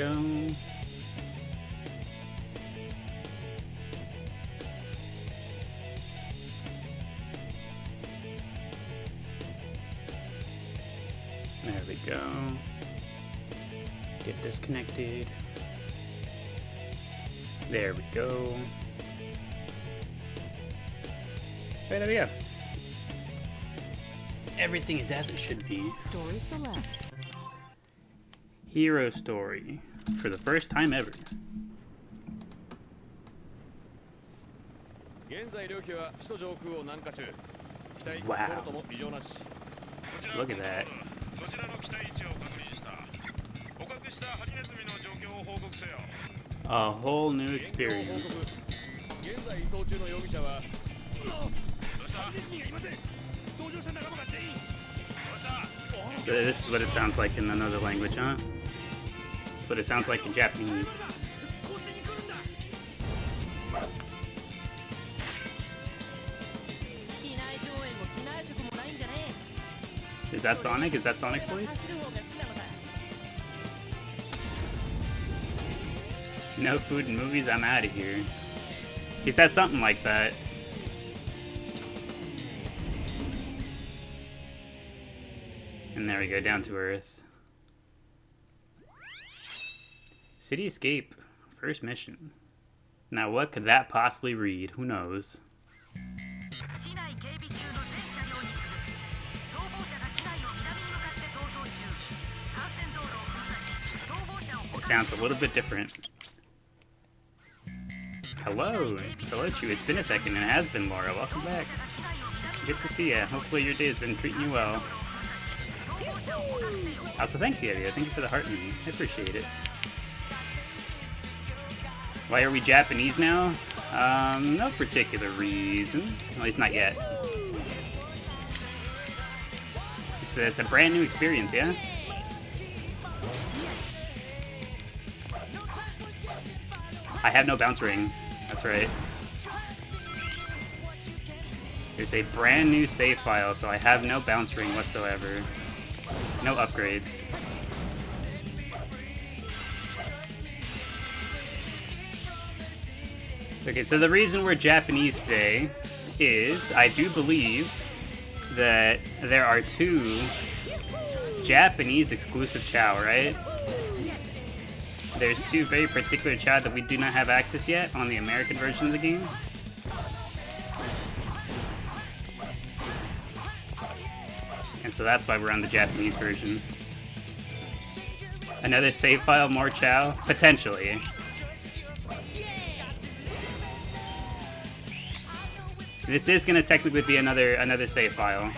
go. There we go. Get disconnected. There we go. Okay, there we go. Everything is as it should be. Story select. Hero story. For the first time ever. Wow. Look at that. A whole new experience. This is what it sounds like in another language, huh? That's what it sounds like in Japanese. Is that Sonic? Is that Sonic's voice? No food and movies, I'm out of here. He said something like that. And there we go, down to Earth. City Escape, first mission. Now what could that possibly read? Who knows? It sounds a little bit different. Hello, Terachew. It's been a second, and it has been, Laura. Welcome back. Good to see ya. Hopefully your day has been treating you well. Also, thank you, Eddie. Thank you for the heart meme. I appreciate it. Why are we Japanese now? No particular reason. At least not yet. It's a brand new experience, yeah? I have no bounce ring. That's right. It's a brand new save file, so I have no bounce ring whatsoever. No upgrades. Okay, so the reason we're Japanese today is I do believe that there are 2 Japanese exclusive Chao, right? There's 2 very particular Chao that we do not have access yet on the American version of the game. And so that's why we're on the Japanese version. Another save file, more Chao? Potentially. This is gonna technically be another save file.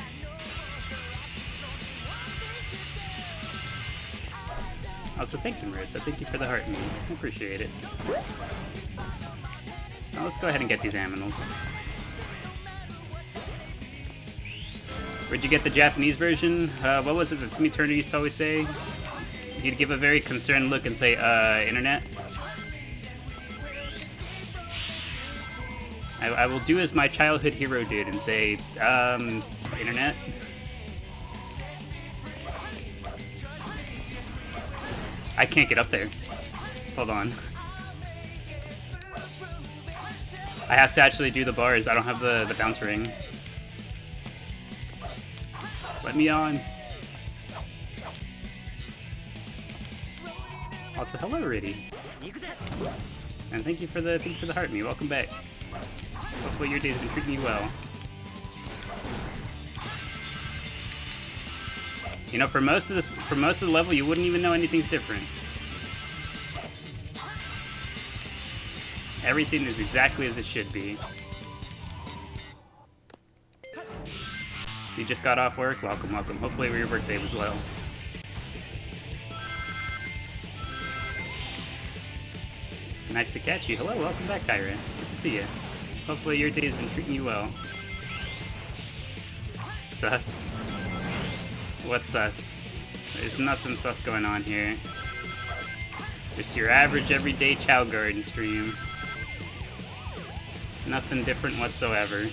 Also, thank you, Marissa. Thank you for the heart meme. I appreciate it. Now let's go ahead and get these aminals. Where'd you get the Japanese version? What was it that Timmy Turner used to always say? He'd give a very concerned look and say, internet? I will do as my childhood hero did and say, internet? I can't get up there. Hold on. I have to actually do the bars. I don't have the bounce ring. Let me on. Also, hello, Riddy. And thank you for the heart me. Welcome back. Hopefully your day's been treating you well. You know, for most of the level, you wouldn't even know anything's different. Everything is exactly as it should be. You just got off work? Welcome, welcome. Hopefully your birthday was well. Nice to catch you. Hello, welcome back, Kyra. Good to see you. Hopefully your day has been treating you well. Sus. What's sus? There's nothing sus going on here. Just your average everyday Chao Garden stream. Nothing different whatsoever.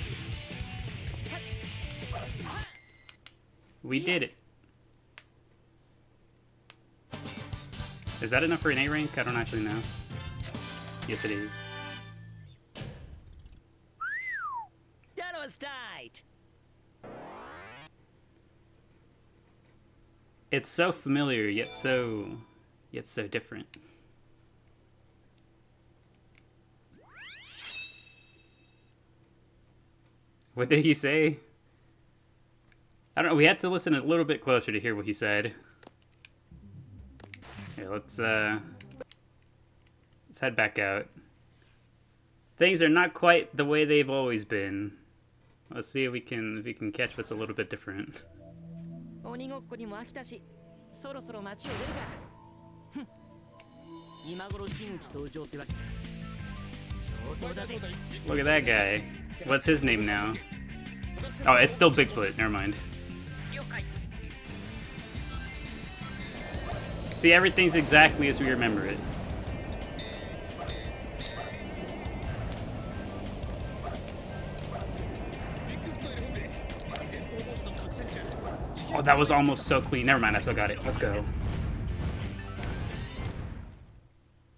We did it. Is that enough for an A rank? I don't actually know. Yes, it is. That was tight. It's so familiar, yet so different. What did he say? I don't know. We had to listen a little bit closer to hear what he said. Okay, let's head back out. Things are not quite the way they've always been. Let's see if we can catch what's a little bit different. Look at that guy. What's his name now? Oh, it's still Bigfoot. Never mind. See, everything's exactly as we remember it. Oh, that was almost so clean. Never mind, I still got it. Let's go.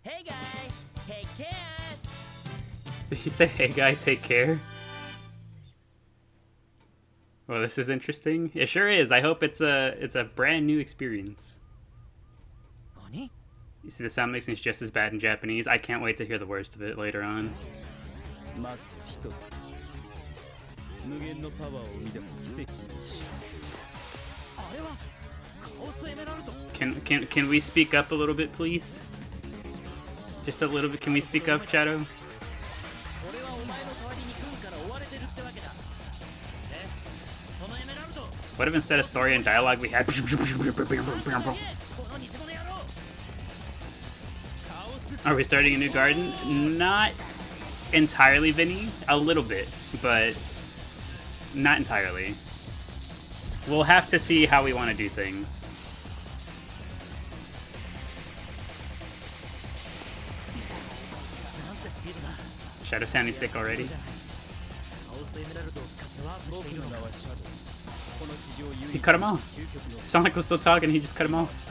Hey guy, take care. Did he say, hey guy, take care? Well, this is interesting. It sure is. I hope it's a brand new experience. You see, the sound mixing is just as bad in Japanese. I can't wait to hear the worst of it later on. Can we speak up a little bit, please? Just a little bit. Can we speak up, Chao? What if instead of story and dialogue we had... Are we starting a new garden? Not entirely, Vinny. A little bit, but not entirely. We'll have to see how we want to do things. Shadow sounding sick already. He cut him off. Sonic was still talking, he just cut him off.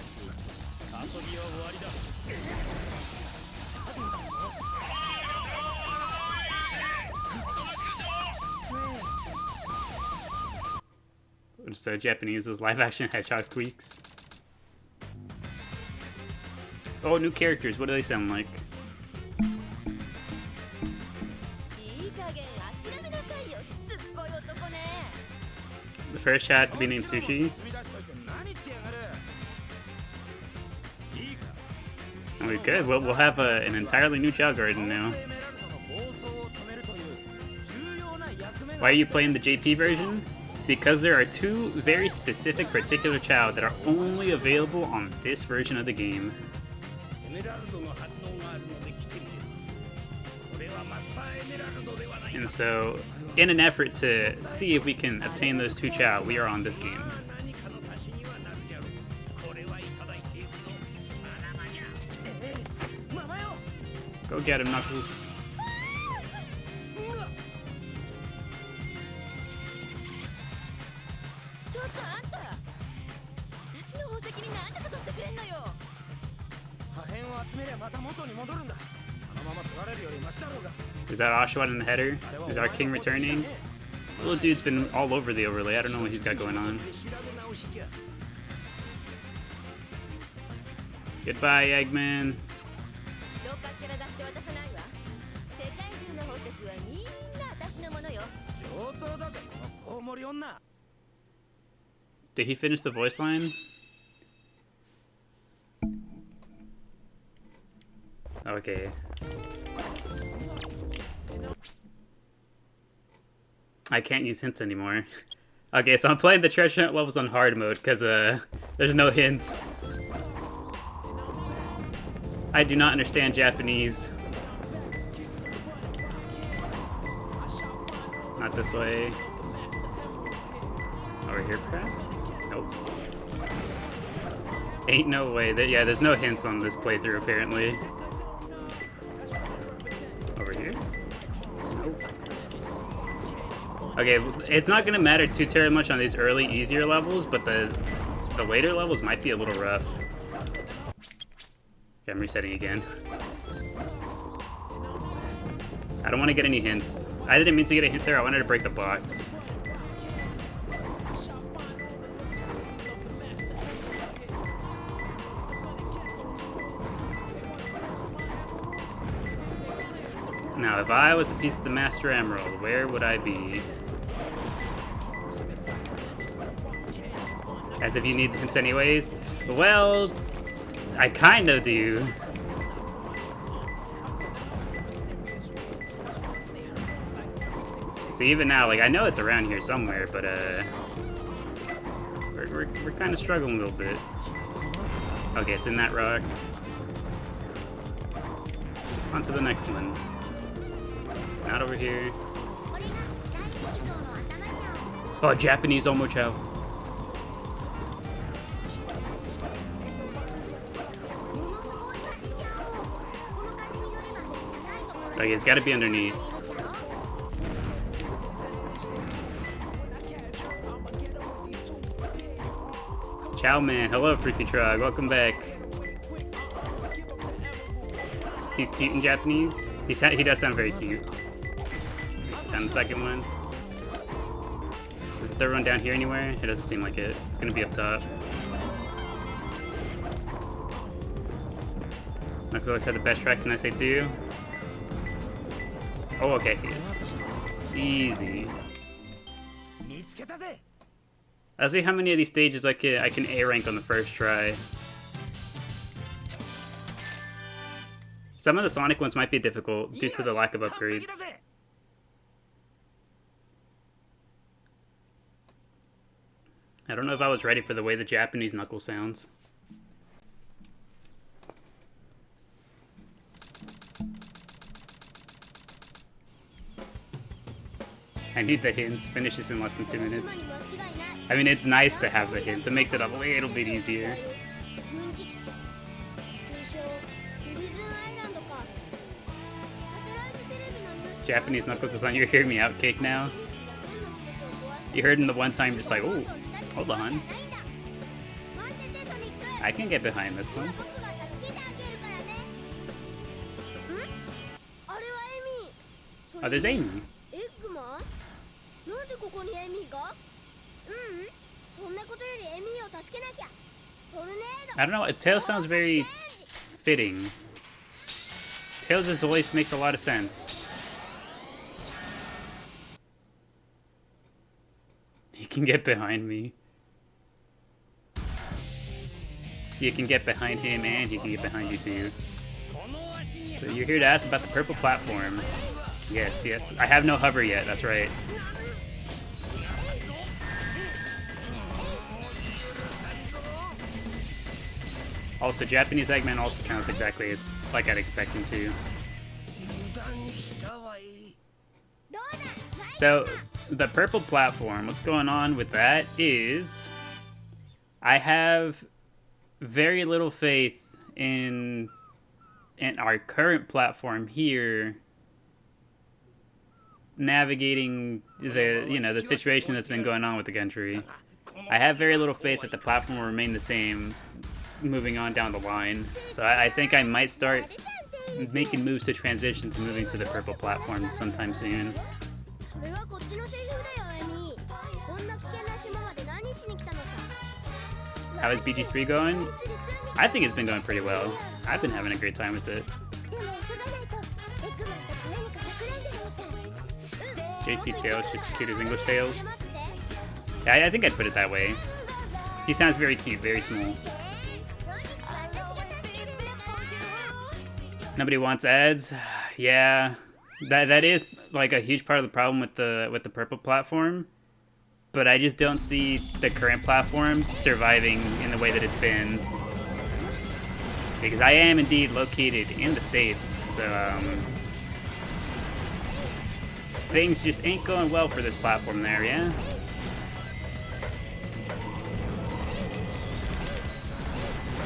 So Japanese was live action hedgehog tweaks. Oh, new characters. What do they sound like? The first chat has to be named Sushi. Oh, good. We'll have an entirely new Chao Garden now. Why are you playing the JP version? Because there are two very specific particular Chao that are only available on this version of the game. And so, in an effort to see if we can obtain those two Chao, we are on this game. Go get him, Knuckles. Is that Oshawott in the header? Is our king returning? The little dude's been all over the overlay. I don't know what he's got going on. Goodbye, Eggman. Did he finish the voice line? Okay. I can't use hints anymore. Okay, so I'm playing the treasure hunt levels on hard mode because there's no hints. I do not understand Japanese. Not this way. Over here, perhaps? Nope. Ain't no way. Yeah, there's no hints on this playthrough, apparently. Over here? Nope. Okay, it's not going to matter too terribly much on these early, easier levels, but the later levels might be a little rough. Okay, I'm resetting again. I don't want to get any hints. I didn't mean to get a hint there. I wanted to break the box. Now, if I was a piece of the Master Emerald, where would I be? As if you need hints anyways? Well, I kind of do. See, even now, like, I know it's around here somewhere, but, we're kind of struggling a little bit. Okay, it's in that rock. On to the next one. Not over here. Oh, Japanese Omo Chao. Okay, it's gotta be underneath. Chao man, hello Freaky Trog, welcome back. He's cute in Japanese? He does sound very cute. And the second one. Is the third one down here anywhere? It doesn't seem like it. It's gonna be up top. Knuckles always had the best tracks in SA2. Oh, okay, I see it. Easy. Let's see how many of these stages I can A rank on the first try. Some of the Sonic ones might be difficult due to the lack of upgrades. I don't know if I was ready for the way the Japanese Knuckles sounds. I need the hints. Finish this in less than 2 minutes. I mean, it's nice to have the hints. It makes it a little bit easier. Japanese Knuckles is on your hear me out cake now. You heard him the one time, just like, oh, hold on. I can get behind this one. Oh, there's Amy. I don't know, Tails sounds very fitting. Tails' voice makes a lot of sense. He can get behind me. You can get behind him and he can get behind you too. So you're here to ask about the purple platform. Yes, yes. I have no hover yet, that's right. Also, Japanese Eggman also sounds exactly like I'd expect him to. So, the purple platform, what's going on with that is I have very little faith in our current platform here navigating the situation that's been going on with the country. I have very little faith that the platform will remain the same moving on down the line. So I think I might start making moves to transition to moving to the purple platform sometime soon. How is BG3 going? I think it's been going pretty well. I've been having a great time with it. JT Tails just as cute as English Tails. Yeah, I think I'd put it that way. He sounds very cute, very small. Nobody wants ads? Yeah, that is like a huge part of the problem with the purple platform. But I just don't see the current platform surviving in the way that it's been. Because I am indeed located in the States, so things just ain't going well for this platform there, yeah?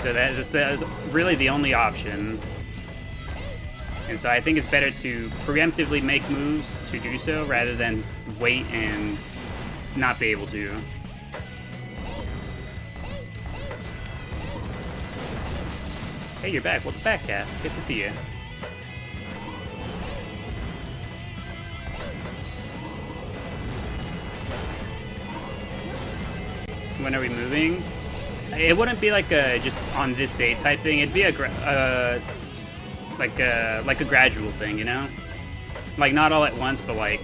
So that is really the only option. And so I think it's better to preemptively make moves to do so rather than wait and not be able to. Hey, you're back. Welcome back, Cat. Good to see you. When are we moving? It wouldn't be like a just on this date type thing. It'd be a like a gradual thing, you know? Like not all at once, but like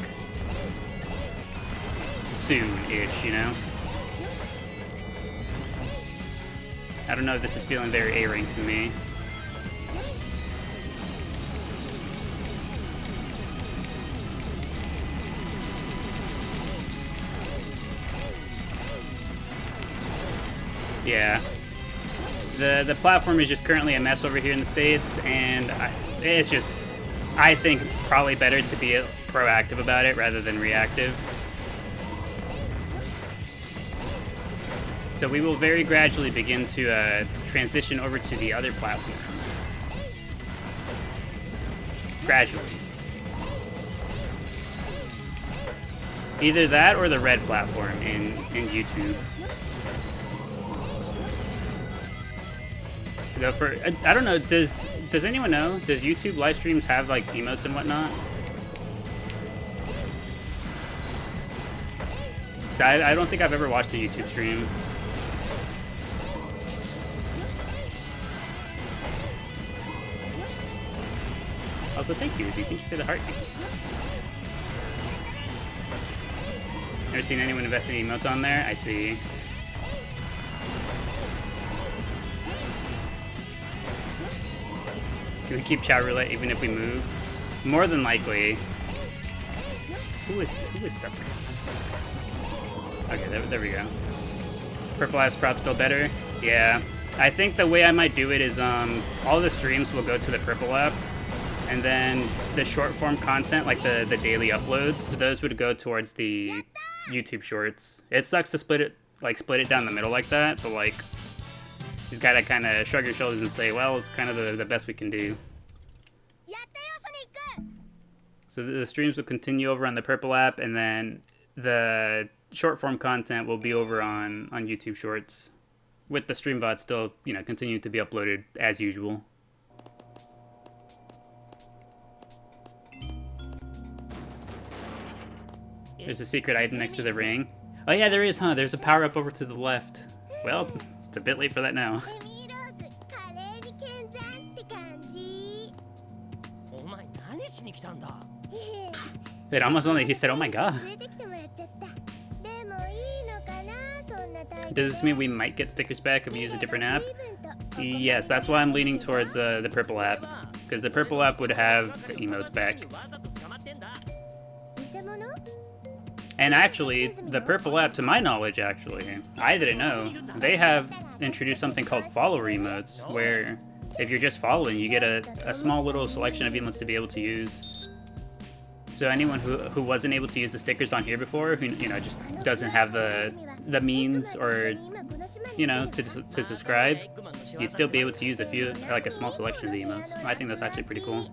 soon-ish, you know? I don't know if this is feeling very A-ring to me. Yeah. The platform is just currently a mess over here in the States, and it's just, I think, probably better to be proactive about it rather than reactive. So we will very gradually begin to transition over to the other platform. Gradually. Either that or the red platform in YouTube. So for, I don't know, does anyone know? Does YouTube live streams have like emotes and whatnot? I don't think I've ever watched a YouTube stream. Also, thank you, Izzy. Thank you for the heartbeat. Never seen anyone invest any emotes on there? I see. Can we keep Chao Roulette even if we move? More than likely. Who is stuck? Okay, there we go. Purple App's prop still better? Yeah. I think the way I might do it is all the streams will go to the Purple App, and then the short form content, like the daily uploads, those would go towards the YouTube Shorts. It sucks to split it down the middle like that, but like you just gotta kind of shrug your shoulders and say, well, it's kind of the best we can do. So the streams will continue over on the Purple App, and then the short form content will be over on YouTube Shorts, with the stream VOD still, you know, continuing to be uploaded as usual. There's a secret item next to the ring. Oh yeah, there is, huh? There's a power up over to the left. Well, it's a bit late for that now. It almost only, he said, oh my god. Does this mean we might get stickers back if we use a different app? Yes, that's why I'm leaning towards the Purple App, because the Purple App would have the emotes back. And actually, the Purple App, to my knowledge actually, I didn't know, they have introduced something called follower emotes, where if you're just following, you get a small little selection of emotes to be able to use. So anyone who wasn't able to use the stickers on here before, who, you know, just doesn't have the means or, you know, to subscribe, you'd still be able to use a few, like a small selection of the emotes. I think that's actually pretty cool.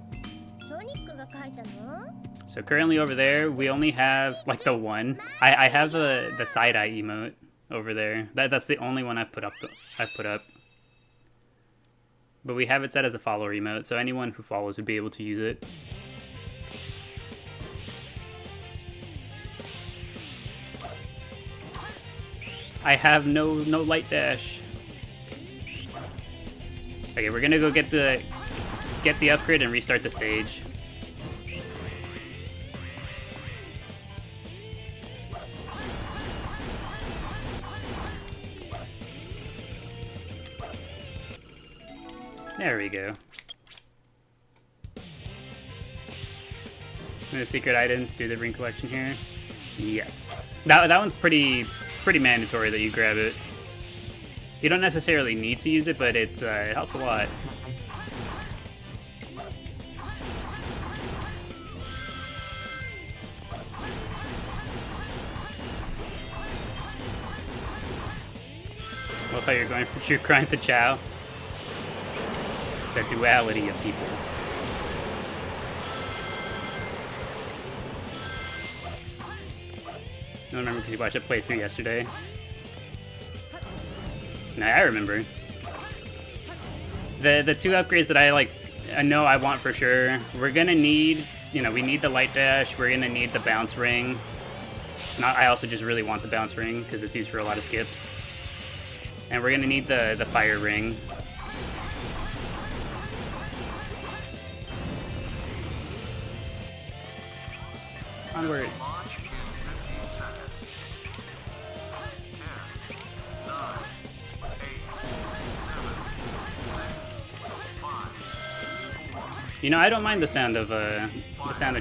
So currently over there, we only have like the one. I have the side eye emote over there. That's the only one I've put up. But we have it set as a follower emote, so anyone who follows would be able to use it. I have no light dash. Okay, we're gonna go get the upgrade and restart the stage. There we go. And a secret item to do the ring collection here. Yes, that one's pretty mandatory that you grab it. You don't necessarily need to use it, but it helps a lot. Love how you're going from true crime to Chao. The duality of people. I don't remember because you watched a playthrough yesterday. Nah, I remember. The two upgrades that I know I want for sure. We're gonna need, we need the light dash. We're gonna need the bounce ring. I also just really want the bounce ring because it's used for a lot of skips. And we're gonna need the fire ring. Onwards. I don't mind the sound of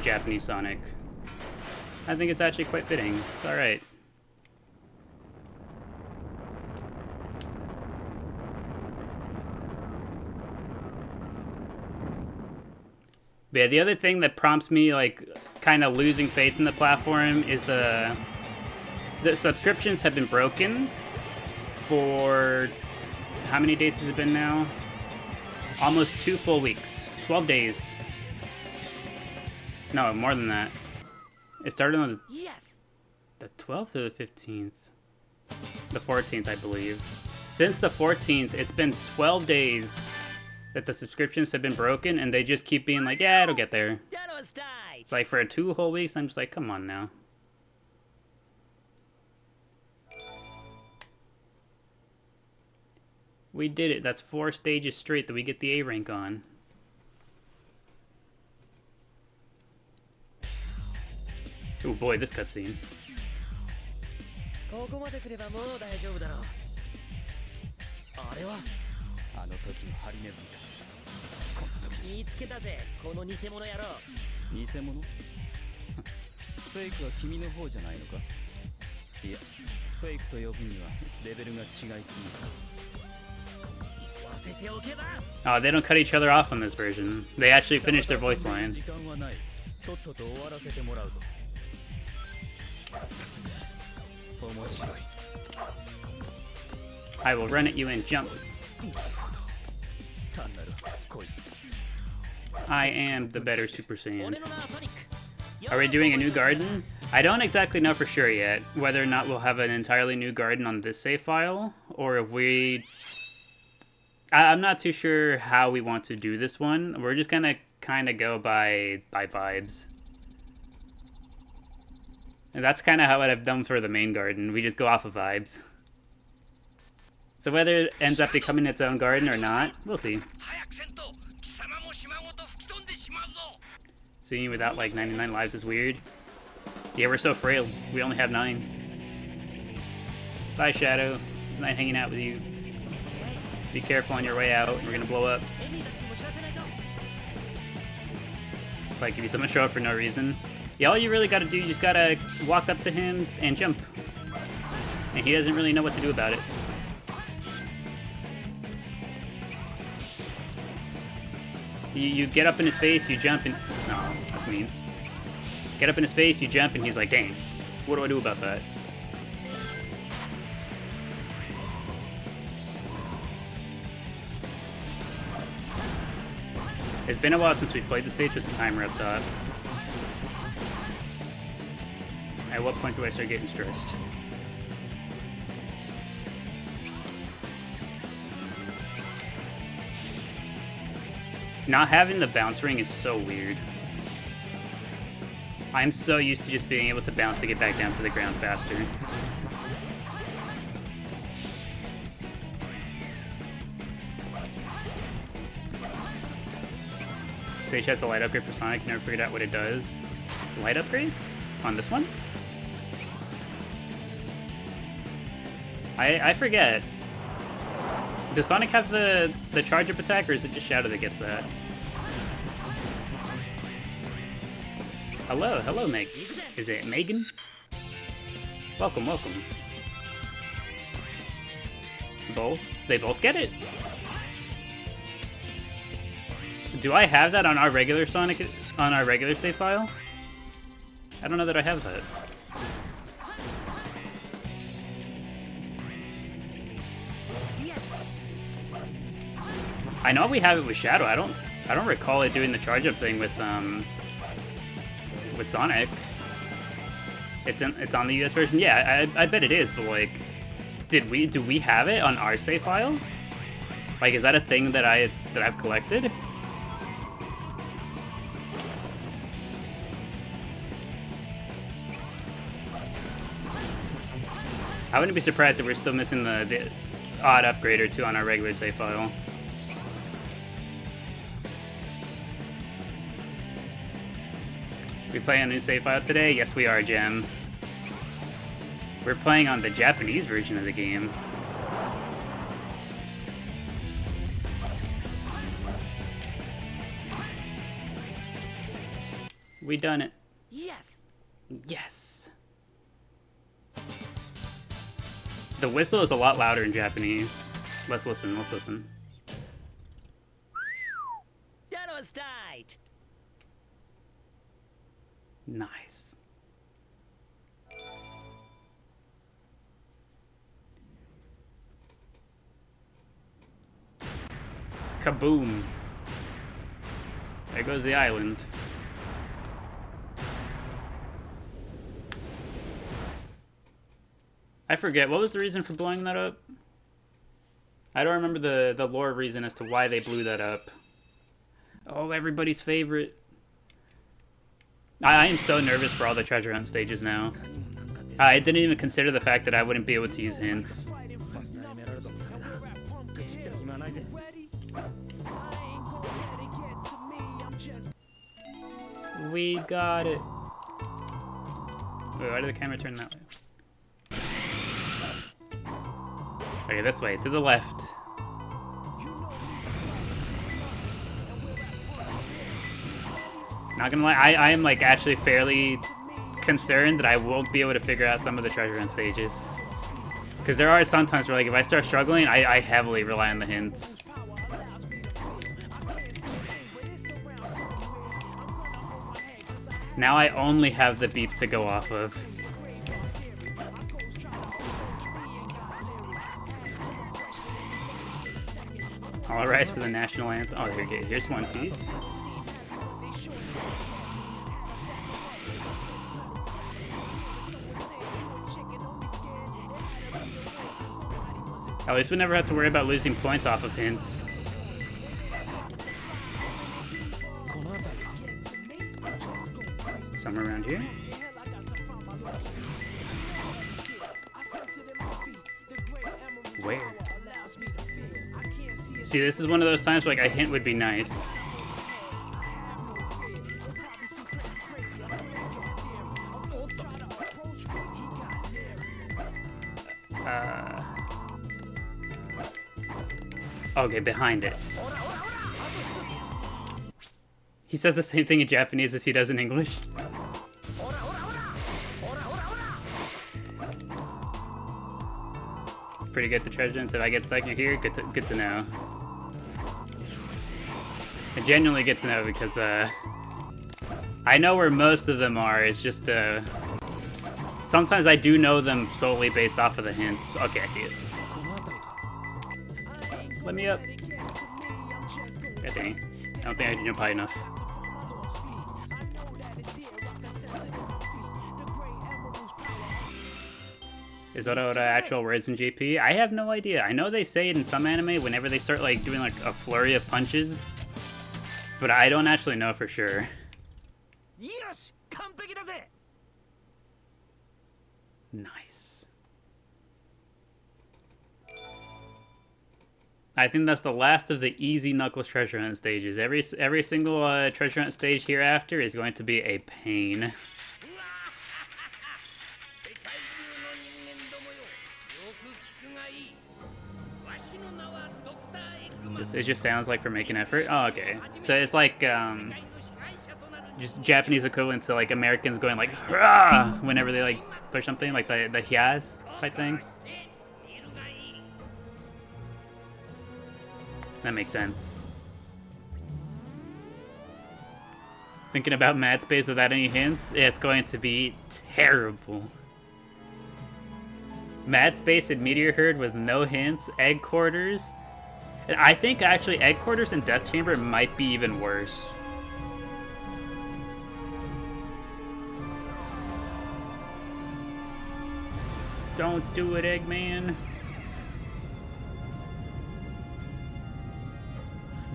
Japanese Sonic. I think it's actually quite fitting. It's all right. But yeah, the other thing that prompts me kind of losing faith in the platform is the subscriptions have been broken for how many days has it been now? Almost 2 full weeks. 12 days. No, more than that. It started on the 12th or the 15th? The 14th, I believe. Since the 14th, it's been 12 days that the subscriptions have been broken, and they just keep being like, yeah, it'll get there. It's like for 2 whole weeks, I'm just like, come on now. We did it. That's 4 stages straight that we get the A rank on. Oh boy, this cutscene. Oh, they don't cut each other off on this version. They actually finish their voice line. I will run at you and jump. I am the better Super Saiyan. Are we doing a new garden? I don't exactly know for sure yet whether or not we'll have an entirely new garden on this save file, or if we... I'm not too sure how we want to do this one. We're just gonna kind of go by vibes. And that's kind of how I've done for the main garden. We just go off of vibes. So whether it ends up becoming its own garden or not, we'll see. Seeing you without like 99 lives is weird. Yeah, we're so frail. We only have 9. Bye, Shadow. Nice hanging out with you. Be careful on your way out. We're gonna blow up. So I give you so much show up for no reason. Yeah, all you really gotta do, you just gotta walk up to him and jump. And he doesn't really know what to do about it. You get up in his face, you jump, and... No, that's mean. Get up in his face, you jump, and he's like, dang, what do I do about that? It's been a while since we've played the stage with the timer up top. At what point do I start getting stressed? Not having the bounce ring is so weird. I'm so used to just being able to bounce to get back down to the ground faster. Stage has the light upgrade for Sonic, never figured out what it does. Light upgrade? On this one? I forget. Does Sonic have the charge-up attack, or is it just Shadow that gets that? Hello, Meg. Is it Megan? Welcome. Both? They both get it? Do I have that on our regular Sonic, on our regular save file? I don't know that I have that. I know we have it with Shadow. I don't recall it doing the charge-up thing with Sonic. It's on the US version. Yeah, I bet it is, but like, do we have it on our save file? Like, is that a thing that I've collected? I wouldn't be surprised if we're still missing the odd upgrade or two on our regular save file. We playing a new save file today? Yes, we are, Gem. We're playing on the Japanese version of the game. We done it. Yes. Yes. The whistle is a lot louder in Japanese. Let's listen, let's listen. That was tight. Nice. Kaboom. There goes the island. I forget, what was the reason for blowing that up? I don't remember the lore reason as to why they blew that up. Oh, everybody's favorite. I am so nervous for all the treasure hunt stages now. I didn't even consider the fact that I wouldn't be able to use hints. We got it. Wait, why did the camera turn that way? Okay, this way, to the left. Not gonna lie, I am like actually fairly concerned that I won't be able to figure out some of the treasure hunt stages. Because there are some times where like if I start struggling, I heavily rely on the hints. Now I only have the beeps to go off of. All rise for the national anthem. Oh, there you go. Here's one piece. At least we never have to worry about losing points off of hints. Somewhere around here? Where? See, this is one of those times where like a hint would be nice. Okay, behind it. He says the same thing in Japanese as he does in English. Pretty good at the treasure hunts. If I get stuck here, good to know. I genuinely get to know because I know where most of them are. It's just sometimes I do know them solely based off of the hints. Okay, I see it. Let me up. God dang. I don't think I can jump high enough. Is what actual words in JP? I have no idea. I know they say it in some anime whenever they start like doing like a flurry of punches, but I don't actually know for sure. Yes, Nice. I think that's the last of the easy Knuckles treasure hunt stages. Every single treasure hunt stage hereafter is going to be a pain. It just sounds like for making effort. Oh, okay. So it's like just Japanese equivalent to like Americans going like "Hurrah!" whenever they like push something, like the hyas type thing. That makes sense. Thinking about Mad Space without any hints, it's going to be terrible. Mad Space and Meteor Herd with no hints, Egg Quarters. And I think actually Egg Quarters and Death Chamber might be even worse. Don't do it, Eggman.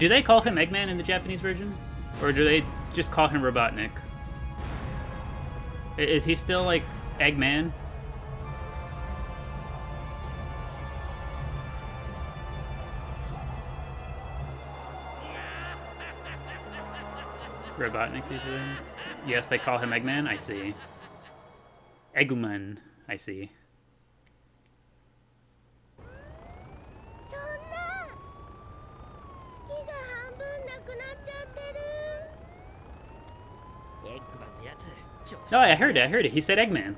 Do they call him Eggman in the Japanese version? Or do they just call him Robotnik? Is he still like Eggman? Robotnik usually? Yes, they call him Eggman? I see. Eggman, I see. No, I heard it. He said Eggman.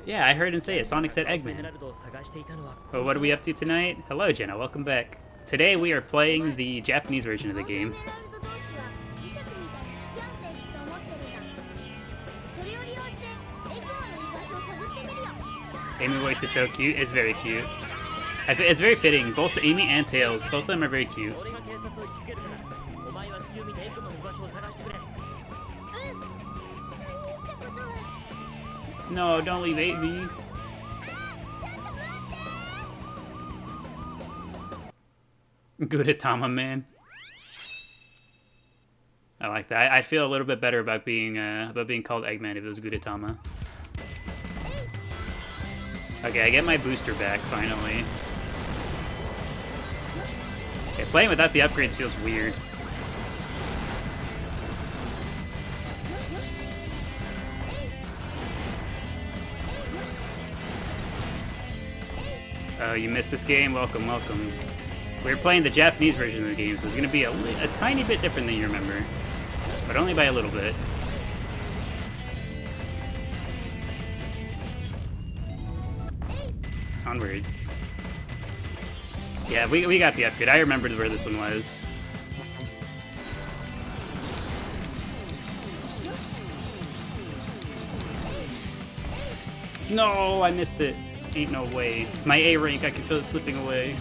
Yeah, I heard him say it. Sonic said Eggman. Well, what are we up to tonight? Hello, Jenna. Welcome back. Today we are playing the Japanese version of the game. Amy voice is so cute. It's very cute. It's very fitting. Both Amy and Tails, both of them are very cute. No, don't leave Amy. Gudetama, man. I like that. I feel a little bit better about being called Eggman if it was Gudetama. Okay, I get my booster back finally. Okay, playing without the upgrades feels weird. Oh, you missed this game? Welcome, welcome. We're playing the Japanese version of the game, so it's going to be a tiny bit different than you remember. But only by a little bit. Onwards. Yeah, we got the upgrade. I remembered where this one was. No, I missed it. Ain't no way. My A rank, I can feel it slipping away.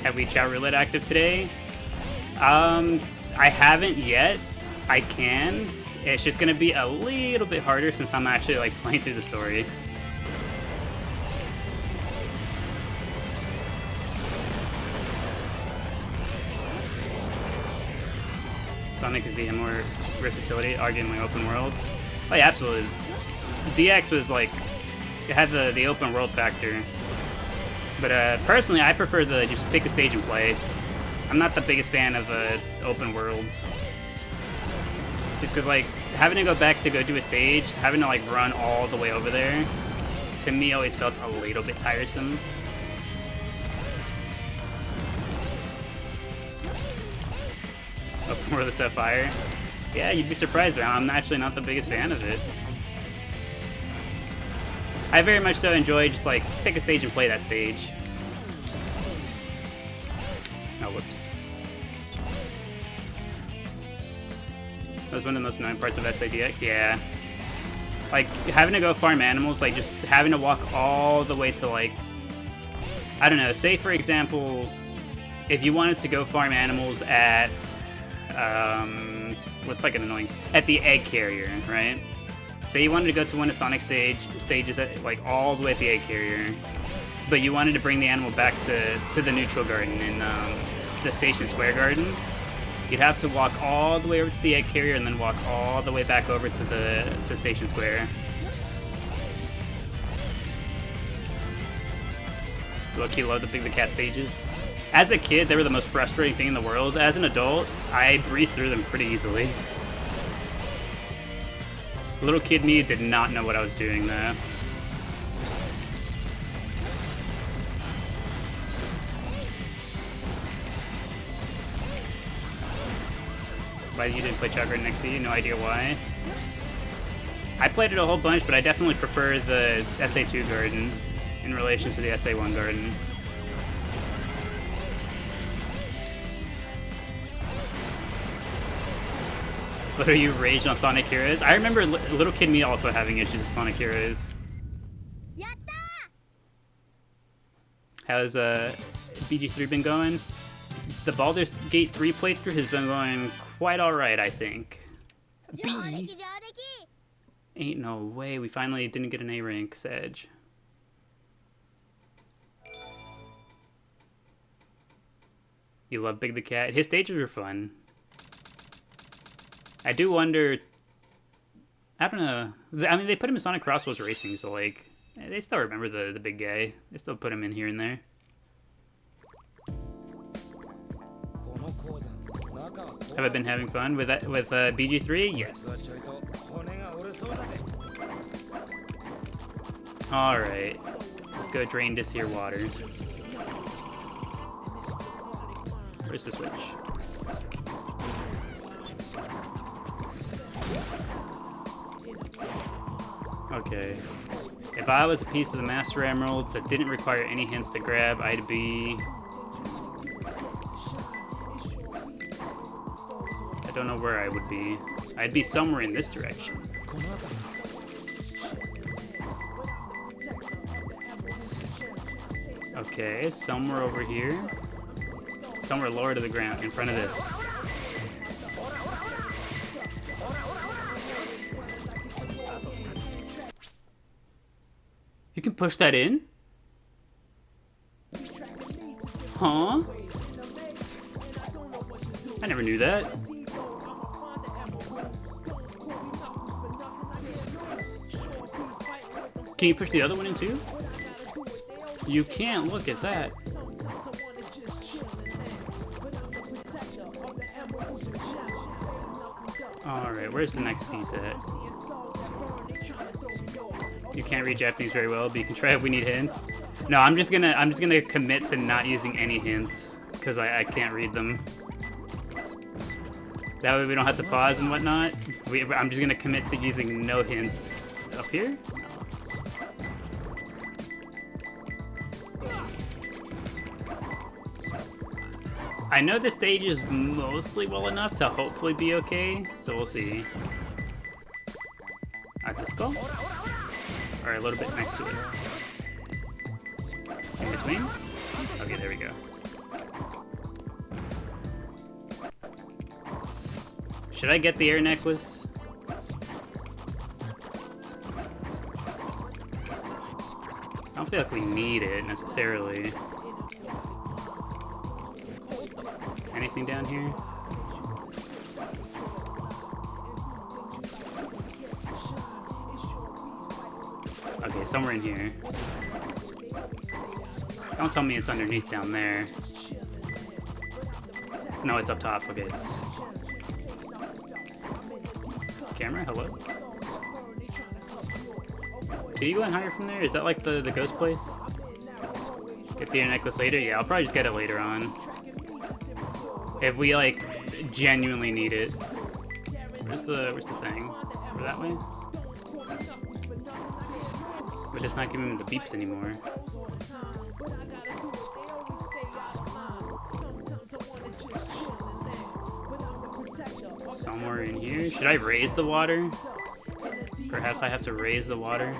Have we Chao Roulette active today? I haven't yet. I can. It's just gonna be a little bit harder since I'm actually like playing through the story. Sonic is the more versatility, arguing open world. Oh yeah, absolutely. DX was like, it had the open world factor. But personally, I prefer the just pick a stage and play. I'm not the biggest fan of open worlds. Just because, like, having to go back to go do a stage, having to, like, run all the way over there, to me always felt a little bit tiresome. Open world is so fire. Yeah, you'd be surprised, but I'm actually not the biggest fan of it. I very much so enjoy just, like, pick a stage and play that stage. Oh, whoops. That was one of the most annoying parts of SADX, yeah. Like, having to go farm animals, like, just having to walk all the way to, like... I don't know, say, for example, if you wanted to go farm animals at... what's, like, an annoying... At the egg carrier, right? Say you wanted to go to one of Sonic's stages at, like, all the way at the egg carrier, but you wanted to bring the animal back to the neutral garden in the Station Square garden, you'd have to walk all the way over to the egg carrier and then walk all the way back over to Station Square. Low-key love the cat stages. As a kid, they were the most frustrating thing in the world. As an adult, I breezed through them pretty easily. Little kid me did not know what I was doing though. Why you didn't play ChaoGarden XD? No idea why. I played it a whole bunch, but I definitely prefer the SA2 garden in relation to the SA1 garden. What are you raged on Sonic Heroes? I remember little kid me also having issues with Sonic Heroes. How's BG3 been going? The Baldur's Gate 3 playthrough has been going quite alright, I think. B. Ain't no way. We finally didn't get an A rank, Sedge. You love Big the Cat? His stages were fun. I do wonder... I don't know. I mean, they put him in Sonic Crossroads Racing, so, like, they still remember the big guy. They still put him in here and there. Have I been having fun with that, with BG3? Yes. Alright. Let's go drain this here water. Where's the switch? Okay. If I was a piece of the Master Emerald that didn't require any hints to grab, I'd be... I don't know where I would be. I'd be somewhere in this direction. Okay, somewhere over here. Somewhere lower to the ground, in front of this. You can push that in? Huh? I never knew that. Can you push the other one in too? You can't, look at that. Alright, where's the next piece at? You can't read Japanese very well, but you can try if we need hints. No, I'm just gonna commit to not using any hints, because I can't read them. That way we don't have to pause and whatnot. I'm just gonna commit to using no hints. Up here? I know the stage is mostly well enough to hopefully be okay, so we'll see. At the skull? Or a little bit next to it. In between? Okay, there we go. Should I get the air necklace? I don't feel like we need it necessarily. Anything down here? Okay, somewhere in here. Don't tell me it's underneath down there. No, it's up top. Okay. Camera, hello? Can you go in higher from there? Is that like the ghost place? Get the air necklace later? Yeah, I'll probably just get it later on. If we, like, genuinely need it. Where's the thing? Over that way? We're just not giving him the beeps anymore. Somewhere in here. Should I raise the water? Perhaps I have to raise the water.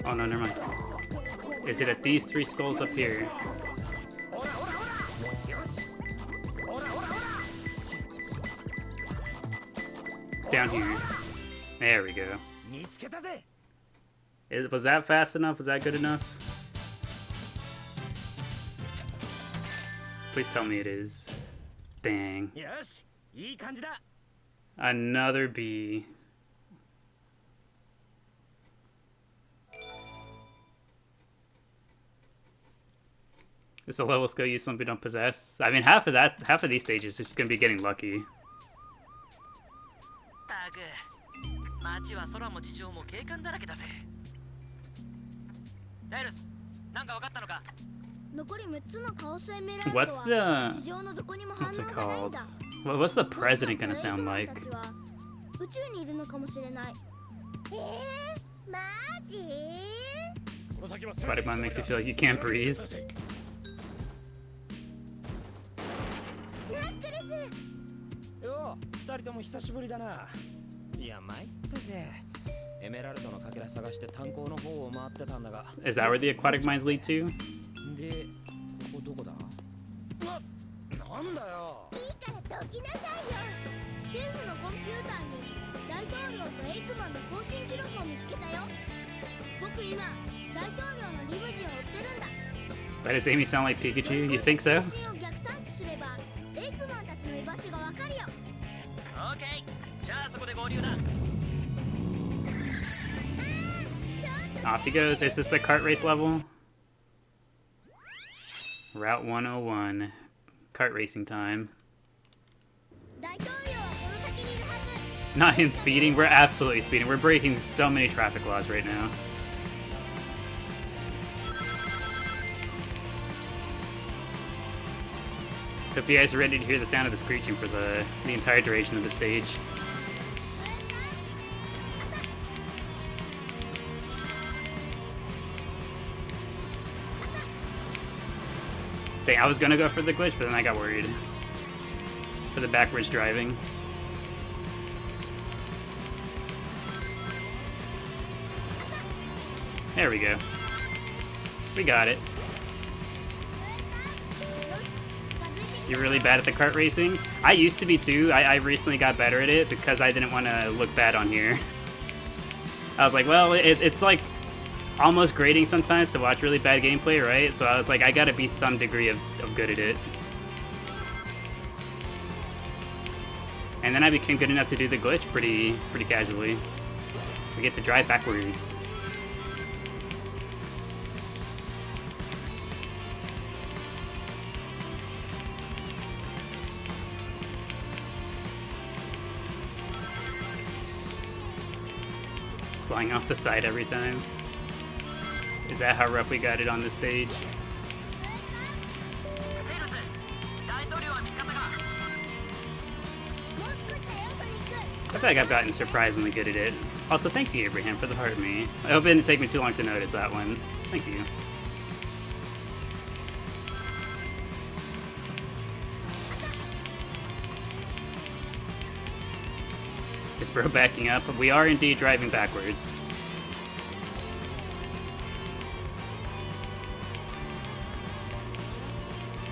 Oh no, never mind. Is it at these three skulls up here? Down here. There we go. Was that fast enough? Was that good enough? Please tell me it is. Dang. Another B. It's a level skill you simply don't possess. I mean, half of these stages is just gonna be getting lucky. What's it called? What's the president gonna sound like? Spider-Man makes you feel like you can't breathe. Is that where the aquatic mines lead to? なんだよ。いいからどきなさいよ。シェフのコンピューターに大統領とエッグマンの更新記録を見つけたよ。僕今大統領のリムジンを追ってるんだ。 Why does Amy sound like Pikachu? You think so? 更新を逆探知すればエッグマンたちの居場所がわかるよ。オッケー。じゃあそこで合流だ。 Off he goes. Is this the kart race level? Route 101. Kart racing time. 大統領はこの先にいるはず。 Not him speeding. We're absolutely speeding. We're breaking so many traffic laws right now. Hope you guys are ready to hear the sound of the screeching for the entire duration of the stage. Dang, I was gonna go for the glitch, but then I got worried. For the backwards driving. There we go. We got it. You're really bad at the kart racing? I used to be too. I recently got better at it because I didn't want to look bad on here. I was like, well, it's like almost grating sometimes to watch really bad gameplay, right? So I was like, I gotta be some degree of good at it. And then I became good enough to do the glitch pretty casually. We get to drive backwards. Flying off the side every time. Is that how rough we got it on this stage? I feel like I've gotten surprisingly good at it. Also, thank you, Abraham, for the heart me. I hope it didn't take me too long to notice that one. Thank you. Is bro backing up? We are indeed driving backwards.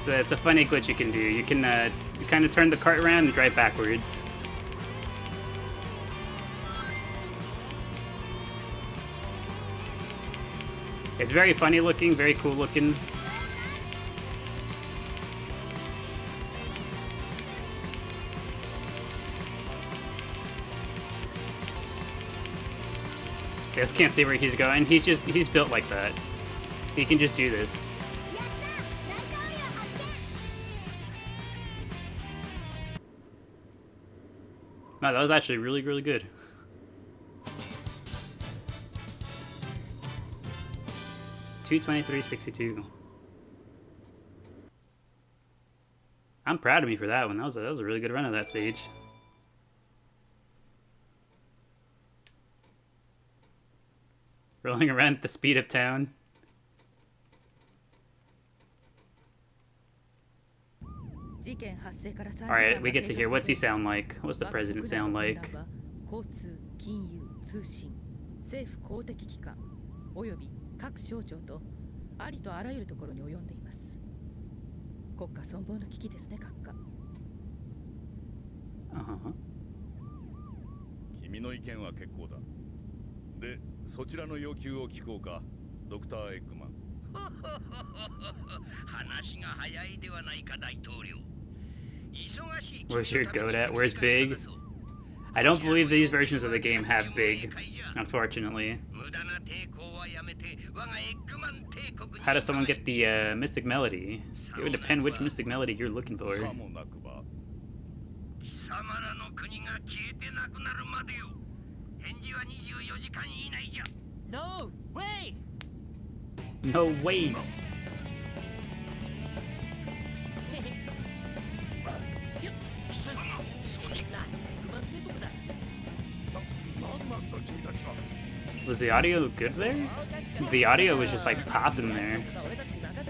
It's a funny glitch you can do. You can you kind of turn the cart around and drive backwards. It's very funny looking, very cool looking. I just can't see where he's going. He's built like that. He can just do this. Wow, that was actually really, really good. $223.62. I'm proud of me for that one. That was a really good run of that stage. Rolling around at the speed of town. Alright, we get to hear. What's he sound like? What's the president sound like? Uh-huh. 君の意見は結構だ。で、そちらの要求を聞こうか、ドクター・エッグマン。話が早いではないか、大統領。Where's your goat at? Where's Big? I don't believe these versions of the game have Big, unfortunately. How does someone get the Mystic Melody? It would depend which Mystic Melody you're looking for. No way! No way! Was the audio good there? The audio was just like popping there.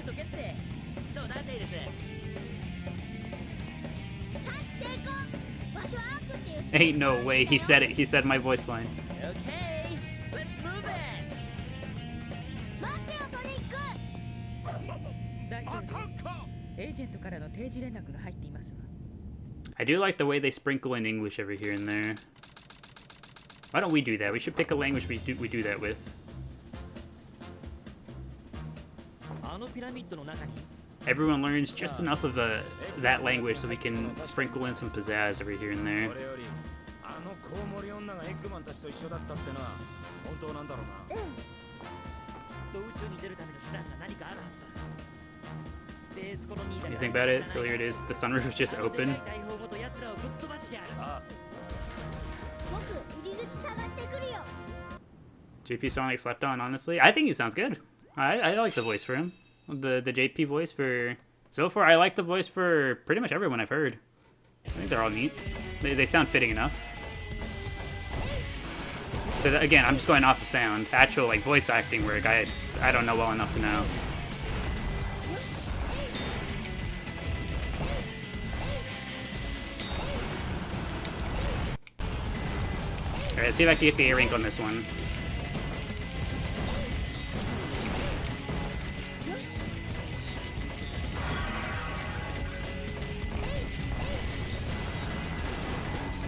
Okay. Ain't no way. He said it. He said my voice line. Okay. エージェントからの定時連絡が入っていますわ。 I do like the way they sprinkle in English every here and there. Why don't we do that? We should pick a language we do that with. あのピラミッドの中に Everyone learns just enough of that language so we can sprinkle in some pizzazz every here and そ there. れよりあのコウモリ女がエッグマンたちと一緒だったってのは本当なんだろうな。うん。と宇宙に出るための手段が何かあるはずだ。スペースコロニーだ You think about it? So here it is. The sunroof is just open. 大砲ごと奴らをぶっ飛ばしてやる。僕入り口探してくるよ。 JP Sonic slept on, honestly. I think he sounds good. I like the voice for him. The JP voice for... So far, I like the voice for pretty much everyone I've heard. I think they're all neat. They sound fitting enough. But again, I'm just going off of sound. Actual like voice acting work, I don't know well enough to know. Alright, let's see if I can get the A rank on this one.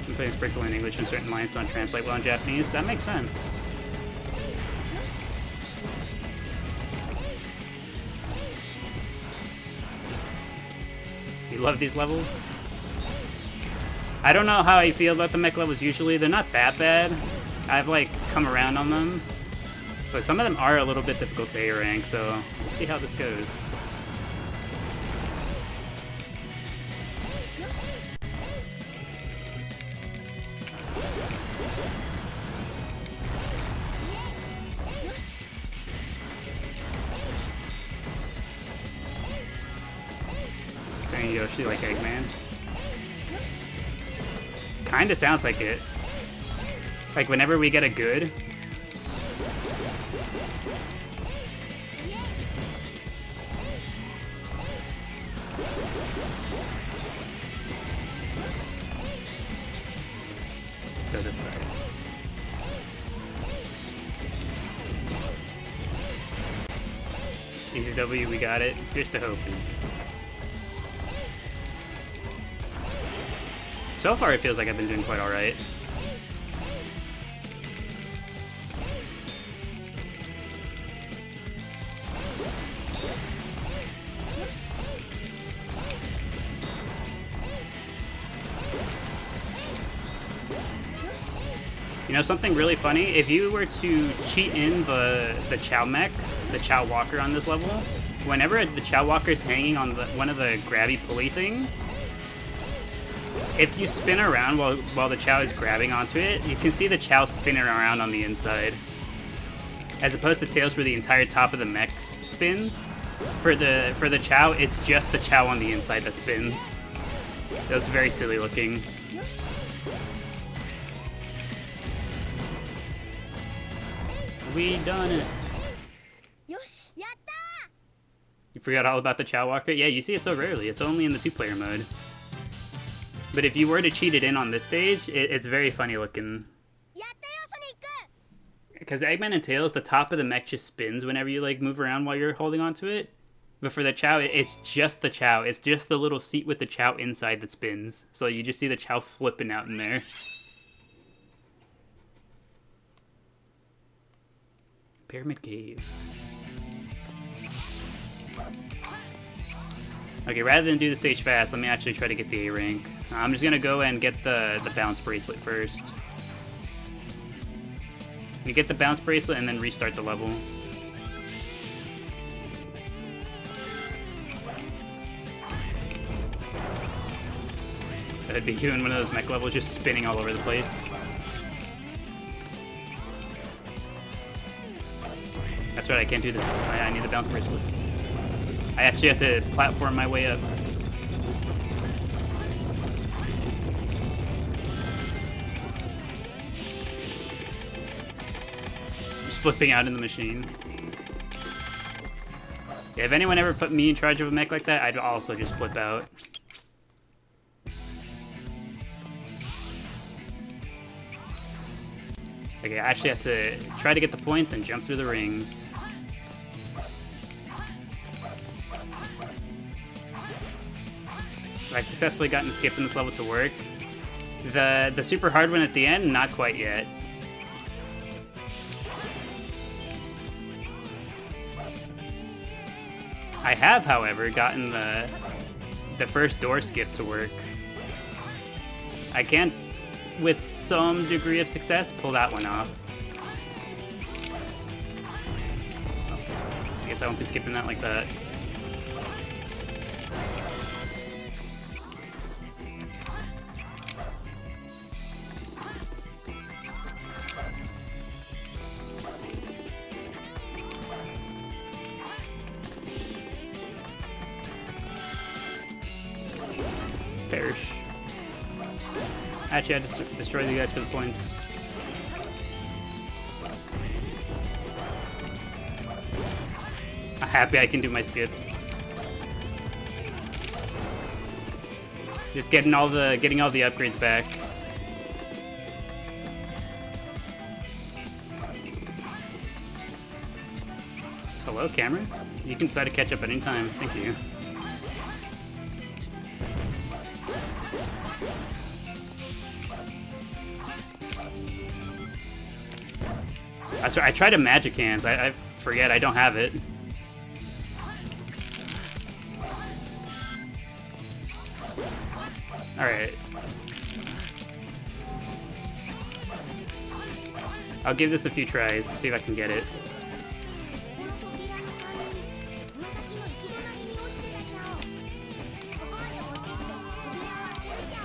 Sometimes sprinkle in English and certain lines don't translate well in Japanese. That makes sense. You love these levels? I don't know how I feel about the mech levels usually. They're not that bad. I've like come around on them. But some of them are a little bit difficult to A rank, so we'll see how this goes. Saying Yoshi like Eggman. Kinda sounds like it. Like whenever we get a good. Go this side. Easy W, we got it. Here's to hoping. So far, it feels like I've been doing quite alright. You know something really funny? If you were to cheat in the Chao mech, the Chao walker on this level, whenever the Chao walker is hanging on one of the grabby pulley things, if you spin around while the Chao is grabbing onto it, you can see the Chao spinning around on the inside. As opposed to Tails where the entire top of the mech spins. For the Chao, it's just the Chao on the inside that spins. That's very silly looking. We done it. Yosh, yatta! You forgot all about the Chao walker? Yeah, you see it so rarely. It's only in the 2-player mode. But if you were to cheat it in on this stage, it's very funny looking. Because Eggman and Tails, the top of the mech just spins whenever you like move around while you're holding onto it. But for the Chao, it's just the Chao. It's just the little seat with the Chao inside that spins. So you just see the Chao flipping out in there. Pyramid Cave. Okay, rather than do the stage fast, let me actually try to get the A rank. I'm just gonna go and get the bounce bracelet first. You get the bounce bracelet and then restart the level. That'd be you in one of those mech levels just spinning all over the place. That's right, I can't do this. I need the bounce bracelet. I actually have to platform my way up. Just flipping out in the machine. Yeah, if anyone ever put me in charge of a mech like that, I'd also just flip out. Okay, I actually have to try to get the points and jump through the rings. I successfully gotten skip in this level to work. The super hard one at the end, not quite yet. I have, however, gotten the first door skip to work. I can, with some degree of success, pull that one off. I guess I won't be skipping that like that. Perish. Actually, I just destroyed you guys for the points. I'm happy I can do my skips. Just getting all the upgrades back. Hello, camera? You can decide to catch up at any time. Thank you. I tried a magic hands. I forget I don't have it. Alright. I'll give this a few tries, see if I can get it. この扉の代わりにここまで持ってきて扉は開けるんじゃ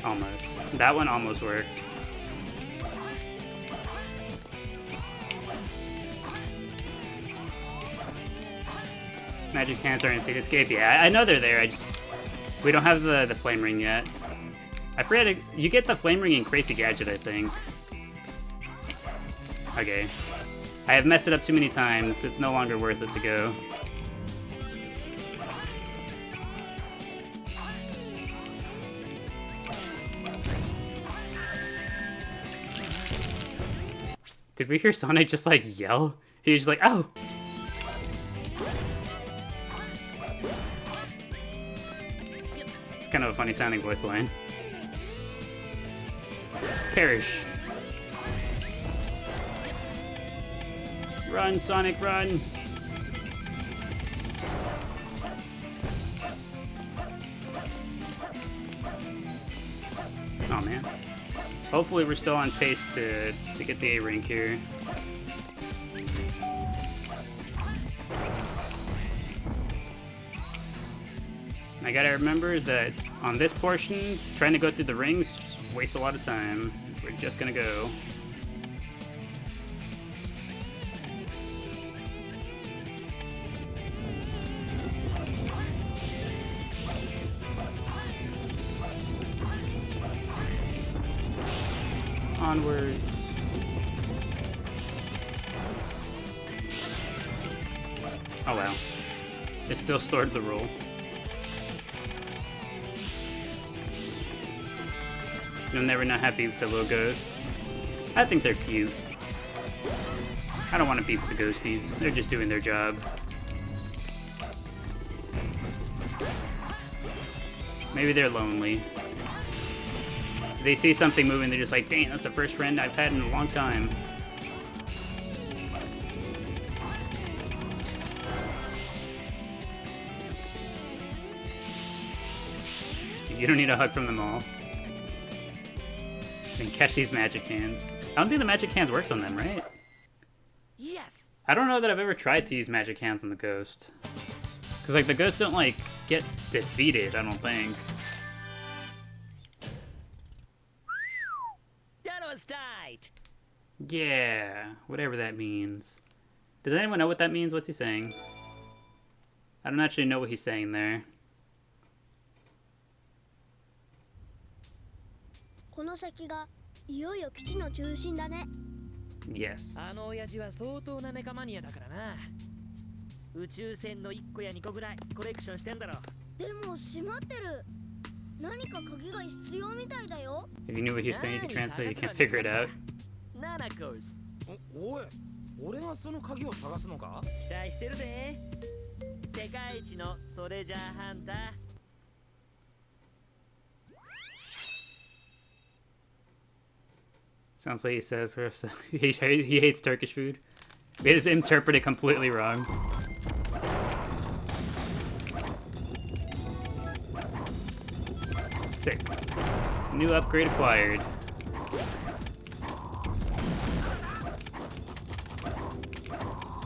Almost. That one almost worked. Magic hands are in State Escape. Yeah, I know they're there. We don't have the flame ring yet. I forget. You get the flame ring in Crazy Gadget, I think. Okay. I have messed it up too many times. It's no longer worth it to go. Did we hear Sonic just like yell? He was just like, oh! It's kind of a funny sounding voice line. Perish. Run, Sonic, run! Oh man. Hopefully we're still on pace to get the A rank here. I gotta remember that on this portion, trying to go through the rings just wastes a lot of time. We're just gonna go. Onwards. Oh well. It still stored the roll. You'll never not happy with the little ghosts. I think they're cute. I don't want to beef with the ghosties. They're just doing their job. Maybe they're lonely. They see something moving, they're just like, dang, that's the first friend I've had in a long time. You don't need a hug from them all. Then catch these magic hands. I don't think the magic hands works on them, right? Yes. I don't know that I've ever tried to use magic hands on the ghost. Because, like, the ghosts don't, like, get defeated, I don't think. That was tight. Yeah, whatever that means. Does anyone know what that means? What's he saying? I don't actually know what he's saying there. この先がいよいよ基地の中心だね。 Yes. あの親父は相当なメカマニアだからな。宇宙船の1個や2個ぐらいコレクションしてんだろ。でも閉まってる。何か鍵が必要みたいだよ。 If you knew what he was saying, you could translate, you can't figure it out. 7 course。おい、俺がその鍵を探すのか？期待してるぜ。世界一のトレジャーハンター。 Sounds like he says he hates Turkish food. It is interpreted completely wrong. Sick. New upgrade acquired.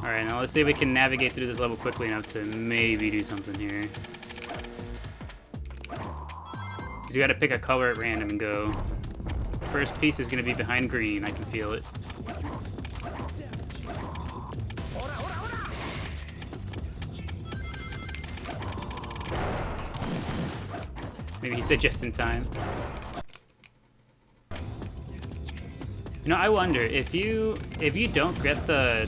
Alright, now let's see if we can navigate through this level quickly enough to maybe do something here. Because you gotta pick a color at random and go. First piece is gonna be behind green, I can feel it. Maybe he said just in time. You know, I wonder if you don't get the,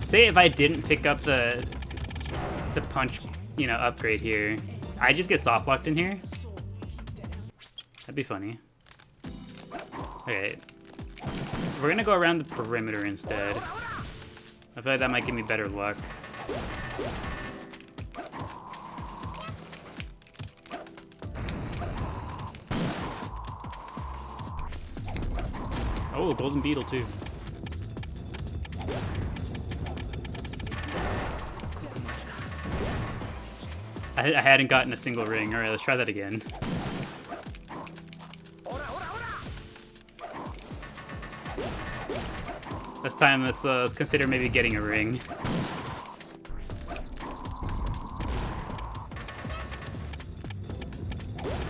say if I didn't pick up the punch, you know, upgrade here, I just get soft locked in here. That'd be funny. Okay, we're gonna go around the perimeter instead. I feel like that might give me better luck. Oh, golden beetle too. I hadn't gotten a single ring. All right, let's try that again. This time, let's consider maybe getting a ring.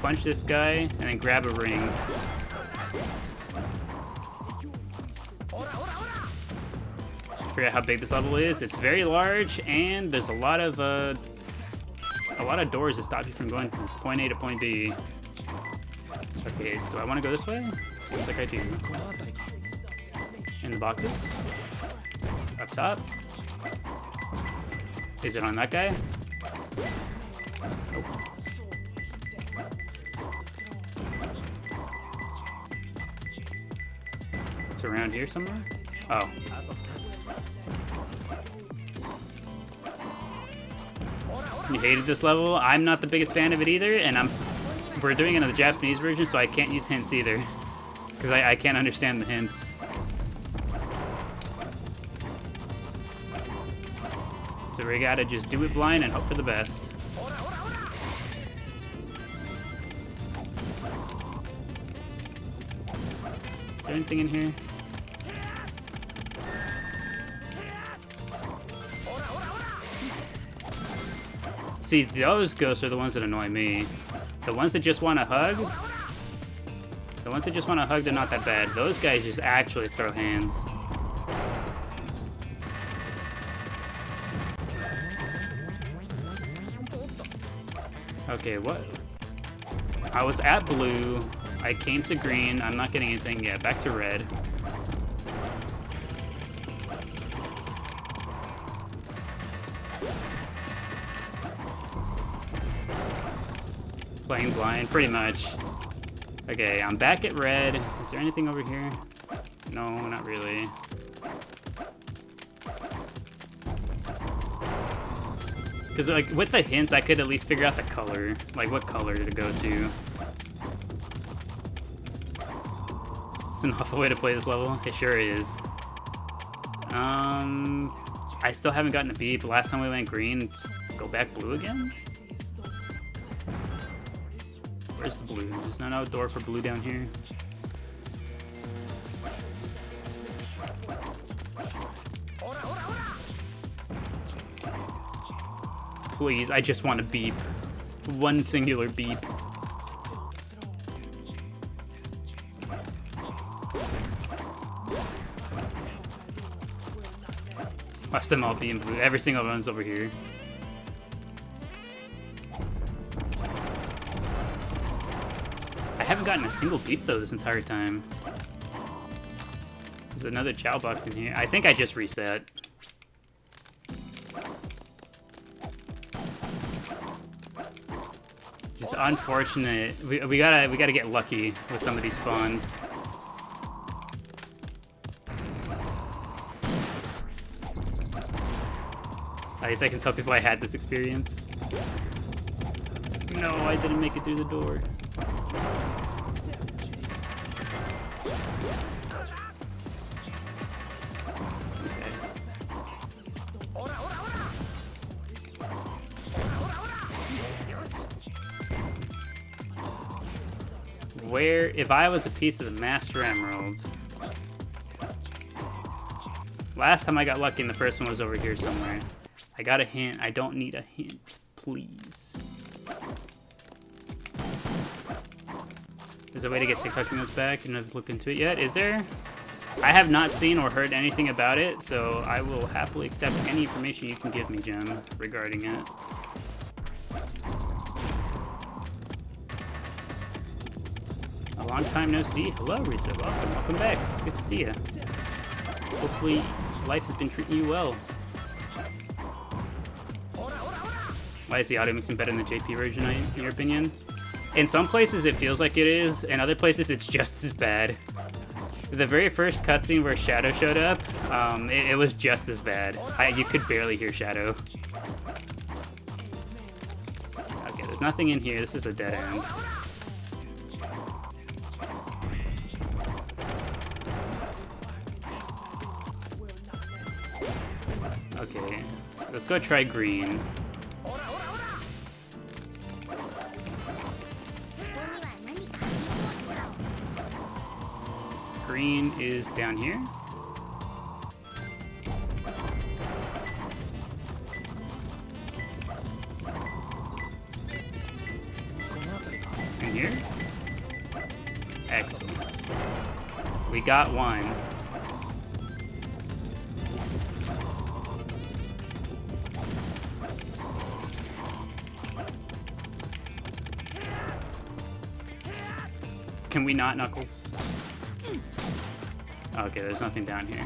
Punch this guy and then grab a ring. Forget how big this level is. It's very large, and there's a lot of doors that stop you from going from point A to point B. Okay, do I want to go this way? Seems like I do. In the boxes. Up top. Is it on that guy? Nope. It's around here somewhere? Oh. You hated this level? I'm not the biggest fan of it either, and we're doing it in the Japanese version, so I can't use hints either. Because I can't understand the hints. So we gotta just do it blind and hope for the best. Is there anything in here? See, those ghosts are the ones that annoy me. The ones that just want to hug? The ones that just want to hug, they're not that bad. Those guys just actually throw hands. Okay, what? I was at blue. I came to green. I'm not getting anything yet. Back to red. Playing blind, pretty much. Okay, I'm back at red. Is there anything over here? No, not really. Because, like, with the hints, I could at least figure out the color. Like, what color to go to. It's an awful way to play this level. It sure is. I still haven't gotten a beep. Last time we went green, go back blue again? Where's the blue? There's no door for blue down here. Please, I just want a beep. One singular beep. Watch them all be in blue. Every single one's over here. I haven't gotten a single beep though this entire time. There's another Chao box in here. I think I just reset. Just unfortunate. We gotta get lucky with some of these spawns. At least I can tell people I had this experience. No, I didn't make it through the door. Where, if I was a piece of the Master Emerald... Last time I got lucky and the first one was over here somewhere. I got a hint. I don't need a hint, please. There's a way to get TikTok notes back and I've looked into it yet. Is there? I have not seen or heard anything about it, so I will happily accept any information you can give me, Jem, regarding it. A long time no see. Hello, Risa. Welcome back. It's good to see you. Hopefully, life has been treating you well. Why is the audio mixing better than the JP version, in your opinion? In some places, it feels like it is. In other places, it's just as bad. The very first cutscene where Shadow showed up, it was just as bad. You could barely hear Shadow. Okay, there's nothing in here. This is a dead end. Okay, let's go try green. Green is down here. And here. Excellent. We got one. Can we not, Knuckles? Okay, there's nothing down here.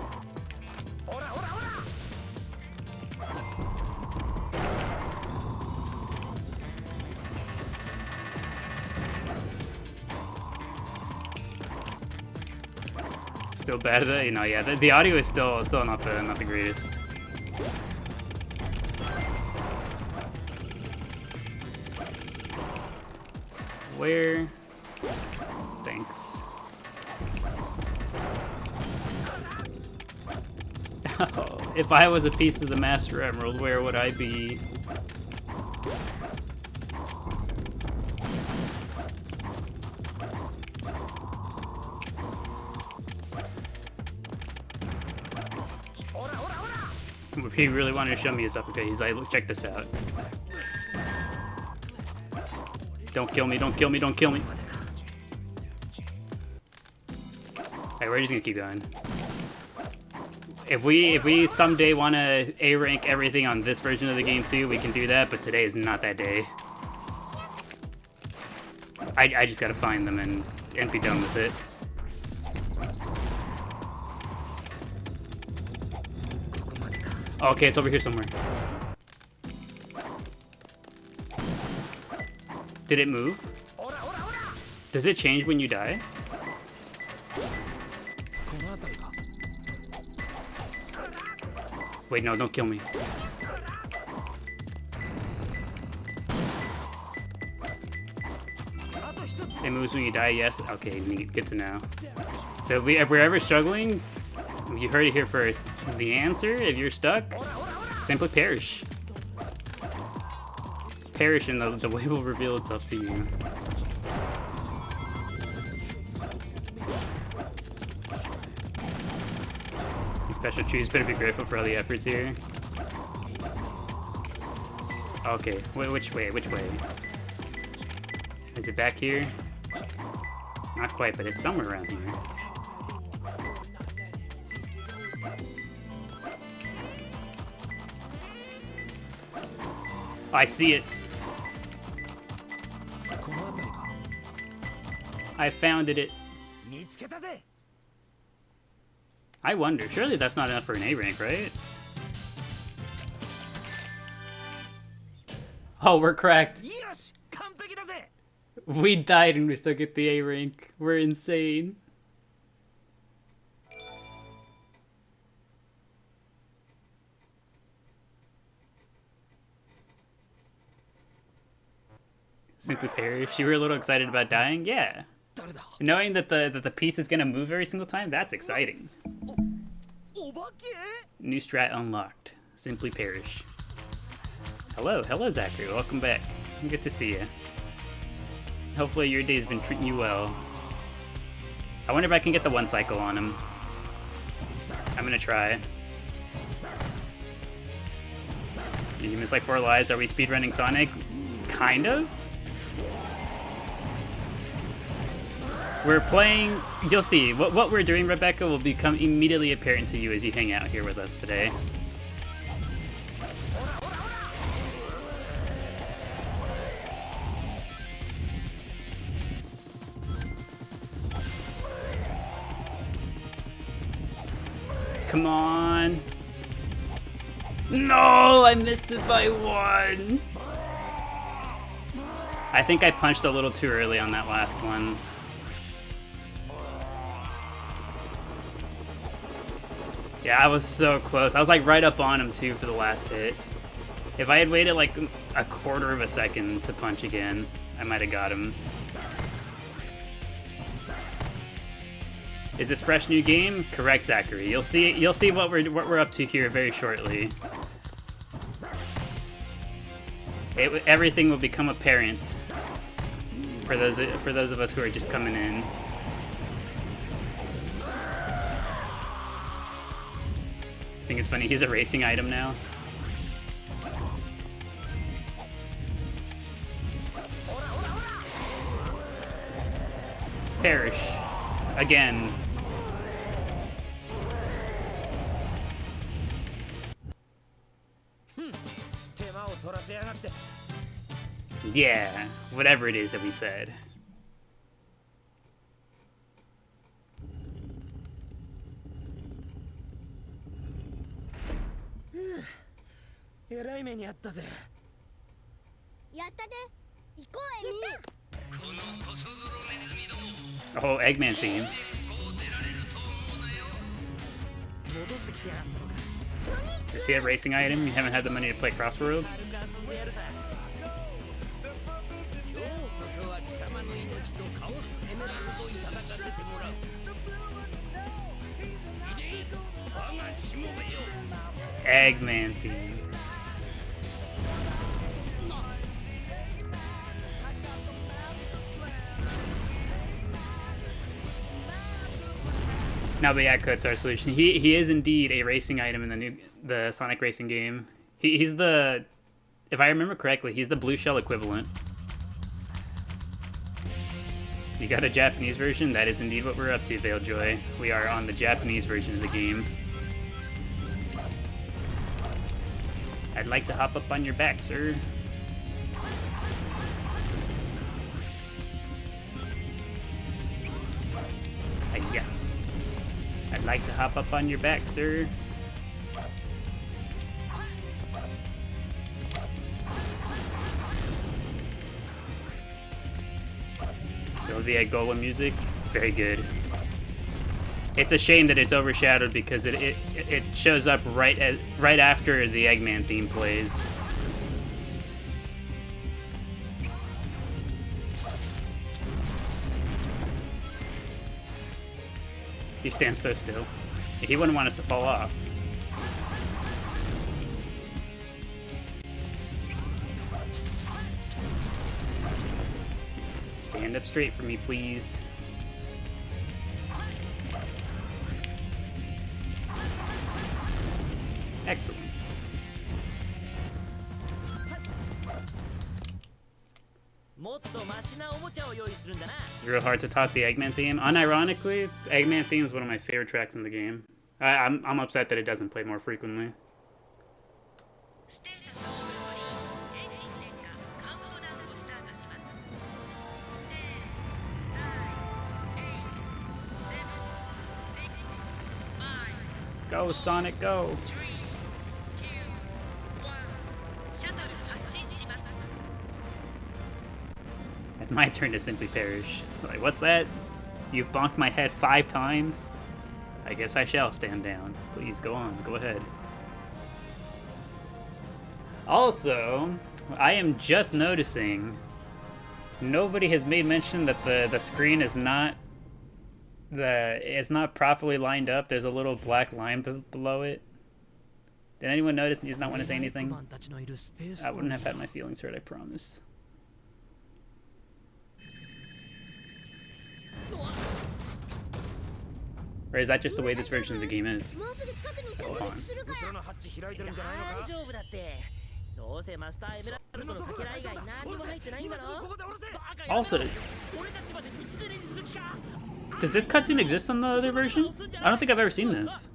Still bad though, you know. Yeah, the audio is still not the greatest. Where? Thanks. Oh, if I was a piece of the Master Emerald, where would I be? He really wanted to show me his uppercut. He's like, look, check this out. Don't kill me, don't kill me, don't kill me. Alright, we're just gonna keep going. If we someday want to A-rank everything on this version of the game too, we can do that, but today is not that day. I just gotta find them and be done with it. Okay, it's over here somewhere. Did it move? Does it change when you die? Wait, no, don't kill me. It moves when you die, yes? Okay, neat, good to know. So if we're ever struggling, you heard it here first. The answer, if you're stuck, simply perish. Perish and the way will reveal itself to you. These special trees better be grateful for all the efforts here. Okay, which way, which way? Is it back here? Not quite, but it's somewhere around here. I see it. I found it. I wonder, surely that's not enough for an A rank, right? Oh, we're cracked. We died and we still get the A rank. We're insane. Simply perish. You were a little excited about dying? Yeah. Knowing that the piece is gonna move every single time, that's exciting. New strat unlocked. Simply perish. Hello, Zachary. Welcome back. Good to see you. Hopefully your day's been treating you well. I wonder if I can get the one cycle on him. I'm gonna try. You missed like 4 lives. Are we speedrunning Sonic? Kind of. We're playing. You'll see. What we're doing, Rebecca, will become immediately apparent to you as you hang out here with us today. Come on. No, I missed it by 1. I think I punched a little too early on that last one. Yeah, I was so close. I was like right up on him too for the last hit. If I had waited like a quarter of a second to punch again, I might have got him. Is this fresh new game? Correct, Zachary. You'll see what we're up to here very shortly. Everything will become apparent for those of us who are just coming in. I think it's funny, he's a racing item now. Perish. Again. Yeah, whatever it is that we said.やったね。行こうエミ。 Oh, Eggman theme. Is he a racing item? You haven't had the money to play Crossworlds? Eggman theme. No, but yeah, Clip's our solution. He is indeed a racing item in the Sonic Racing game. He's the, if I remember correctly, he's the blue shell equivalent. You got a Japanese version? That is indeed what we're up to, Veiljoy. We are on the Japanese version of the game. I'd like to hop up on your back, sir. Yeah. I'd like to hop up on your back, sir. Feel the Golem music? It's very good. It's a shame that it's overshadowed because it shows up right after the Eggman theme plays. He stands so still. He wouldn't want us to fall off. Stand up straight for me, please. Excellent. Real hard to top the Eggman theme. Unironically, Eggman theme is one of my favorite tracks in the game. I'm upset that it doesn't play more frequently. Go, Sonic, go! It's my turn to simply perish. Like, what's that? You've bonked my head 5 times? I guess I shall stand down. Please, go on. Go ahead. Also, I am just noticing Nobody has made mention that the screen is not it's not properly lined up. There's a little black line below it. Did anyone notice and just not want to say anything? I wouldn't have had my feelings hurt, I promise. Or is that just the way this version of the game is? Hold on. 大丈夫だって。どうせマスターエメラルドのかけら以外何も入ってないんだろ。 Also, 俺たちまで道連れにする気か。 does this cutscene exist on the other version? I don't think I've ever seen this.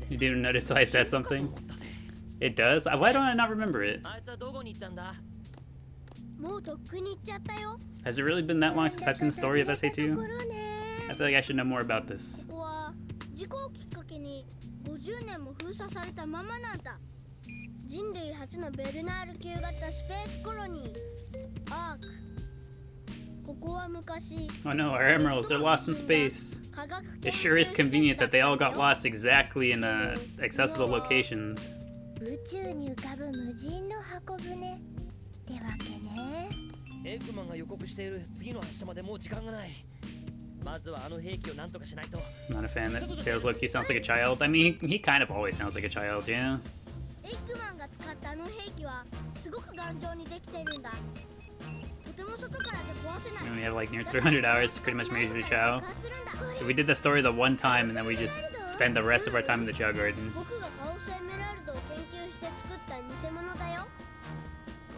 You didn't notice I said something? It does? Why don't I not remember it? Has it really been that long since I've seen the story of SA2? I feel like I should know more about this. 人類初のベルナール級型スペースコロニーアーク。ここは昔 Oh no, our emeralds, they're lost in space. It sure is convenient that they all got lost exactly in accessible locations. 宇宙に浮かぶ無人の箱舟ってわけね。エッグマンが予告している次の発射までもう時間がない。まずはあの兵器をなんとかしないと。 Not a fan that Tails Loki sounds like a child. I mean, he kind of always sounds like a child, yeah. エッグマンが使ったあの兵器はすごく頑丈にできているんだ。とても外からじゃ壊せない。 And we have like near 300 hours pretty much made to Chao. So we did the story the one time and then we just spend the rest of our time in the Chao Garden. 僕がカオスエメラルドを研究して作った偽物だよ。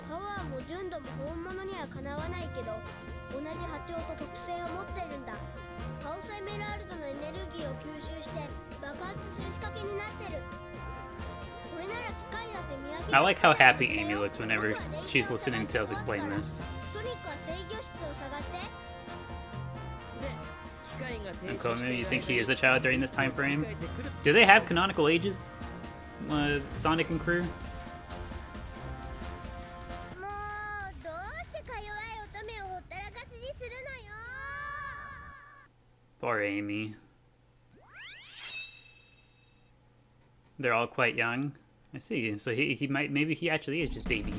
パワーも純度も本物にはかなわないけど、同じ波長と特性を持ってるんだ。カオスエメラルドのエネルギーを吸収して爆発する仕掛けになってる。これなら機械だって見分け I like how happy Amy looks whenever she's listening to Tails explain this. ソニックは制御室を探して。 Uncle, maybe you think he is a child during this time frame? Do they have canonical ages? Sonic and crew? もうどうしてか弱い乙女をほったらかしにするのよ。 Poor Amy. They're all quite young. I see. So he might, maybe he actually is just baby.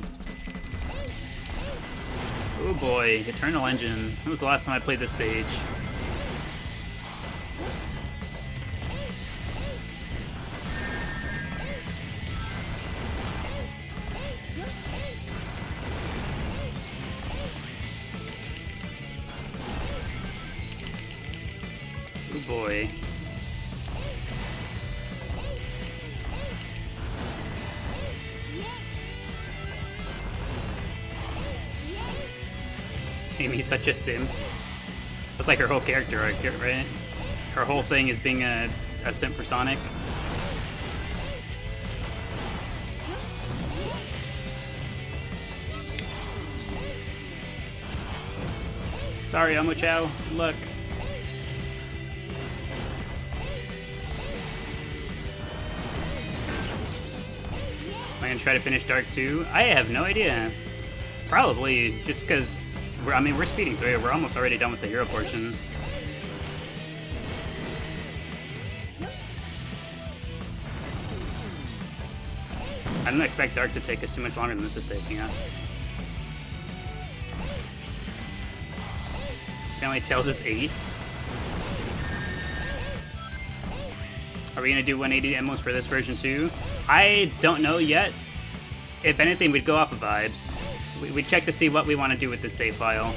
Oh boy, Eternal Engine. When was the last time I played this stage? Oh boy. Amy's such a simp. That's like her whole character arc, right? Her whole thing is being a simp for Sonic. Sorry, Amo Chao. Good luck. Am I gonna try to finish Dark 2? I have no idea. Probably, just because we're speeding through it. We're almost already done with the hero portion. I don't expect Dark to take us too much longer than this is taking us. Apparently Tails is 8. Are we gonna do 180 demos for this version too? I don't know yet. If anything, we'd go off of vibes. We'd check to see what we want to do with this save file.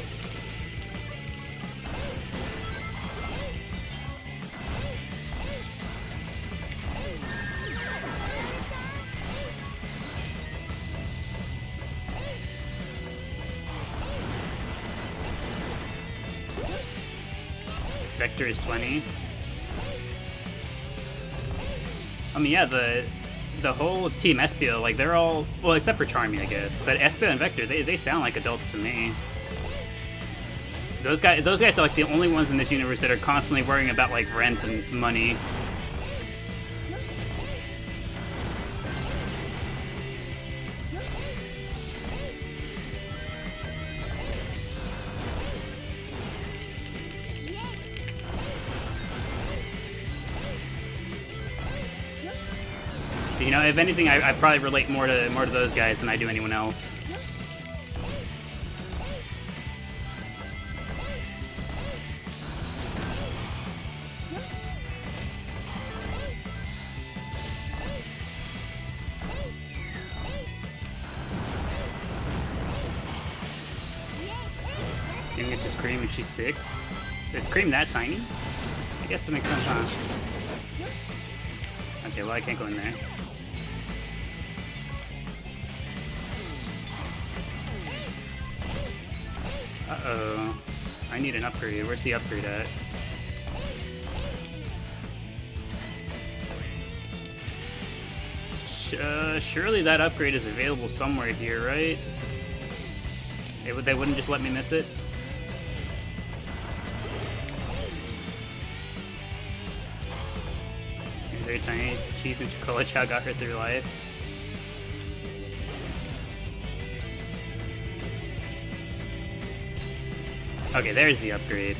Vector is 20. I mean, yeah, the whole team Espio, like, they're all, well, except for Charmy, I guess, but Espio and Vector, they sound like adults to me. Those guys are like the only ones in this universe that are constantly worrying about like rent and money. You know, if anything, I probably relate more to those guys than I do anyone else. Maybe it's just Cream and she's 6. Is Cream that tiny? I guess that makes sense, huh? Okay, well I can't go in there. Uh-oh. I need an upgrade. Where's the upgrade at? Surely that upgrade is available somewhere here, right? They wouldn't just let me miss it? Very tiny. Cheese and Chocola Chao got her through life. Okay, there's the upgrade.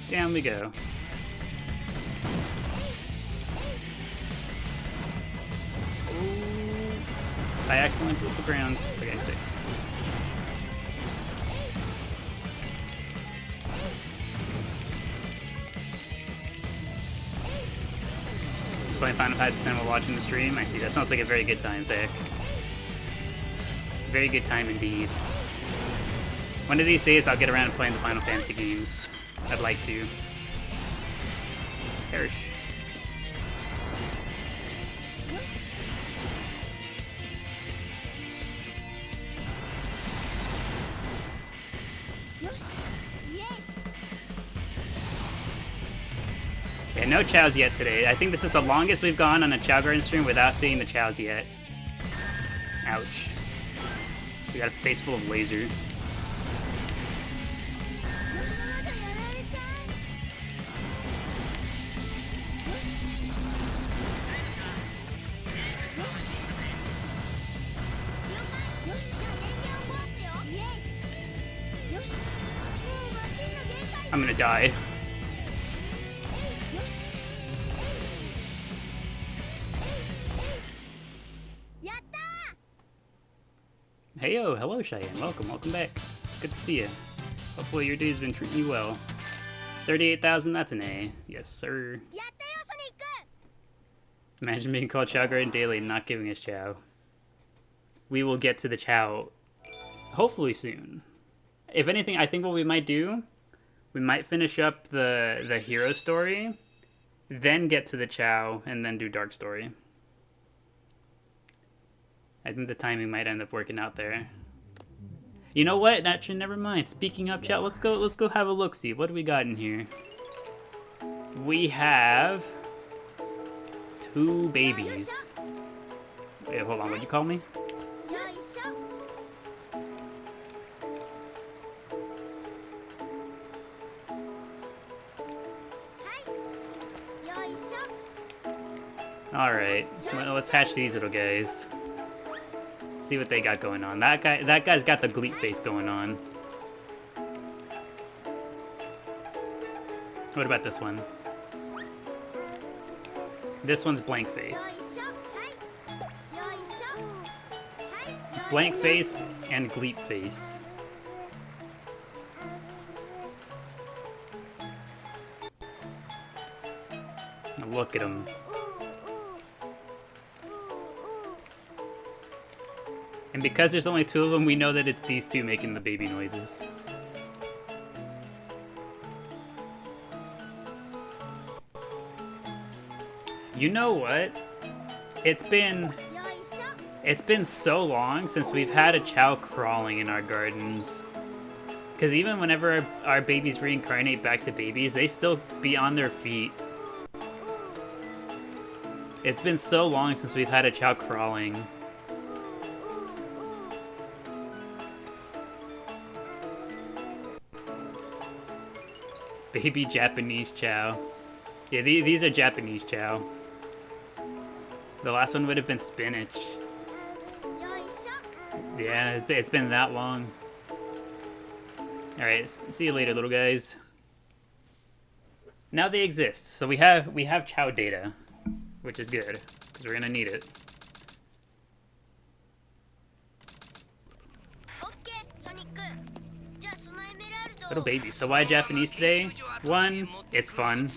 Down we go. Ooh. I accidentally blew the ground. Okay, sick. Playing Final Fantasy X while watching the stream. I see. That sounds like a very good time, Zach. Very good time indeed. One of these days, I'll get around to playing the Final Fantasy games. I'd like to. Perish. Yeah, no chows yet today. I think this is the longest we've gone on a Chao Garden stream without seeing the chows yet. Ouch. We got a face full of laser. I'm gonna die. Heyo, hello Cheyenne, welcome back. Good to see you. Hopefully your day's been treating you well. 38,000, that's an A. Yes, sir. Imagine being called ChaoGardenDaily and not giving us Chao. We will get to the Chao hopefully soon. If anything, I think what we might do, we might finish up the hero story, then get to the Chao, and then do Dark Story. I think the timing might end up working out there. You know what? Actually, never mind. Speaking of chat, let's go have a look. See what do we got in here. We have 2 babies. Wait, hold on. What'd you call me? All right. Well, let's hatch these little guys. See what they got going on. That guy's got the Gleep face going on. What about this one? This one's blank face. Blank face and Gleep face. Look at him. And because there's only 2 of them, we know that it's these 2 making the baby noises. You know what? It's been so long since we've had a Chao crawling in our gardens. Because even whenever our babies reincarnate back to babies, they still be on their feet. It's been so long since we've had a Chao crawling. Baby Japanese Chao. Yeah, these are Japanese Chao. The last one would have been spinach. Yeah, it's been that long. Alright, see you later, little guys. Now they exist. So we have Chao data, which is good, because we're gonna need it. Little baby. So why Japanese today? One, it's fun.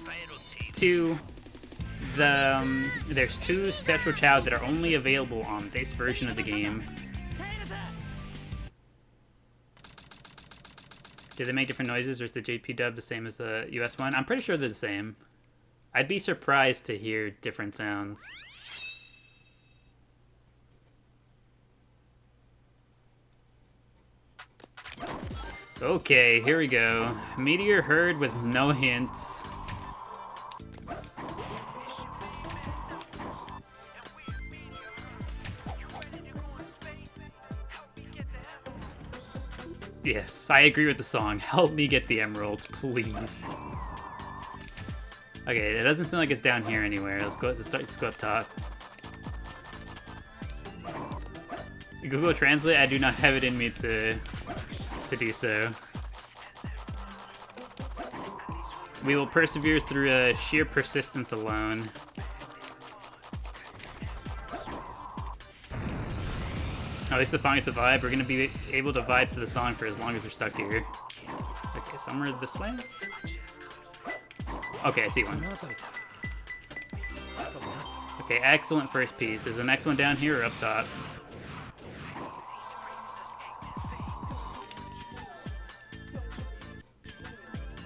Two, there's two special Chao that are only available on this version of the game. Do they make different noises, or is the JP dub the same as the US one? I'm pretty sure they're the same. I'd be surprised to hear different sounds. Okay, here we go. Meteor herd with no hints. Yes, I agree with the song. Help me get the emeralds, please. Okay, it doesn't seem like it's down here anywhere. Let's go up top. Google Translate, I do not have it in me to do so. We will persevere through sheer persistence alone. At least the song is a vibe. We're gonna be able to vibe to the song for as long as we're stuck here. Okay, somewhere this way? Okay, I see one. Okay, excellent first piece. Is the next one down here or up top?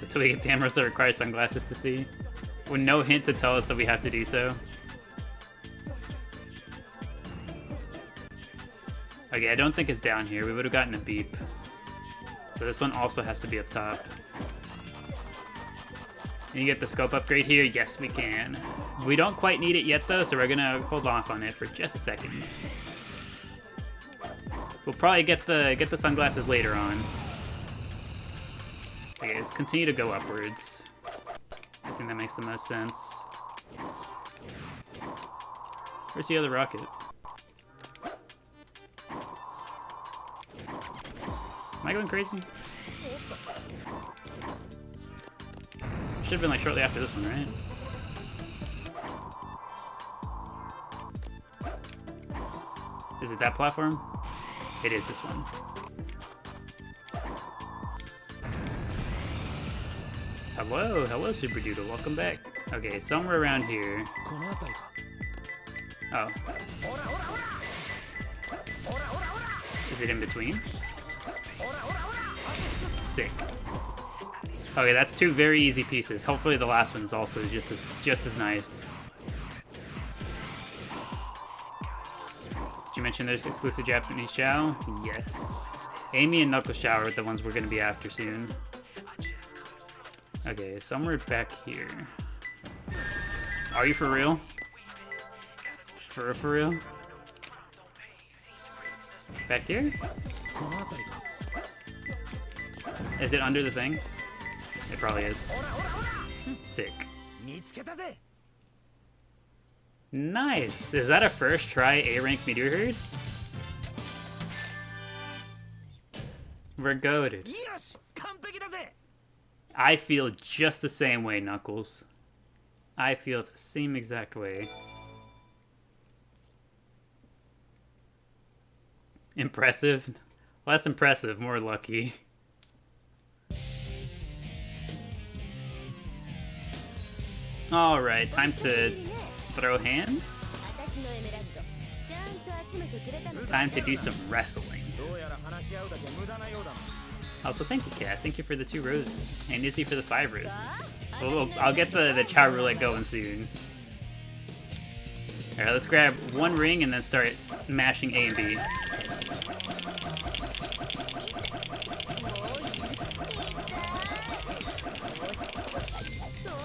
Until we get the emeralds that require sunglasses to see. With no hint to tell us that we have to do so. Okay, I don't think it's down here. We would have gotten a beep. So this one also has to be up top. Can you get the scope upgrade here? Yes, we can. We don't quite need it yet, though, so we're gonna hold off on it for just a second. We'll probably get the sunglasses later on. Okay, let's continue to go upwards. I think that makes the most sense. Where's the other rocket? Am I going crazy? Should have been like shortly after this one, right? Is it that platform? It is this one. Hello, Super Doodle. Welcome back. Okay, somewhere around here. Oh. Is it in between? Sick. Okay, that's two very easy pieces. Hopefully the last one's also just as nice. Did you mention there's exclusive Japanese Chao? Yes. Amy and Knuckles Chao are the ones we're gonna be after soon. Okay, somewhere back here. Are you for real? For real? Back here? Is it under the thing? It probably is. Sick. Nice! Is that a first try A-rank meteor herd? We're goated. I feel just the same way, Knuckles. I feel the same exact way. Impressive? Less impressive, more lucky. Alright, time to throw hands. Time to do some wrestling. Also, thank you, Kat. Thank you for the 2 roses. And Izzy for the 5 roses. I'll get the Chao roulette going soon. Alright, let's grab 1 ring and then start mashing A and B.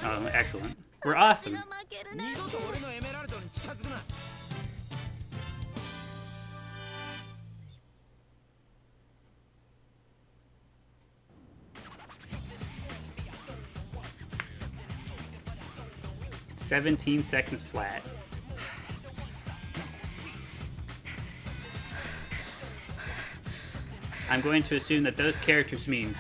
Oh, excellent. We're awesome. "17 seconds flat." I'm going to assume that those characters mean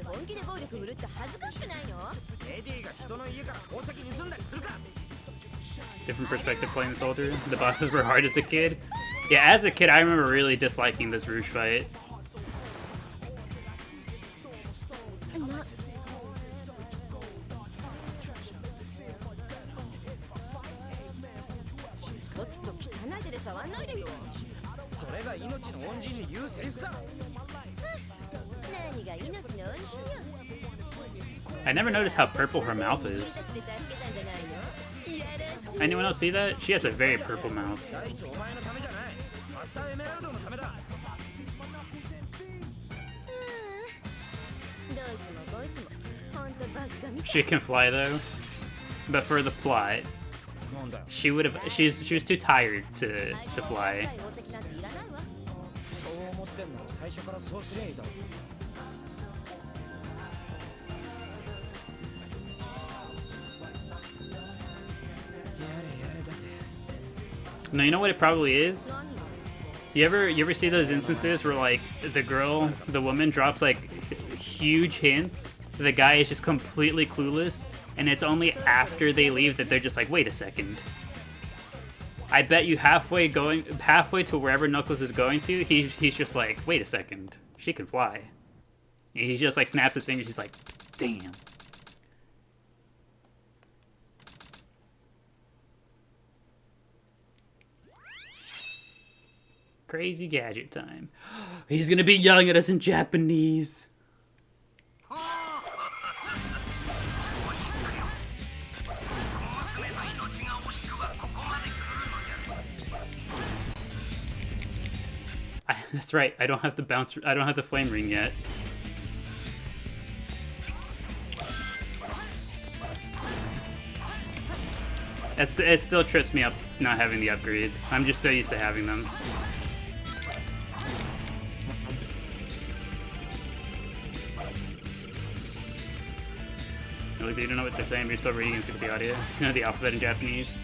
本気で暴力振るって恥ずかしくないの？レディが人の家から宝石盗んだりするか。 Different perspective playing this older. The bosses were hard as a kid. Yeah, as a kid, I remember really disliking this Rouge fight. I never noticed how purple her mouth is. Anyone else see that? She has a very purple mouth. She can fly though, but for the plot, she would have. She was too tired to fly. No, you know what it probably is? You ever see those instances where like the woman drops like huge hints, the guy is just completely clueless, and it's only after they leave that they're just like, wait a second. I bet you halfway to wherever Knuckles is going to, he's just like, wait a second, she can fly. And he just like snaps his fingers, he's like, damn. Crazy gadget time. He's gonna be yelling at us in Japanese. That's right. I don't have the bounce. I don't have the flame ring yet. It still trips me up not having the upgrades. I'm just so used to having them. Really, you don't know what they're saying, but you're still reading and see the audio. You know the alphabet in Japanese.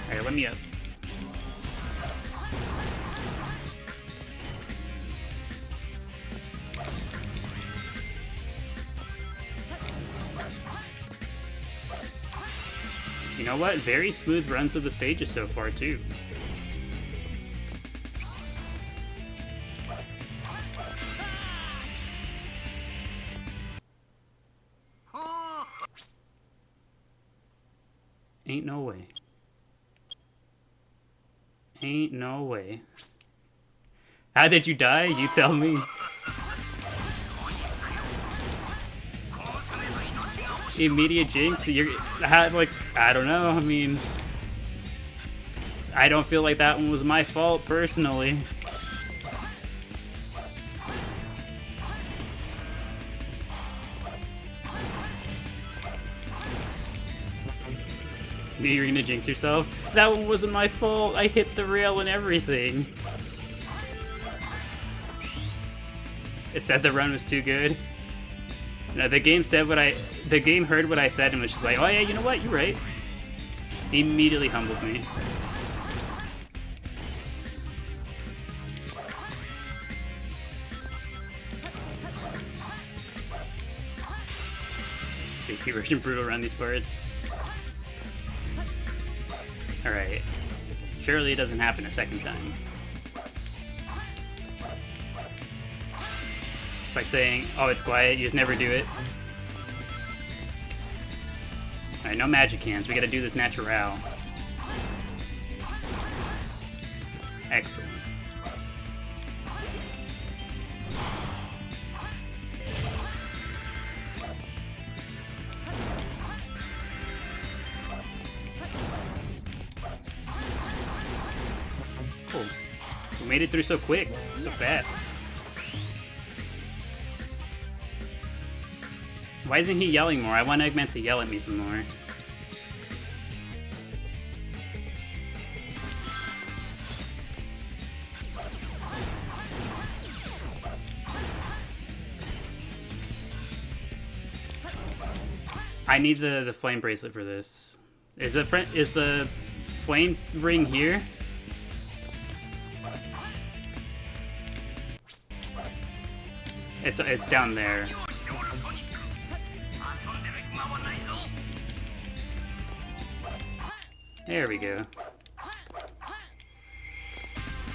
Alright, let me up. You know what? Very smooth runs of the stages so far, too. Ain't no way. Ain't no way. How did you die? You tell me. Immediate jinx? You're like, I don't know. I mean, I don't feel like that one was my fault personally. You're gonna jinx yourself? That one wasn't my fault. I hit the rail and everything. It said the run was too good. No, the game said the game heard what I said and was just like, oh yeah, you know what? You're right. He immediately humbled me. Keep rushing brutal around these parts. Alright. Surely it doesn't happen a second time. It's like saying, oh, it's quiet, you just never do it. Alright, no magic hands, we gotta do this natural. Excellent. Cool. We made it through so quick, so fast. Why isn't he yelling more? I want Eggman to yell at me some more. I need the flame bracelet for this. Is the flame ring here? It's down there. There we go.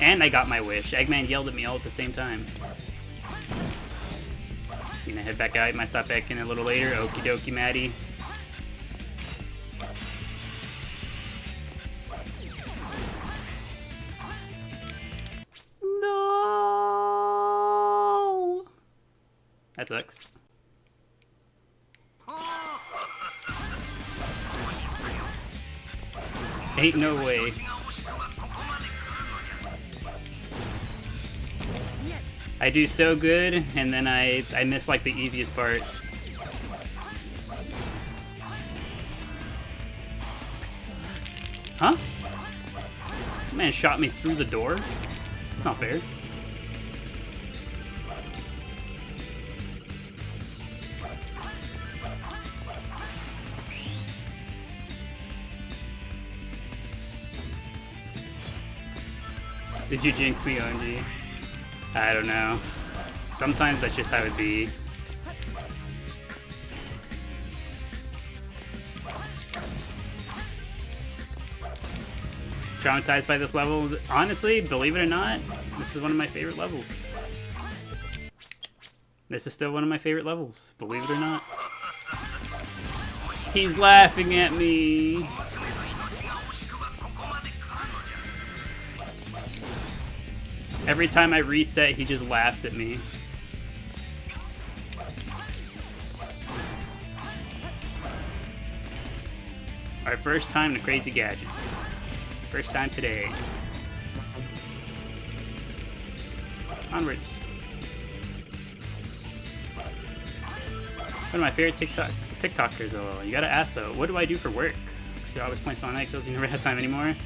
And I got my wish. Eggman yelled at me all at the same time. Gonna head back out. Might stop back in a little later. Okie dokie, Maddie. No. That sucks. Ain't no way. I do so good, and then I miss like the easiest part. Huh? Man shot me through the door? It's not fair. Did you jinx me, OMG? I don't know. Sometimes that's just how it be. Traumatized by this level? Honestly, believe it or not, this is one of my favorite levels. This is still one of my favorite levels, believe it or not. He's laughing at me. Every time I reset, he just laughs at me. Our first time to Crazy Gadget. First time today. Onwards. One of my favorite TikTokers, though. You gotta ask, though, what do I do for work? So I always point on eggshells, you never have time anymore.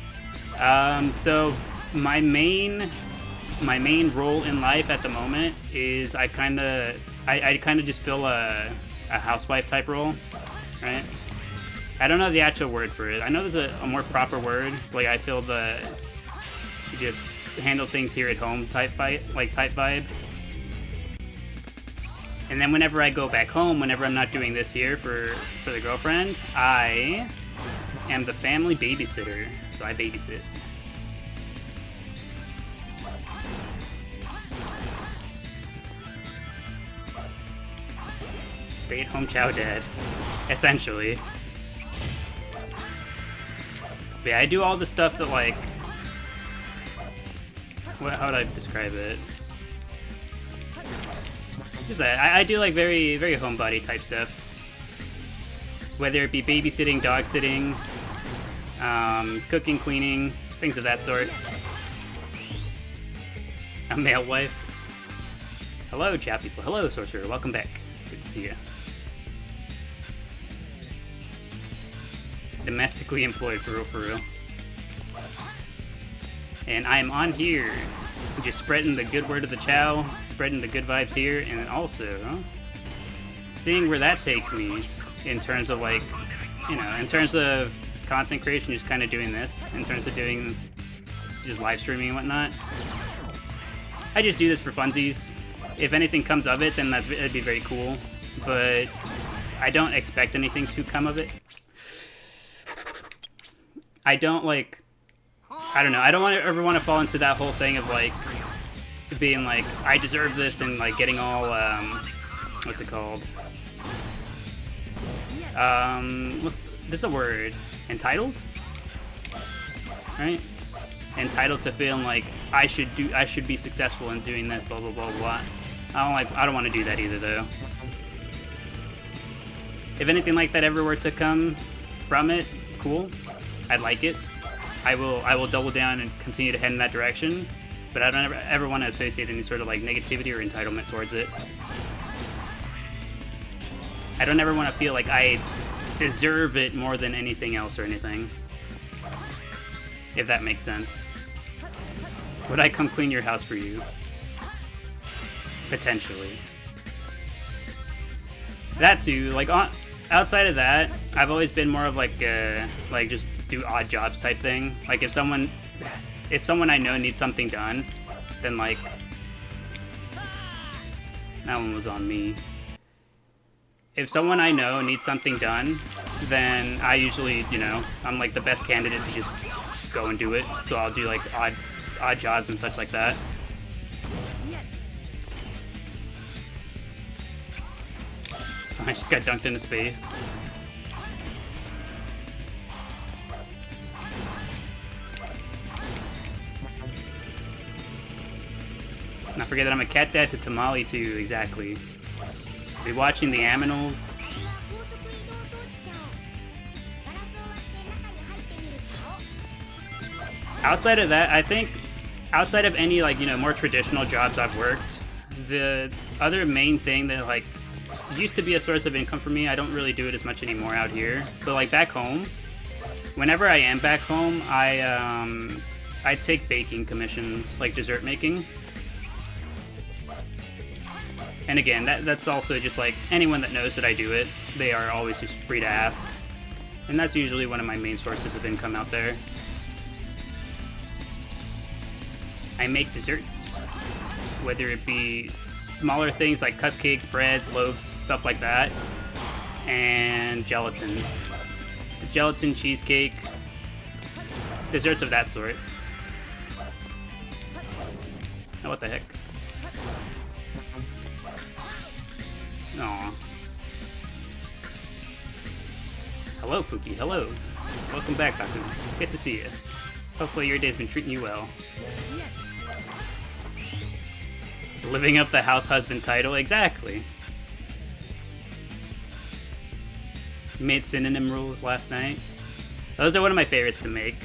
So my main role in life at the moment is I kind of just fill a housewife type role, right? I don't know the actual word for it. I know there's a more proper word. Like I feel the just handle things here at home type vibe. And then whenever I go back home, whenever I'm not doing this here for the girlfriend, I am the family babysitter. So I babysit. Stay-at-home Chao dad, essentially. But yeah, I do all the stuff that like, how would I describe it? Just that I do like very homebody type stuff. Whether it be babysitting, dog sitting, cooking, cleaning, things of that sort. A male wife. Hello, chat people. Hello, sorcerer. Welcome back. Good to see you. Domestically employed, for real. And I am on here, just spreading the good word of the Chao, spreading the good vibes here, and also seeing where that takes me in terms of like, you know, in terms of content creation, just kind of doing this, in terms of doing just live streaming and whatnot. I just do this for funsies. If anything comes of it, then that'd be very cool, but I don't expect anything to come of it. I don't like, I don't know, I don't ever want to fall into that whole thing of like, being like, I deserve this and like getting all, what's it called? There's a word, entitled? Right? Entitled to feeling like I should be successful in doing this, blah, blah, blah, blah. I don't want to do that either though. If anything like that ever were to come from it, cool. I'd like it. I will double down and continue to head in that direction, but I don't ever want to associate any sort of like negativity or entitlement towards it. I don't ever want to feel like I deserve it more than anything else or anything. If that makes sense. Would I come clean your house for you? Potentially. That too, like outside of that, I've always been more of like just do odd jobs type thing. Like if someone I know needs something done, then like That one was on me. If someone I know needs something done, then I usually, you know, I'm like the best candidate to just go and do it. So I'll do like odd jobs and such like that. So I just got dunked into space. Not forget that I'm a cat dad to Tamale too, exactly. Be watching the Aminals. 高速移動装置ちゃおガラスを割って中に入ってみるちゃお Outside of that, I think, outside of any like, you know, more traditional jobs I've worked, the other main thing that like used to be a source of income for me, I don't really do it as much anymore out here. But like back home, whenever I am back home, I take baking commissions, like dessert making. And again, that's also just like anyone that knows that I do it, they are always just free to ask. And that's usually one of my main sources of income out there. I make desserts, whether it be smaller things like cupcakes, breads, loaves, stuff like that, and gelatin. Gelatin, cheesecake, desserts of that sort. Oh, what the heck? Aw. Hello, Pookie. Hello. Welcome back, Baku. Good to see you. Hopefully your day's been treating you well. Living up the house husband title, exactly. You made synonym rules last night. Those are one of my favorites to make.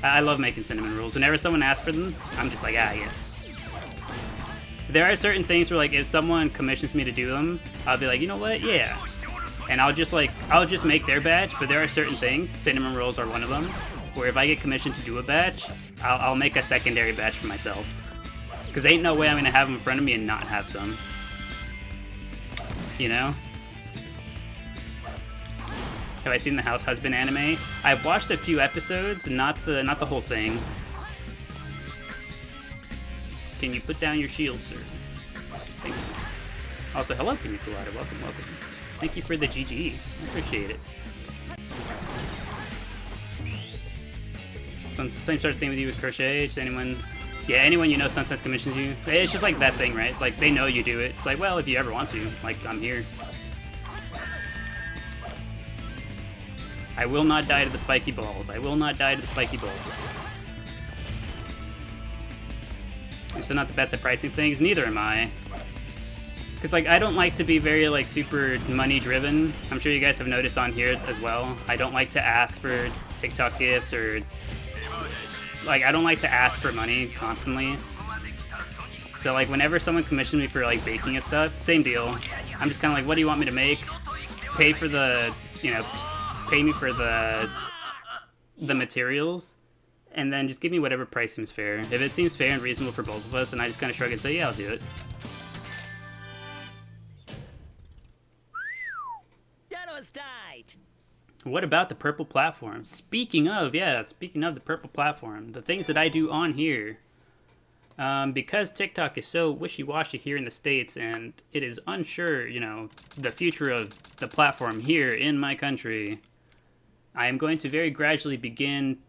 I love making cinnamon rolls. Whenever someone asks for them, I'm just like, ah, yes. There are certain things where, like, if someone commissions me to do them, I'll be like, you know what, yeah. And I'll just make their batch, but there are certain things, cinnamon rolls are one of them, where if I get commissioned to do a batch, I'll make a secondary batch for myself. Because ain't no way I'm gonna have them in front of me and not have some. You know? Have I seen the House Husband anime? I've watched a few episodes, not the whole thing. Can you put down your shield, sir? Thank you. Also, hello, Pina Colada. Welcome, welcome. Thank you for the GG. I appreciate it. Same sort of thing with you with crochet. Just anyone, yeah, anyone you know sometimes commissions you. It's just like that thing, right? It's like they know you do it. It's like, well, if you ever want to, like, I'm here. I will not die to the spiky balls. I will not die to the spiky balls. I'm still not the best at pricing things. Neither am I. Because, like, I don't like to be very, like, super money-driven. I'm sure you guys have noticed on here as well. I don't like to ask for TikTok gifts or... Like, I don't like to ask for money constantly. So, like, whenever someone commissions me for, like, baking and stuff, same deal. I'm just kind of like, what do you want me to make? Pay for the, you know, pay me for the materials. And then just give me whatever price seems fair. If it seems fair and reasonable for both of us, then I just kind of shrug and say, yeah, I'll do it. That was tight. What about the purple platform? Speaking of the purple platform, the things that I do on here. Because TikTok is so wishy-washy here in the States and it is unsure, you know, the future of the platform here in my country, I am going to very gradually begin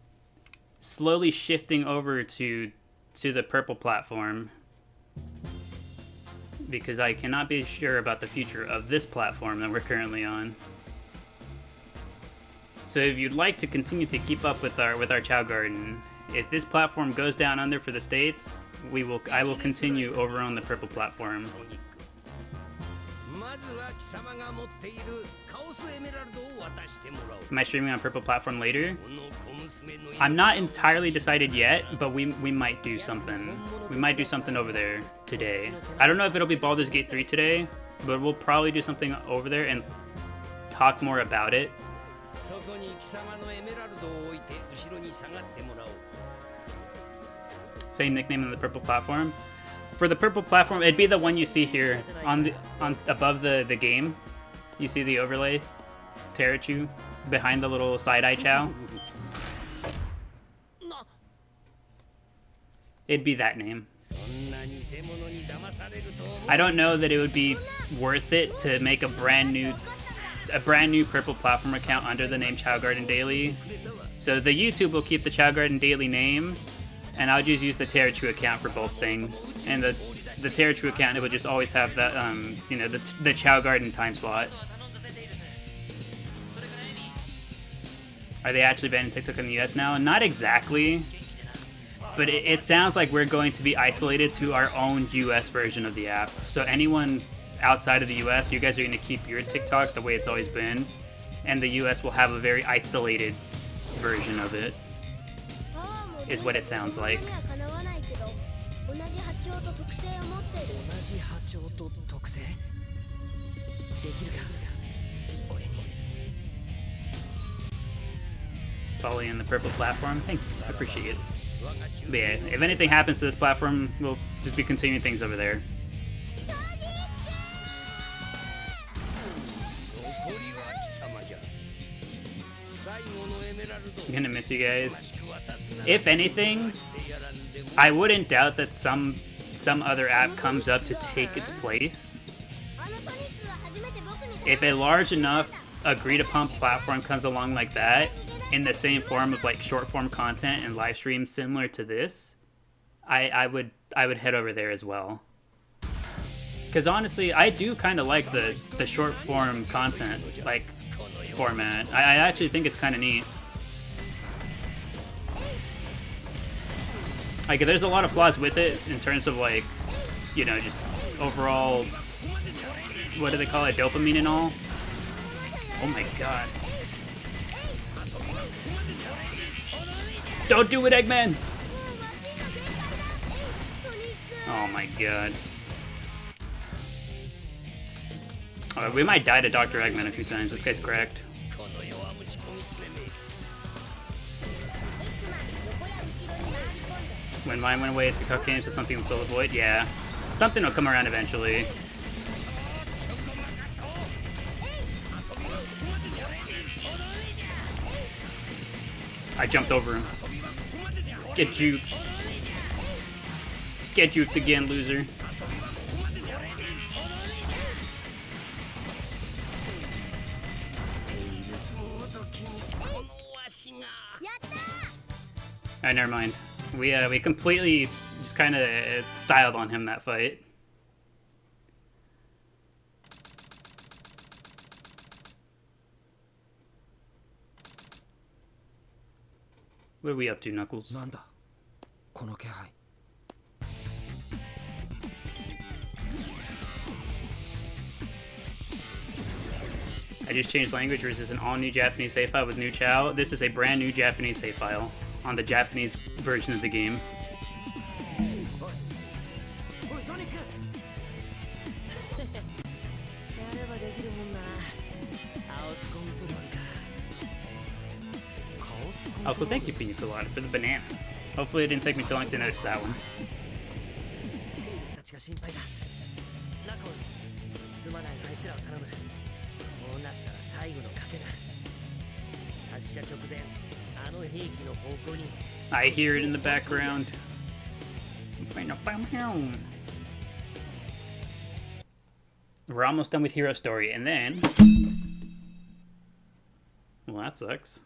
slowly shifting over to the purple platform because I cannot be sure about the future of this platform that we're currently on. So if you'd like to continue to keep up with our Chao Garden, if this platform goes down under for the States, I will continue over on the purple platform. Am I streaming on purple platform later? I'm not entirely decided yet, but we might do something. We might do something over there today. I don't know if it'll be Baldur's Gate 3 today, but we'll probably do something over there and talk more about it. Same nickname on the purple platform. For the purple platform, it'd be the one you see here on above the game. You see the overlay, Terachew, behind the little side-eye Chao. It'd be that name. I don't know that it would be worth it to make a brand new purple platform account under the name ChaoGardenDaily. So the YouTube will keep the ChaoGardenDaily name, and I'll just use the Terachew account for both things. And the Terachew account, it will just always have that, you know, the Chao Garden time slot. Are they actually banning TikTok in the US now? Not exactly, but it sounds like we're going to be isolated to our own US version of the app. So anyone outside of the US, you guys are going to keep your TikTok the way it's always been, and the US will have a very isolated version of it, is what it sounds like. Following the purple platform, thank you, I appreciate it. But yeah, if anything happens to this platform, we'll just be continuing things over there. I'm gonna miss you guys. If anything, I wouldn't doubt that some other app comes up to take its place. If a large enough agreed upon platform comes along like that, in the same form of like short form content and live streams similar to this, I would head over there as well. Because honestly, I do kind of like the short form content like format. I actually think it's kind of neat. Like, there's a lot of flaws with it in terms of like, you know, just overall, what do they call it, dopamine and all. Oh my god. Don't do it, Eggman! Oh my god. Oh, we might die to Dr. Eggman a few times. This guy's cracked. When mine went away, TikTok came, so something will fill the void. Yeah. Something will come around eventually. I jumped over him. Get juked. Get juked again, loser. Alright, never mind. We completely just kind of styled on him that fight. What are we up to, Knuckles? I just changed language, or is this an all-new Japanese save file with new Chao? This is a brand new Japanese save file on the Japanese version of the game. Also, thank you, Pina Colada, for the banana. Hopefully it didn't take me too long to notice that one. I hear it in the background. We're almost done with Hero Story, and then... Well, that sucks.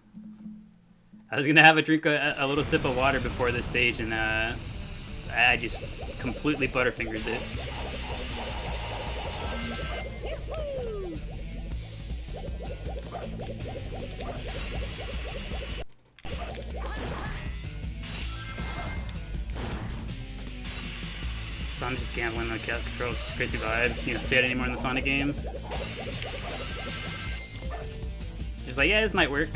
I was gonna have a drink, a little sip of water before this stage, and I just completely butterfingered it. So I'm just gambling on cat controls, crazy vibe. You don't see it anymore in the Sonic games. Just like, yeah, this might work.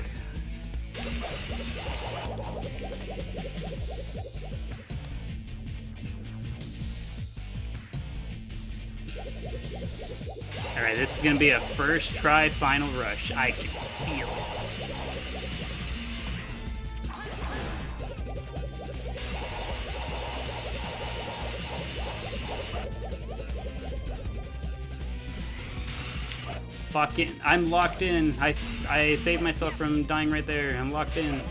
Alright, this is gonna be a first try final rush. I can feel it. Fucking, I'm locked in. I saved myself from dying right there. I'm locked in.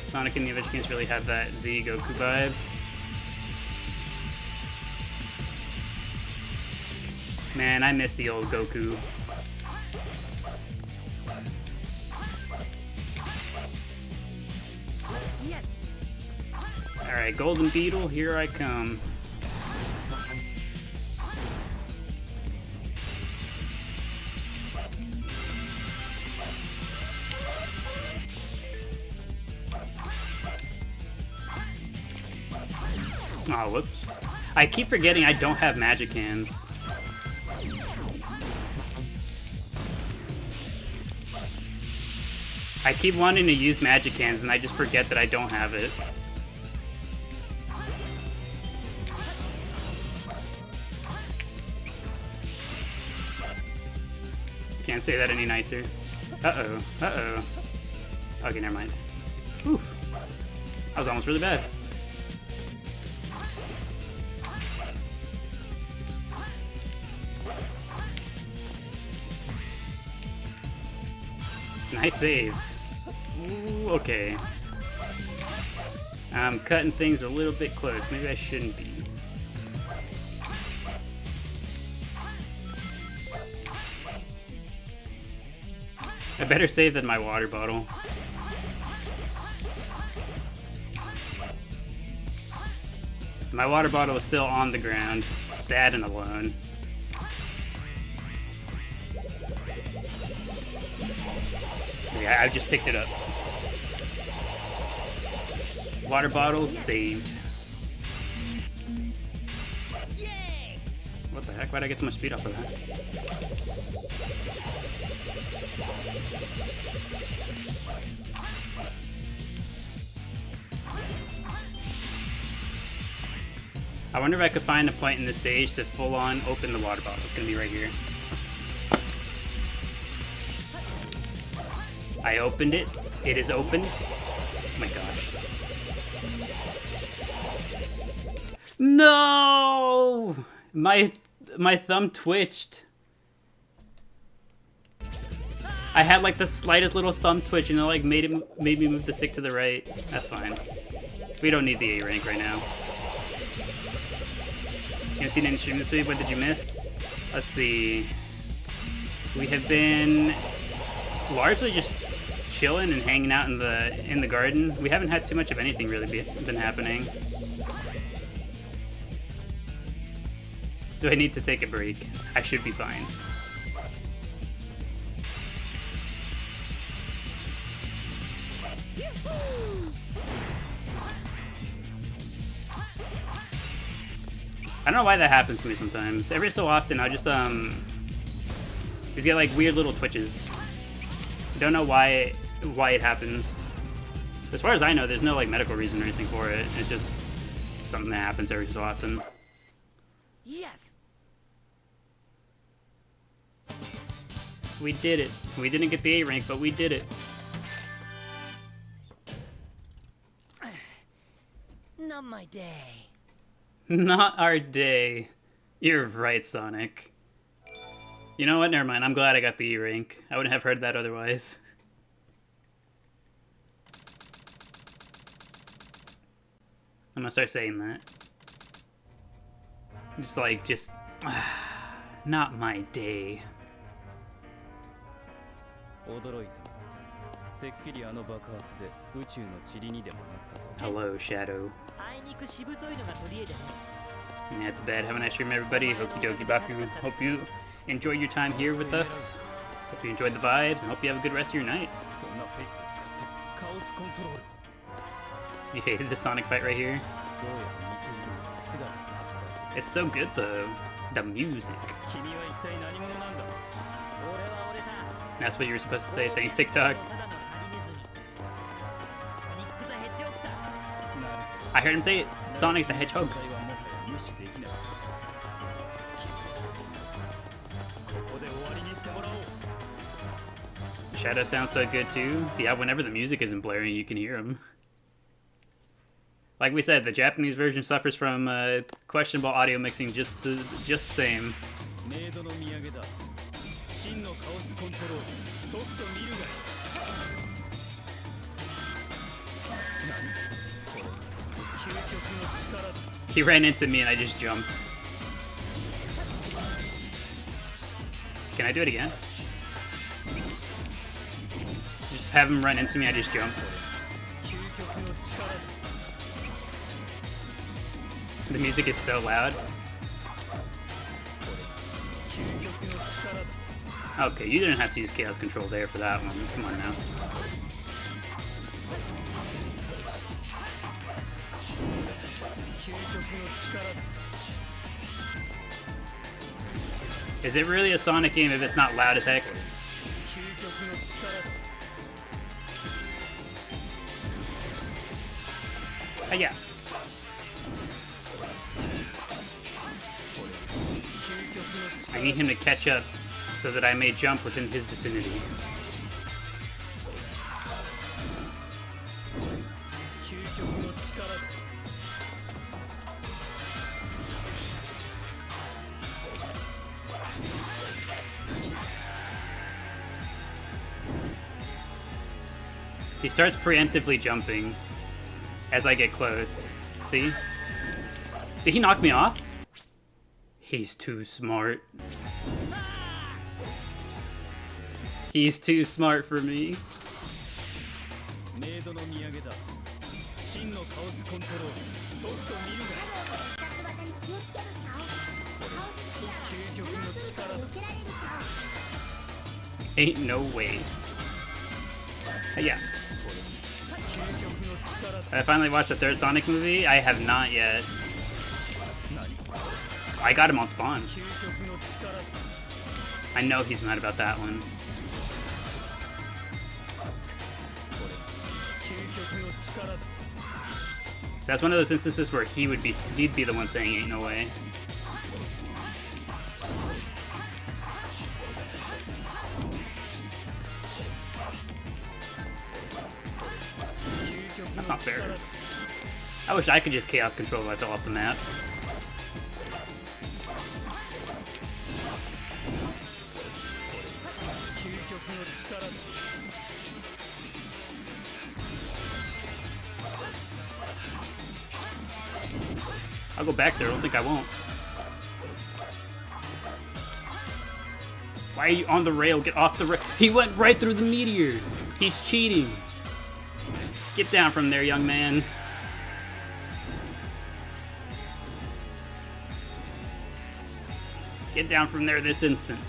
Sonic and the Adventure games really have that Z Goku vibe. Man, I miss the old Goku. Yes. Alright, Golden Beetle, here I come. Oh, whoops. I keep forgetting I don't have magic hands. I keep wanting to use magic hands and I just forget that I don't have it. Can't say that any nicer. Uh-oh, uh-oh. Okay, never mind. Oof. That was almost really bad. Nice save. Ooh, okay. I'm cutting things a little bit close. Maybe I shouldn't be. I better save than my water bottle. My water bottle is still on the ground, sad and alone. Yeah, I just picked it up. Water bottle saved. What the heck? Why'd I get so much speed off of that? I wonder if I could find a point in the stage to full on open the water bottle. It's gonna be right here. I opened it. It is open. Oh my gosh. No! My thumb twitched. I had like the slightest little thumb twitch and it like made me move the stick to the right. That's fine. We don't need the A rank right now. You haven't seen any stream this week? What did you miss? Let's see. We have been largely just chilling and hanging out in the garden. We haven't had too much of anything really been happening. Do I need to take a break? I should be fine. I don't know why that happens to me sometimes. Every so often, I just get like weird little twitches. Don't know why it happens. As far as I know, there's no like medical reason or anything for it. It's just something that happens every so often. Yes. We did it. We didn't get the A rank, but we did it. Not my day. Not our day. You're right, Sonic. You know what? Never mind. I'm glad I got the E rank. I wouldn't have heard that otherwise. I'm gonna start saying that. Just not my day. Hello, Shadow. And that's bad. Have a nice stream, everybody. Okie dokie baku. Hope you enjoyed your time here with us. Hope you enjoyed the vibes, and hope you have a good rest of your night. You hated the Sonic fight right here? It's so good, though. The music. That's what you were supposed to say. Thanks, TikTok. I heard him say it. Sonic the Hedgehog. Shadow sounds so good too. Yeah, whenever the music isn't blaring, you can hear him. Like we said, the Japanese version suffers from questionable audio mixing just the same. He ran into me and I just jumped. Can I do it again? Just have him run into me, I just jump. The music is so loud. Okay, you didn't have to use Chaos Control there for that one. Come on now. Is it really a Sonic game if it's not loud as heck? Yeah. I need him to catch up so that I may jump within his vicinity. He starts preemptively jumping as I get close. See? Did he knock me off? He's too smart. He's too smart for me. Ain't no way. Yeah. I finally watched the third Sonic movie. I have not yet. I got him on spawn. I know he's mad about that one. That's one of those instances where he'd be the one saying ain't no way. That's not fair. I wish I could just Chaos Control if I fell off the map. I'll go back there, I don't think I won't. Why are you on the rail? Get off the rail. He went right through the meteor. He's cheating. Get down from there, young man. Get down from there this instant.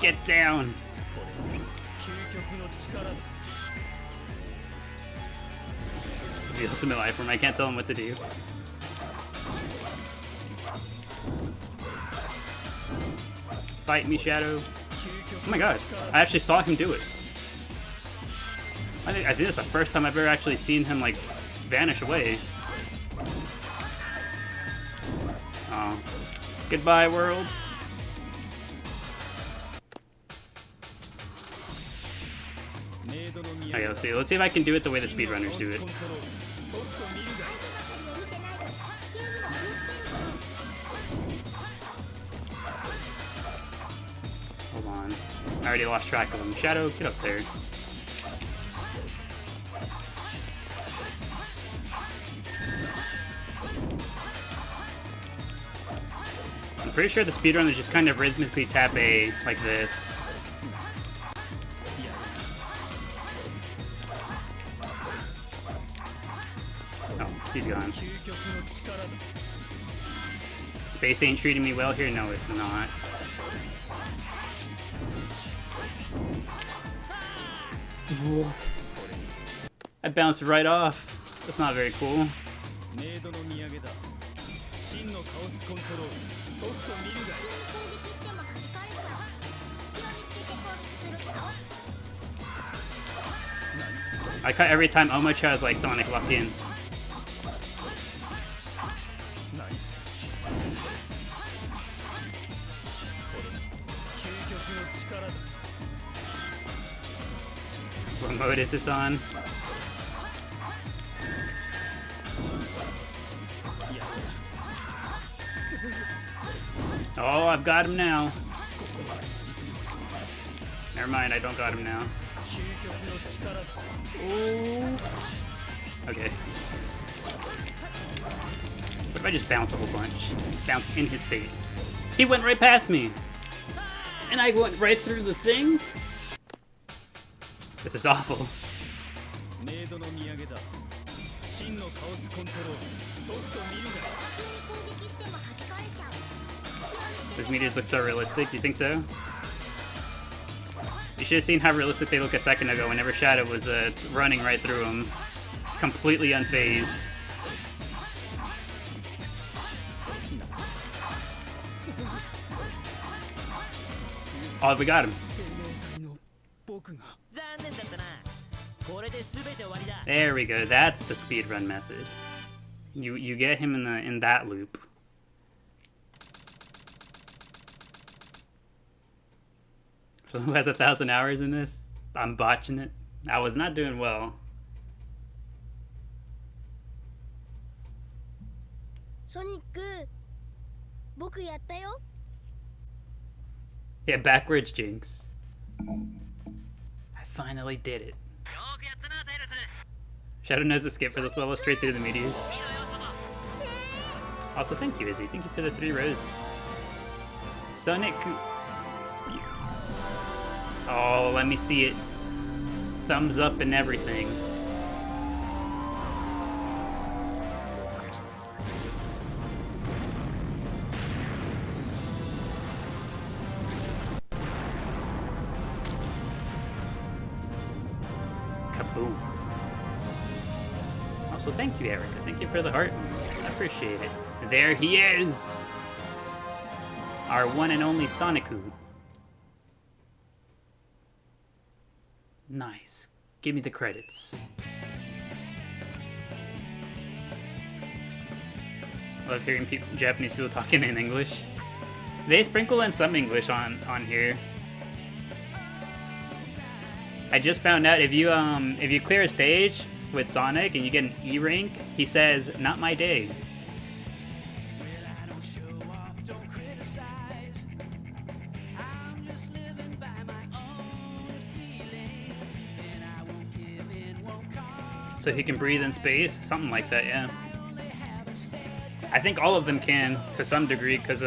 Get down. The ultimate life form. I can't tell him what to do. Fight me, Shadow. Oh my god. I actually saw him do it. I think it's the first time I've ever actually seen him, like, vanish away. Oh. Goodbye, world. Okay, let's see. Let's see if I can do it the way the speedrunners do it. Hold on. I already lost track of him. Shadow, get up there. I'm pretty sure the speedrunners just kind of rhythmically tap A like this. He's gone. Space ain't treating me well here? No, it's not. I bounced right off. That's not very cool. I cut every time Oma Chao's like Sonic lock in. What mode is this on? Oh, I've got him now. Never mind, I don't got him now. Ooh. Okay. What if I just bounce a whole bunch? Bounce in his face. He went right past me! And I went right through the thing? This is awful. These meteors look so realistic, you think so? You should have seen how realistic they look a second ago whenever Shadow was running right through them. Completely unfazed. Oh, we got him. There we go. That's the speedrun method. You get him in that loop. So who has 1,000 hours in this? I'm botching it. I was not doing well. Sonic, 僕やったよ。 Yeah, backwards Jinx. I finally did it. Shadow knows the skip for this level straight through the meteors. Also, thank you, Izzy. Thank you for the 3 roses. Sonic. Oh, let me see it. Thumbs up and everything. Kaboom. Also, thank you, Erica. Thank you for the heart. I appreciate it. There he is! Our one and only Sonic-Ku. Nice. Give me the credits. Love hearing Japanese people talking in English. They sprinkle in some English on here. I just found out if you clear a stage with Sonic and you get an E rank, he says, "Not my day." So he can breathe in space? Something like that, yeah. I think all of them can, to some degree, because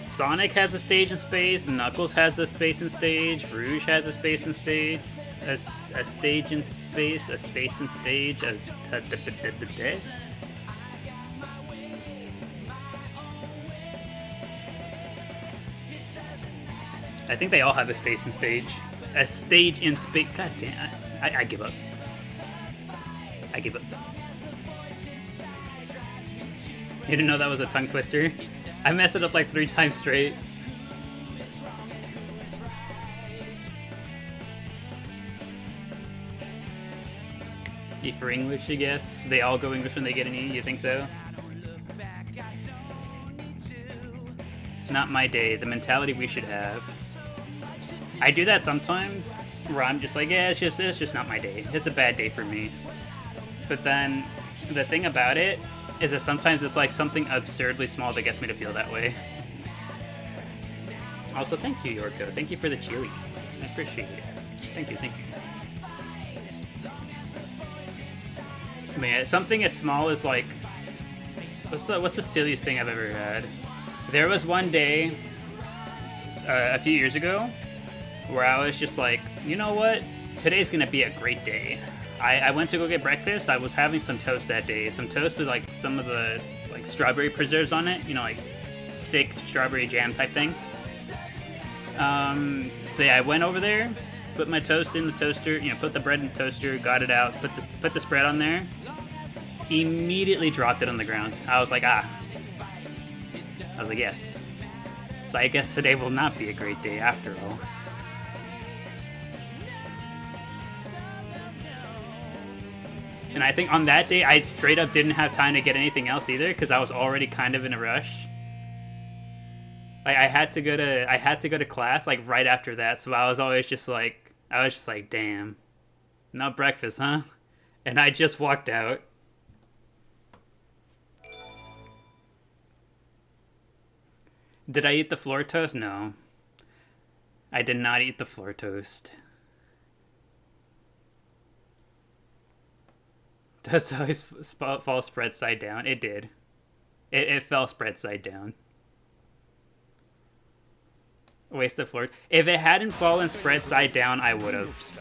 Sonic has a stage in space, Knuckles has a space in stage, Rouge has a space in stage, a stage in space, a space in stage, I think they all have a space in stage. A stage in space. God damn, I give up. I give up. You didn't know that was a tongue twister? I messed it up like 3 times straight. E for English, I guess. They all go English when they get an E, you think so? It's not my day, the mentality we should have. I do that sometimes, where I'm just like, yeah, it's just not my day. It's a bad day for me. But then, the thing about it is that sometimes it's like something absurdly small that gets me to feel that way. Also, thank you, Yorko. Thank you for the chili. I appreciate it. Thank you, thank you. Man, something as small as like, what's the silliest thing I've ever had? There was one day, a few years ago, where I was just like, you know what? Today's gonna be a great day. I went to go get breakfast. I was having some toast that day. Some toast with like some of the like strawberry preserves on it. You know, like thick strawberry jam type thing. So yeah, I went over there, put my toast in the toaster. You know, put the bread in the toaster, got it out, put the spread on there. Immediately dropped it on the ground. I was like, ah. I was like, yes. So I guess today will not be a great day after all. And I think on that day, I straight up didn't have time to get anything else either, because I was already kind of in a rush. Like I had to go to class like right after that, so I was just like, damn, not breakfast, huh? And I just walked out. Did I eat the floor toast? No. I did not eat the floor toast. Does it always fall spread side down? It did. It fell spread side down. Waste of floor. If it hadn't fallen spread side down, I would have.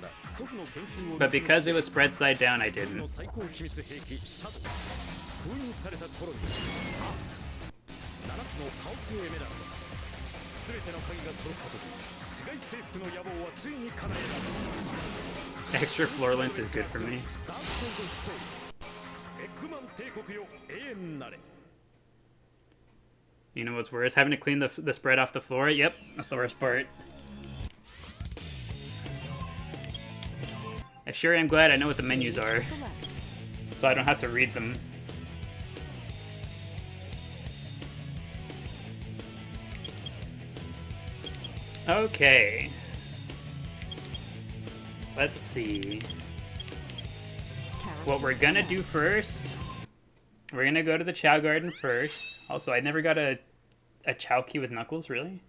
But because it was spread side down, I didn't. Extra floor length is good for me. You know what's worse? Having to clean the spread off the floor? Yep, that's the worst part. I sure am glad I know what the menus are, so I don't have to read them. Okay. Let's see. What we're gonna do first, we're gonna go to the Chao Garden first. Also, I never got a Chao key with Knuckles, really?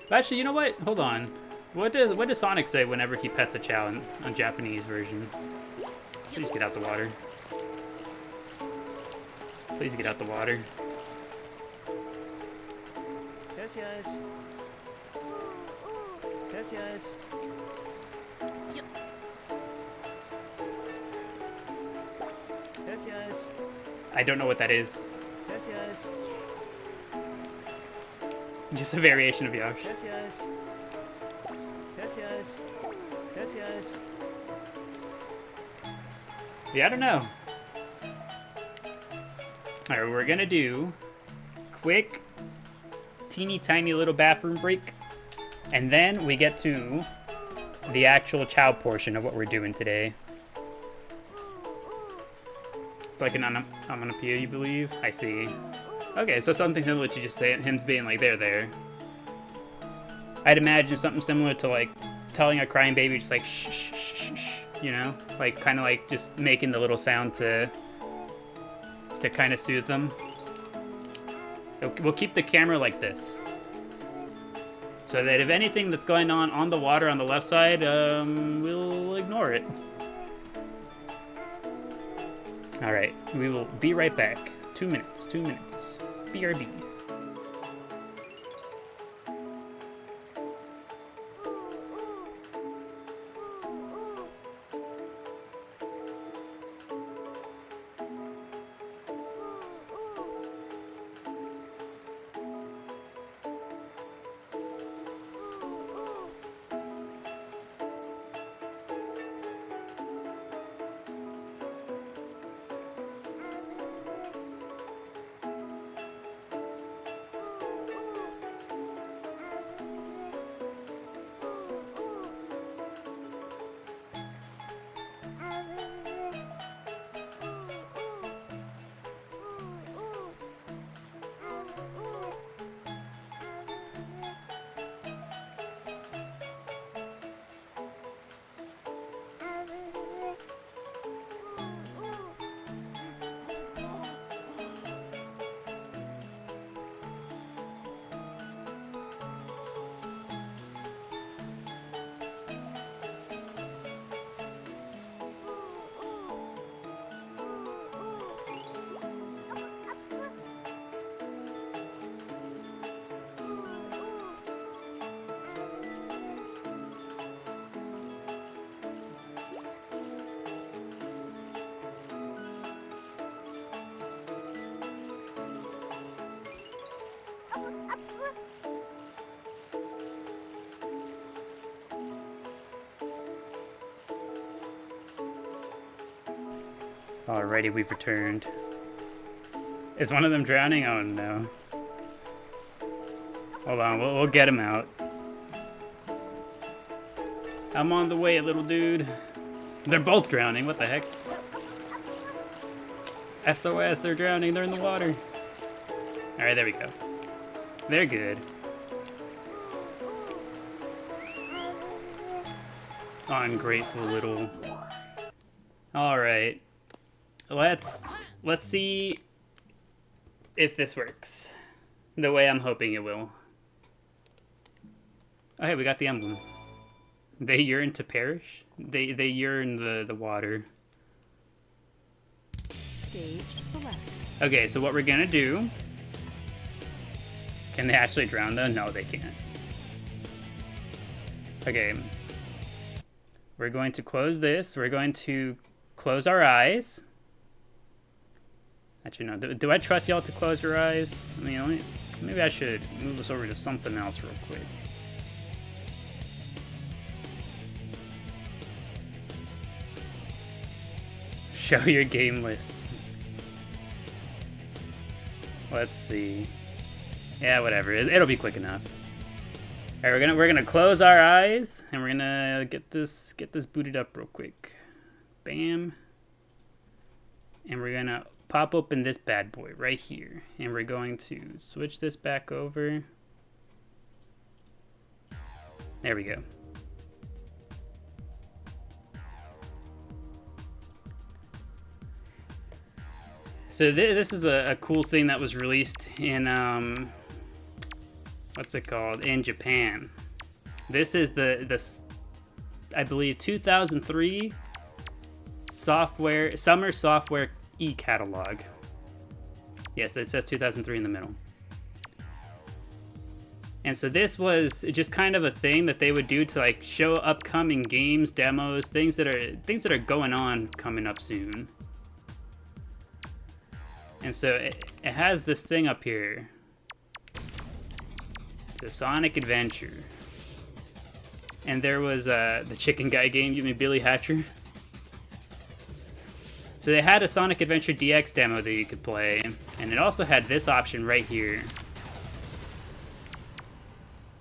Actually, you know what? Hold on. What does Sonic say whenever he pets a Chao on Japanese version? Please get out the water. Please get out the water. Gracias. Gracias. Yep. Gracias. I don't know what that is. Gracias. Just a variation of Yosh. Gracias. Gracias. Gracias. Yeah, I don't know. Alright, we're gonna do quick, teeny tiny little bathroom break, and then we get to the actual Chao portion of what we're doing today. It's like an onomatopoeia, you believe? I see. Okay, so something similar to just him being like, there. I'd imagine something similar to like telling a crying baby just like shh, shh, shh, shh, you know? Like kind of like just making the little sound to kind of soothe them. We'll keep the camera like this, so that if anything that's going on the water on the left side, we'll ignore it. Alright, we will be right back. 2 minutes, 2 minutes. BRB. Alrighty, we've returned. Is one of them drowning? Oh no. Hold on, we'll get him out. I'm on the way, little dude. They're both drowning, what the heck? SOS, they're drowning, they're in the water. Alright, there we go. They're good. Ungrateful little... Alright. let's see if this works the way I'm hoping it will. Oh, hey, we got the emblem. They yearn to perish? They yearn the water. Stage select. Okay, so what we're gonna do... Can they actually drown though? No, they can't. Okay. We're going to close this. We're going to close our eyes. Actually, no. Do I trust y'all to close your eyes? I mean, maybe I should move us over to something else real quick. Show your game list. Let's see. Yeah, whatever. It'll be quick enough. All right, we're gonna close our eyes and we're gonna get this booted up real quick. Bam. And we're gonna pop open this bad boy right here, and we're going to switch this back over. There we go. So this is a cool thing that was released in what's it called, in Japan. This is the I believe 2003 summer software e-catalog. Yes, it says 2003 in the middle. And so this was just kind of a thing that they would do to like show upcoming games, demos, things that are going on coming up soon. And so it has this thing up here. The Sonic Adventure. And there was the chicken guy game, you mean Billy Hatcher? So they had a Sonic Adventure DX demo that you could play, and it also had this option right here.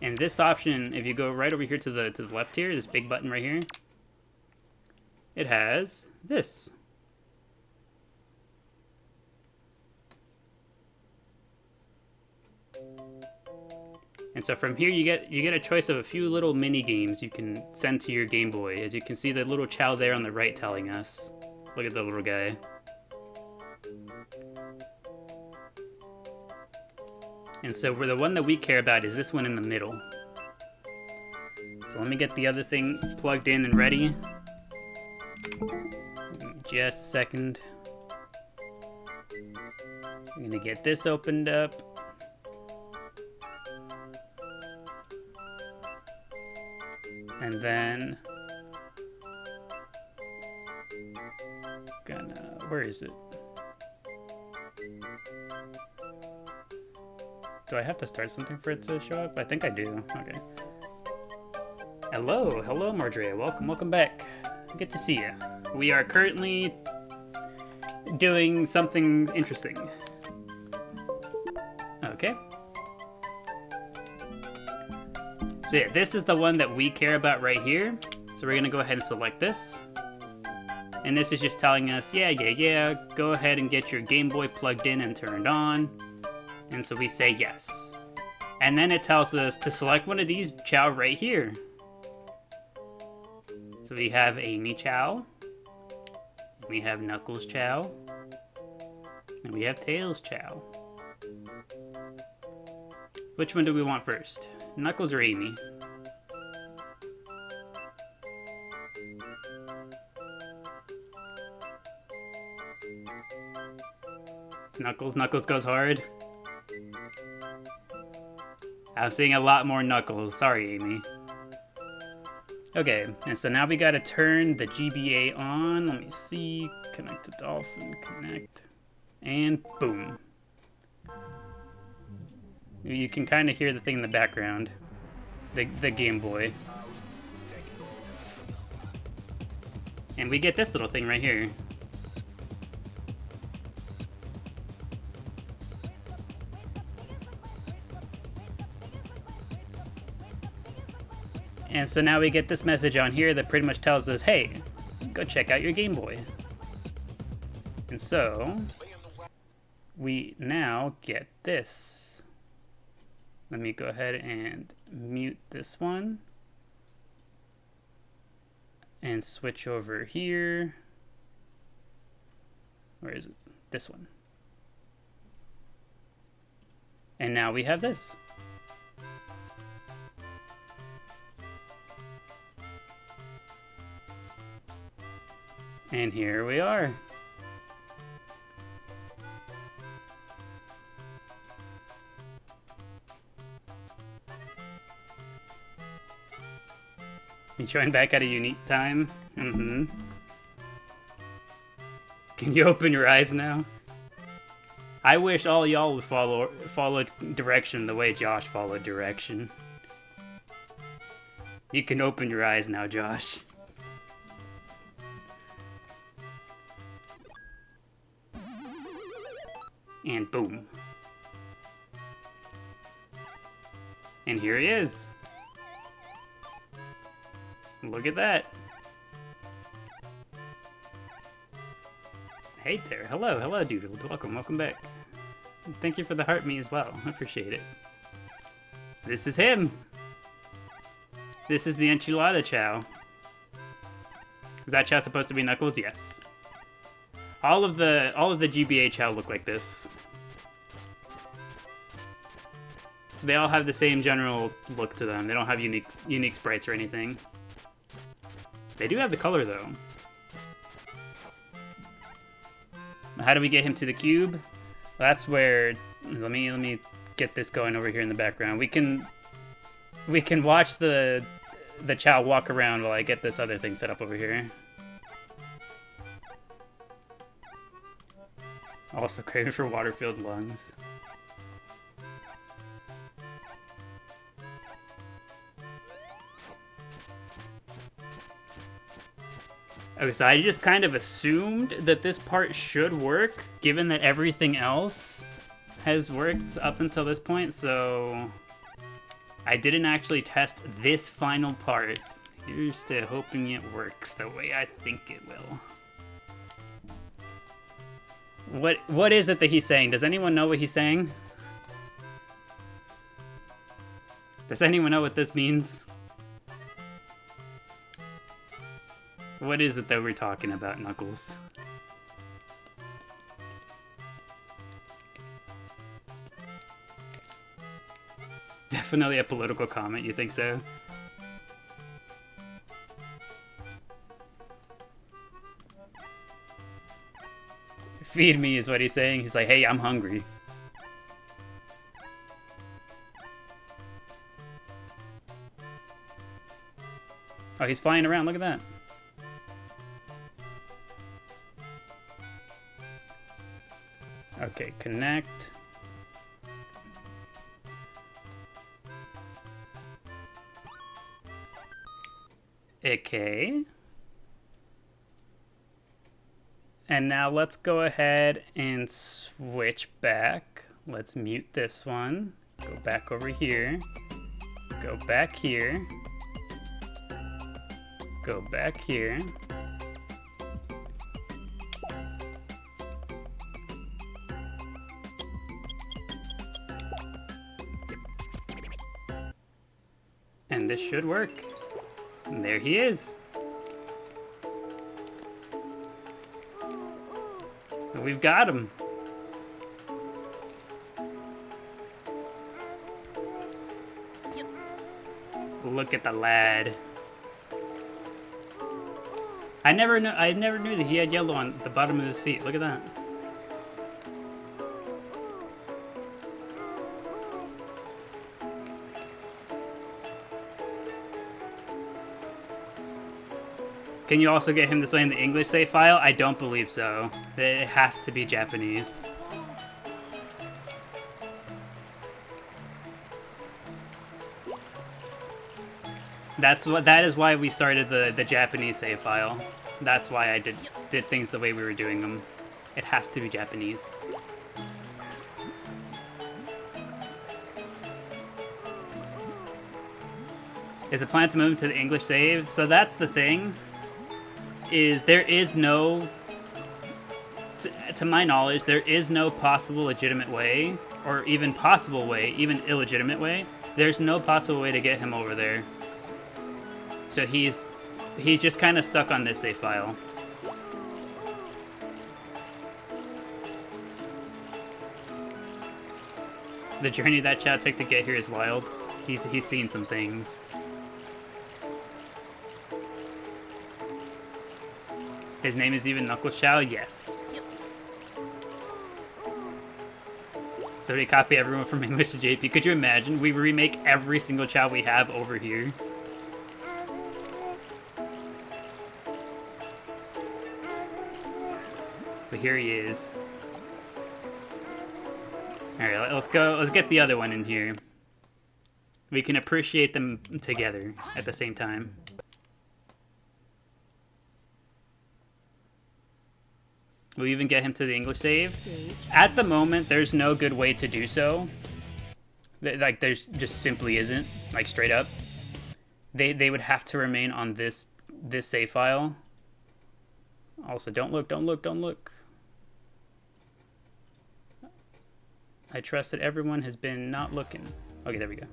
And this option, if you go right over here to the left here, this big button right here, it has this. And so from here you get a choice of a few little mini games you can send to your Game Boy. As you can see the little Chao there on the right telling us. Look at the little guy. And so the one that we care about is this one in the middle. So let me get the other thing plugged in and ready. Just a second. I'm gonna get this opened up. And then where is it? Do I have to start something for it to show up? I think I do. Okay. Hello, Mordrea. Welcome back. Good to see you. We are currently doing something interesting. Okay. So yeah, this is the one that we care about right here. So we're gonna go ahead and select this. And this is just telling us, yeah, go ahead and get your Game Boy plugged in and turned on. And so we say yes. And then it tells us to select one of these Chao right here. So we have Amy Chao. We have Knuckles Chao. And we have Tails Chao. Which one do we want first? Knuckles or Amy? Knuckles goes hard. I'm seeing a lot more Knuckles. Sorry, Amy. Okay, and so now we gotta turn the GBA on. Let me see. Connect to Dolphin, connect. And boom. You can kind of hear the thing in the background. The Game Boy. And we get this little thing right here. And so now we get this message on here that pretty much tells us, hey, go check out your Game Boy. And so we now get this. Let me go ahead and mute this one. And switch over here. Where is it? This one. And now we have this. And here we are. You join back at a unique time? Mm-hmm. Can you open your eyes now? I wish all y'all would follow direction the way Josh followed direction. You can open your eyes now, Josh. And boom. And here he is. Look at that. Hey Tara, hello Doodle. Welcome back. Thank you for the heart me as well. I appreciate it. This is him. This is the enchilada Chao. Is that Chao supposed to be Knuckles? Yes. All of the GBA Chao look like this. They all have the same general look to them. They don't have unique sprites or anything. They do have the color though. How do we get him to the cube? That's where, let me get this going over here in the background. We can watch the Chao walk around while I get this other thing set up over here. Also craving for water-filled lungs. Okay, so I just kind of assumed that this part should work, given that everything else has worked up until this point, so I didn't actually test this final part. Here's to hoping it works the way I think it will. What is it that he's saying? Does anyone know what he's saying? Does anyone know what this means? What is it that we're talking about, Knuckles? Definitely a political comment, you think so? Feed me is what he's saying. He's like, hey, I'm hungry. Oh, he's flying around, look at that. Okay, connect. Okay. And now let's go ahead and switch back. Let's mute this one. Go back over here. Go back here. Go back here. And this should work. And there he is. And we've got him. Look at the lad. I never knew that he had yellow on the bottom of his feet. Look at that. Can you also get him this way in the English save file? I don't believe so. It has to be Japanese. That is why we started the Japanese save file. That's why I did things the way we were doing them. It has to be Japanese. Is the plan to move to the English save? So that's the thing. Is there is no, to my knowledge, there is no possible legitimate way, or even possible way, even illegitimate way. There's no possible way to get him over there. So he's just kind of stuck on this save file. The journey that Chao took to get here is wild. He's seen some things. His name is even Knuckles Chao? Yes. So they copy everyone from English to JP. Could you imagine? We remake every single Chao we have over here. But here he is. Alright, let's go. Let's get the other one in here. We can appreciate them together at the same time. We'll even get him to the English save. At the moment, there's no good way to do so. Like, there's just simply isn't. Like, straight up. They would have to remain on this save file. Also, don't look, don't look, don't look. I trust that everyone has been not looking. Okay, there we go.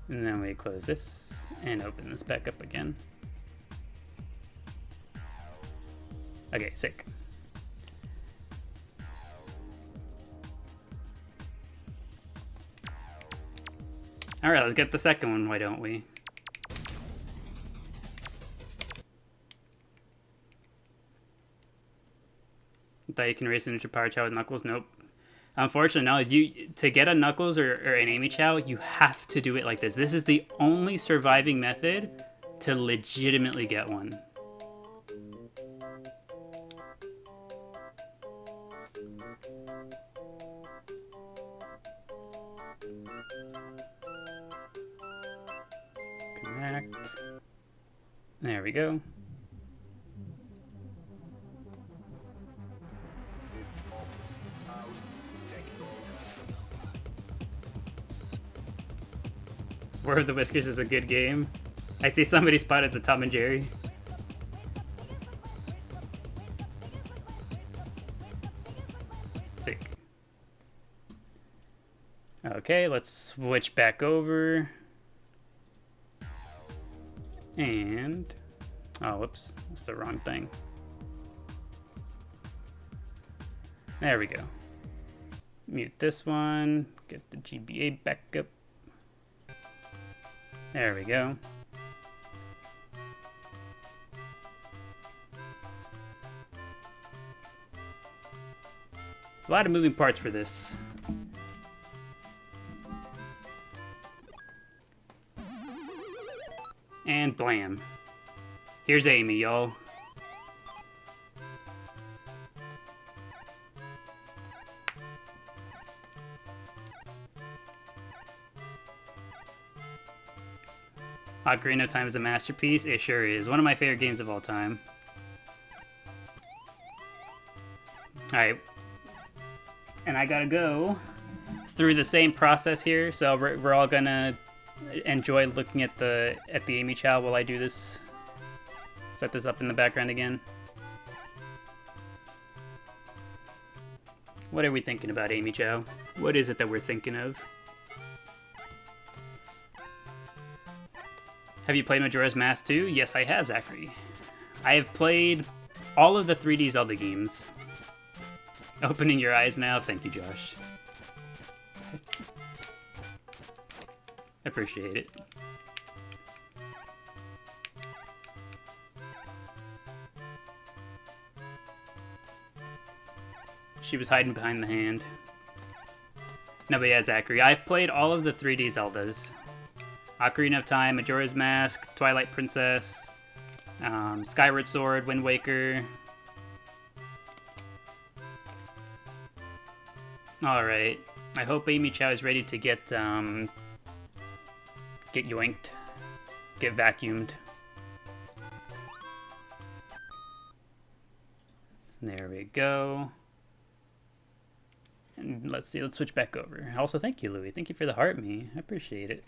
And then we close this and open this back up again. Okay, sick. Alright, let's get the second one, why don't we? Thought you can race an Ultra Power Chao with Knuckles? Nope. Unfortunately, no. To get a Knuckles or an Amy Chao, you have to do it like this. This is the only surviving method to legitimately get one. Connect. There we go. War of the Whiskers is a good game. I see somebody spotted the Tom and Jerry. Sick. Okay, let's switch back over. And... oh, whoops. That's the wrong thing. There we go. Mute this one. Get the GBA back up. There we go. A lot of moving parts for this. And blam. Here's Amy, y'all. Ocarina of Time is a masterpiece. It sure is. One of my favorite games of all time. Alright. And I gotta go through the same process here, so we're all gonna enjoy looking at the Amy Chao while I do this. Set this up in the background again. What are we thinking about Amy Chao? What is it that we're thinking of? Have you played Majora's Mask 2? Yes, I have, Zachary. I have played all of the 3D Zelda games. Opening your eyes now. Thank you, Josh. Appreciate it. She was hiding behind the hand. No, but yeah, Zachary. I've played all of the 3D Zeldas. Ocarina of Time, Majora's Mask, Twilight Princess, Skyward Sword, Wind Waker. Alright. I hope Amy Chao is ready to get yoinked. Get vacuumed. There we go. And let's see, let's switch back over. Also, thank you, Louie. Thank you for the heart me. I appreciate it.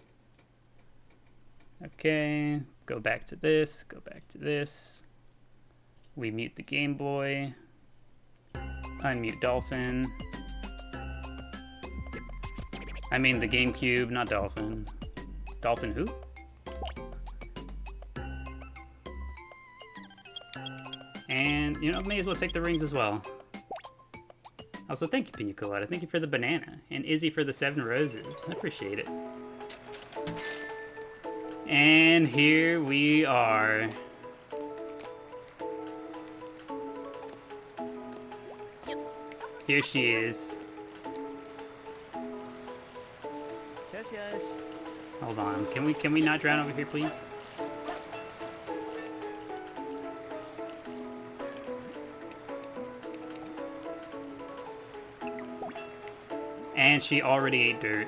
Okay, go back to this, go back to this. We mute the Game Boy. Unmute Dolphin. I mean the GameCube, not Dolphin. Dolphin who? And, you know, may as well take the rings as well. Also, thank you, Pina Colada. Thank you for the banana. And Izzy for the 7 roses. I appreciate it. And here we are. Here she is. Yes, yes. Hold on. Can we not drown over here, please? And she already ate dirt.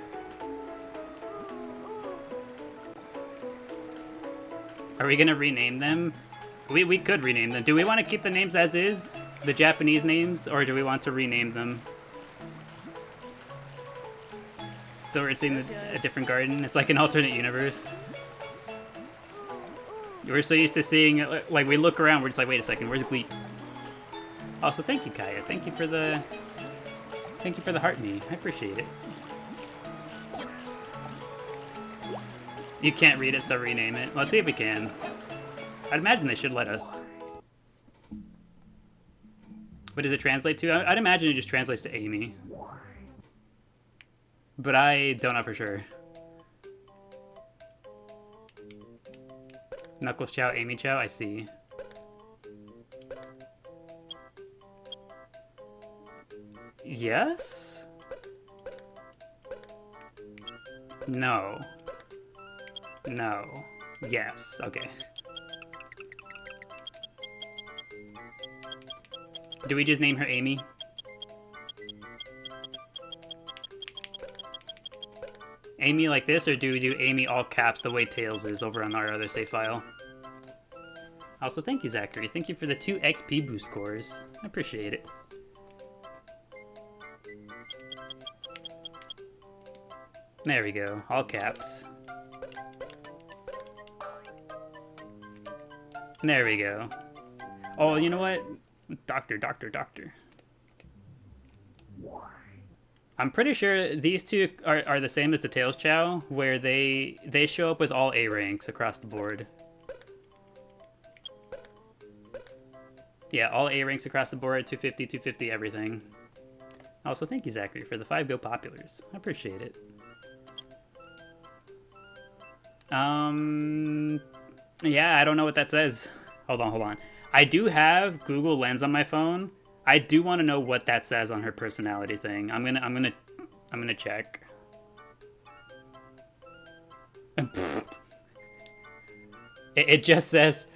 Are we gonna rename them? We could rename them. Do we want to keep the names as is? The Japanese names? Or do we want to rename them? So we're seeing a different garden? It's like an alternate universe. We're so used to seeing, like, we look around, we're just like, wait a second, where's Gleep? Also, thank you, Kaya. Thank you for the heart me. I appreciate it. You can't read it, so rename it. Let's see if we can. I'd imagine they should let us. What does it translate to? I'd imagine it just translates to Amy. But I don't know for sure. Knuckles Chow, Amy Chow, I see. Yes? No. No. Yes. Okay. Do we just name her Amy? Amy like this, or do we do Amy all caps the way Tails is over on our other save file? Also, thank you, Zachary. Thank you for the 2 XP boost cores. I appreciate it. There we go. All caps. There we go. Oh, you know what? Doctor. I'm pretty sure these two are the same as the Tails Chow, where they show up with all A ranks across the board. Yeah, all A ranks across the board, 250, 250, everything. Also, thank you, Zachary, for the 5 Go Populars. I appreciate it. Yeah, I don't know what that says. Hold on. I do have Google Lens on my phone. I do want to know what that says on her personality thing. I'm gonna check. It just says,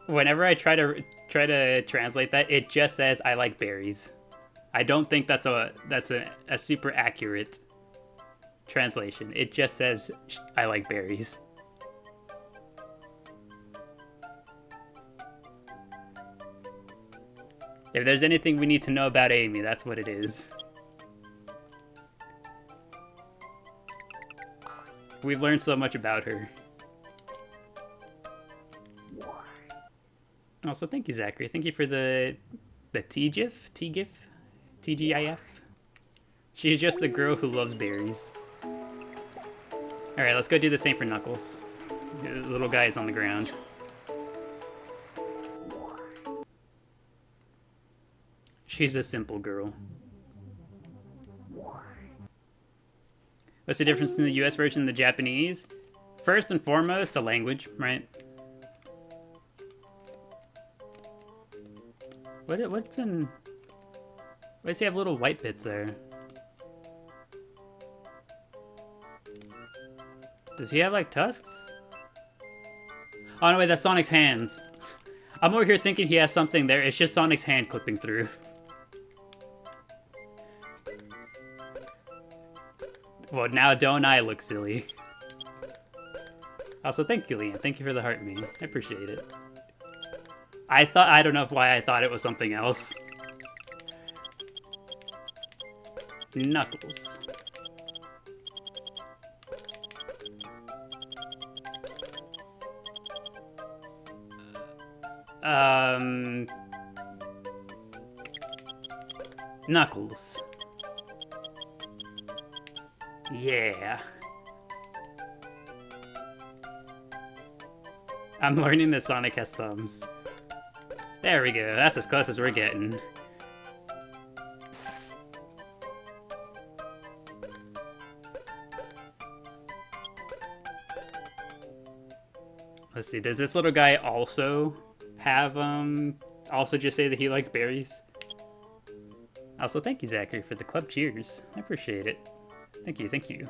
whenever I try to translate that, it just says I like berries. I don't think that's a super accurate translation. It just says I like berries. If there's anything we need to know about Amy, that's what it is. We've learned so much about her. Also, thank you, Zachary. Thank you for the TGIF? TGIF? She's just a girl who loves berries. Alright, let's go do the same for Knuckles. The little guy is on the ground. She's a simple girl. What's the difference between the US version and the Japanese? First and foremost, the language, right? What's in... Why does he have little white bits there? Does he have, like, tusks? Oh, no, wait, that's Sonic's hands. I'm over here thinking he has something there. It's just Sonic's hand clipping through. Well, now don't I look silly. Also, thank you, Liam. Thank you for the heart me. I appreciate it. I don't know why I thought it was something else. Knuckles. Knuckles. Yeah. I'm learning that Sonic has thumbs. There we go. That's as close as we're getting. let's see. Does this little guy also have, also just say that he likes berries? Also, thank you, Zachary, for the club cheers. I appreciate it. Thank you, thank you.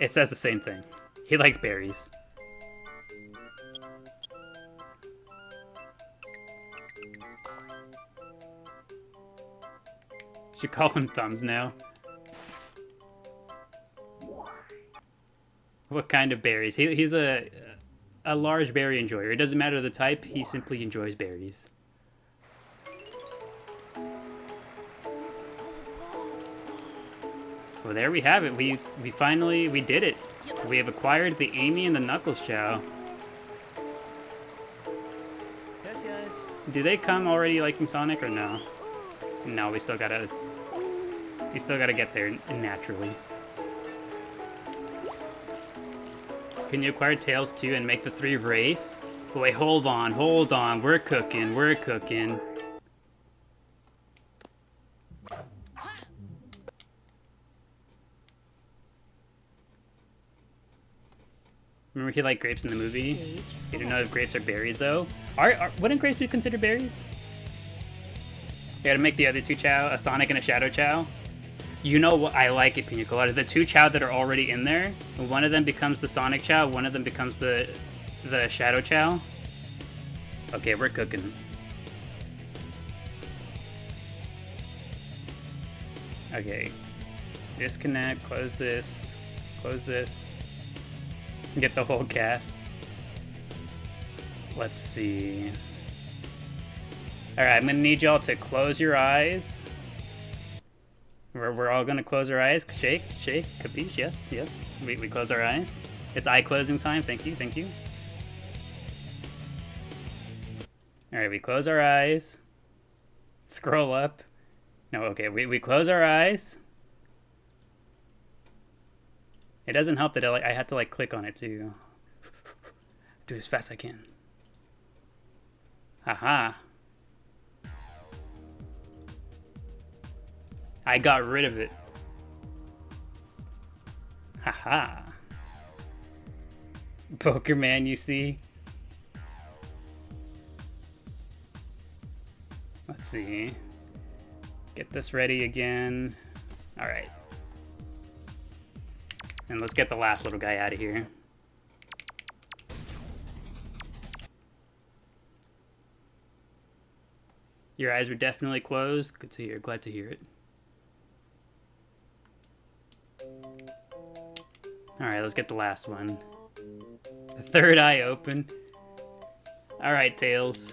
It says the same thing. He likes berries. Should call him Thumbs now. What kind of berries? He's a large berry enjoyer. It doesn't matter the type, he simply enjoys berries. Well, there we have it. We finally did it. We have acquired the Amy and the Knuckles Chao. Do they come already liking Sonic or no? No, we still gotta get there naturally. Can you acquire Tails too and make the 3 race? Wait, hold on. We're cooking. Remember he liked grapes in the movie? You didn't know if grapes are berries though. Wouldn't grapes be considered berries? You gotta make the other 2 Chao, a Sonic and a Shadow Chao. You know what? I like it, Pina Colada. The 2 Chao that are already in there, one of them becomes the Sonic Chao, one of them becomes the Shadow Chao. Okay, we're cooking. Okay. Disconnect, close this, get the whole cast. Let's see. Alright, I'm gonna need y'all to close your eyes. We're all gonna close our eyes. Shake, capiche? Yes. We close our eyes. It's eye closing time. Thank you. Alright, we close our eyes. Scroll up. No, okay, we close our eyes. It doesn't help that I had to click on it too. Do it as fast as I can. Haha. I got rid of it. Haha. Poker Man, you see? Let's see. Get this ready again. Alright. And let's get the last little guy out of here. Your eyes were definitely closed. Good to hear. Glad to hear it. Alright, let's get the last one. The 3rd eye open. Alright, Tails.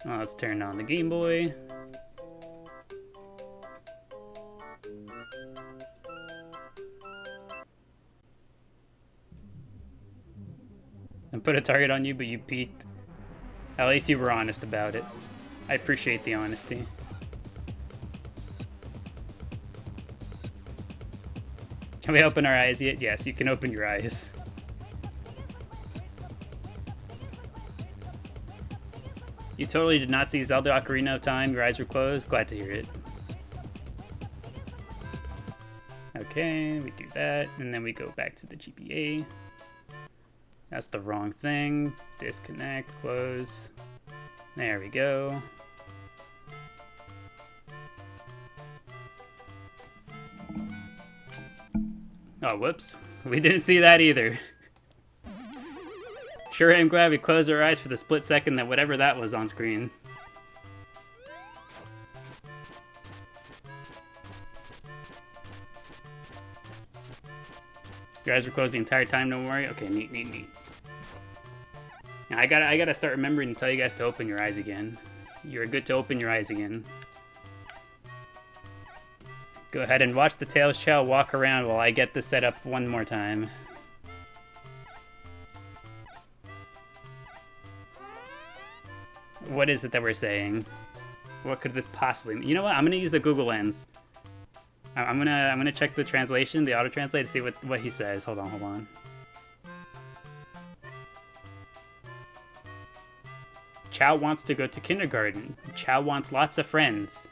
Well, let's turn on the Game Boy. And put a target on you, but you peeked. At least you were honest about it. I appreciate the honesty. Can we open our eyes yet? Yes, you can open your eyes. You totally did not see Zelda Ocarina of Time. Your eyes were closed. Glad to hear it. Okay, we do that, and then we go back to the GPA. That's the wrong thing. Disconnect, close. There we go. Oh, whoops. We didn't see that either. Sure am glad we closed our eyes for the split second that whatever that was on screen. Your eyes were closed the entire time, don't worry. Okay, neat. Now, I gotta start remembering to tell you guys to open your eyes again. You're good to open your eyes again. Go ahead and watch the Tails Chao walk around while I get this set up one more time. What is it that we're saying? What could this possibly mean? You know what? I'm gonna use the Google Lens. I'm gonna check the translation, the auto translate, to see what he says. Hold on. Chao wants to go to kindergarten. Chao wants lots of friends.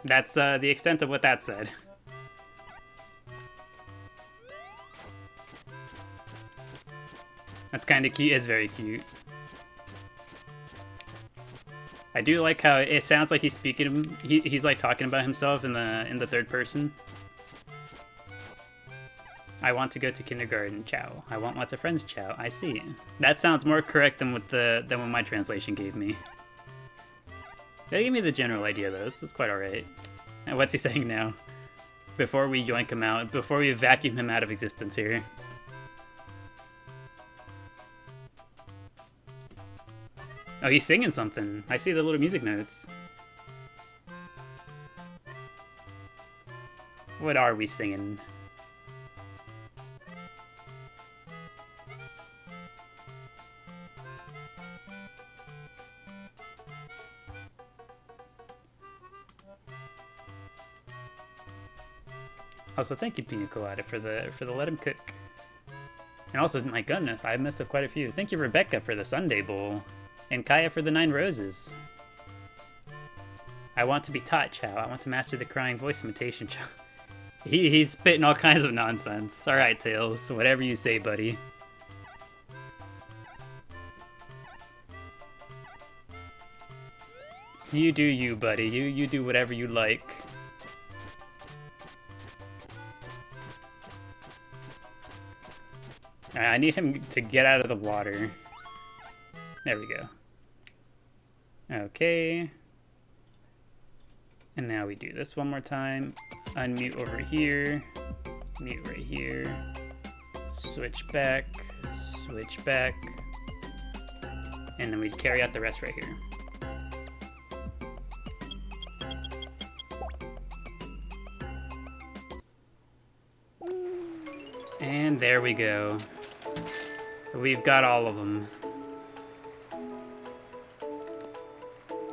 That's the extent of what that said. That's kind of cute. It's very cute. I do like how it sounds like he's speaking. He's like talking about himself in the third person. I want to go to kindergarten, Chao. I want lots of friends, Chao. I see. That sounds more correct than what my translation gave me. They gave me the general idea though. This is quite alright. And what's he saying now? Before we yoink him out, before we vacuum him out of existence here. Oh, he's singing something. I see the little music notes. What are we singing? Also, thank you, Pina Colada, for the let him cook. And also, my goodness, I missed up quite a few. Thank you, Rebecca, for the Sunday Bowl. And Kaya for the 9 roses. I want to be taught, Chao. I want to master the crying voice imitation, Chao. He's spitting all kinds of nonsense. Alright, Tails. Whatever you say, buddy. You do you, buddy. You do whatever you like. Alright, I need him to get out of the water. There we go. Okay. And now we do this one more time. Unmute over here. Mute right here. Switch back. Switch back. And then we carry out the rest right here. And there we go. We've got all of them.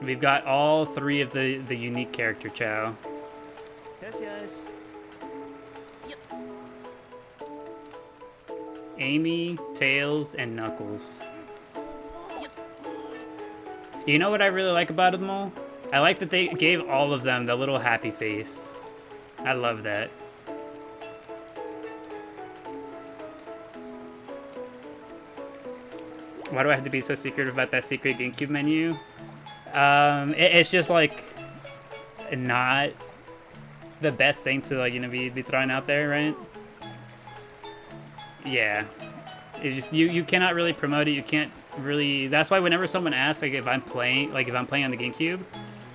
We've got all 3 of the unique character Chao. Yes, yes. Amy, Tails, and Knuckles. You know what I really like about them all? I like that they gave all of them the little happy face. I love that. Why do I have to be so secretive about that secret GameCube menu? It's just like not the best thing to like be throwing out there, right? Yeah, it's just you cannot really promote it. You can't really. That's why whenever someone asks like if I'm playing on the GameCube,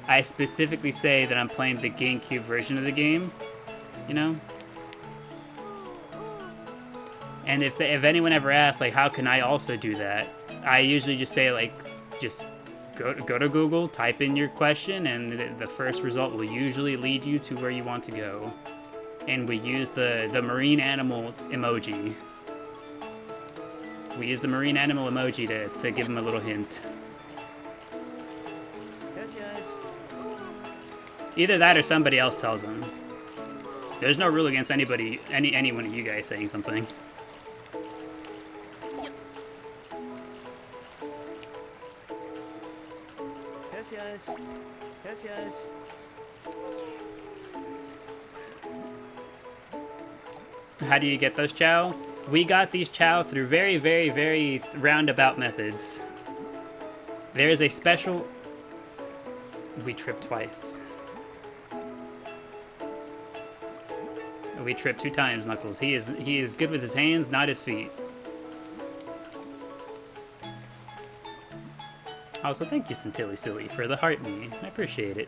I specifically say that I'm playing the GameCube version of the game. You know. And if anyone ever asks like how can I also do that, I usually just say like just go to Google, type in your question, and the first result will usually lead you to where you want to go. And we use the marine animal emoji. We use the marine animal emoji to give them a little hint. Yes, yes. Either that or somebody else tells them. There's no rule against any one of you guys saying something. Yes, yes. Yes, yes. How do you get those Chao? We got these Chao through very, very, very roundabout methods. There is a special... We tripped twice. We tripped 2 times, Knuckles. He is good with his hands, not his feet. Also, thank you, Centilly Silly, for the heart me. I appreciate it.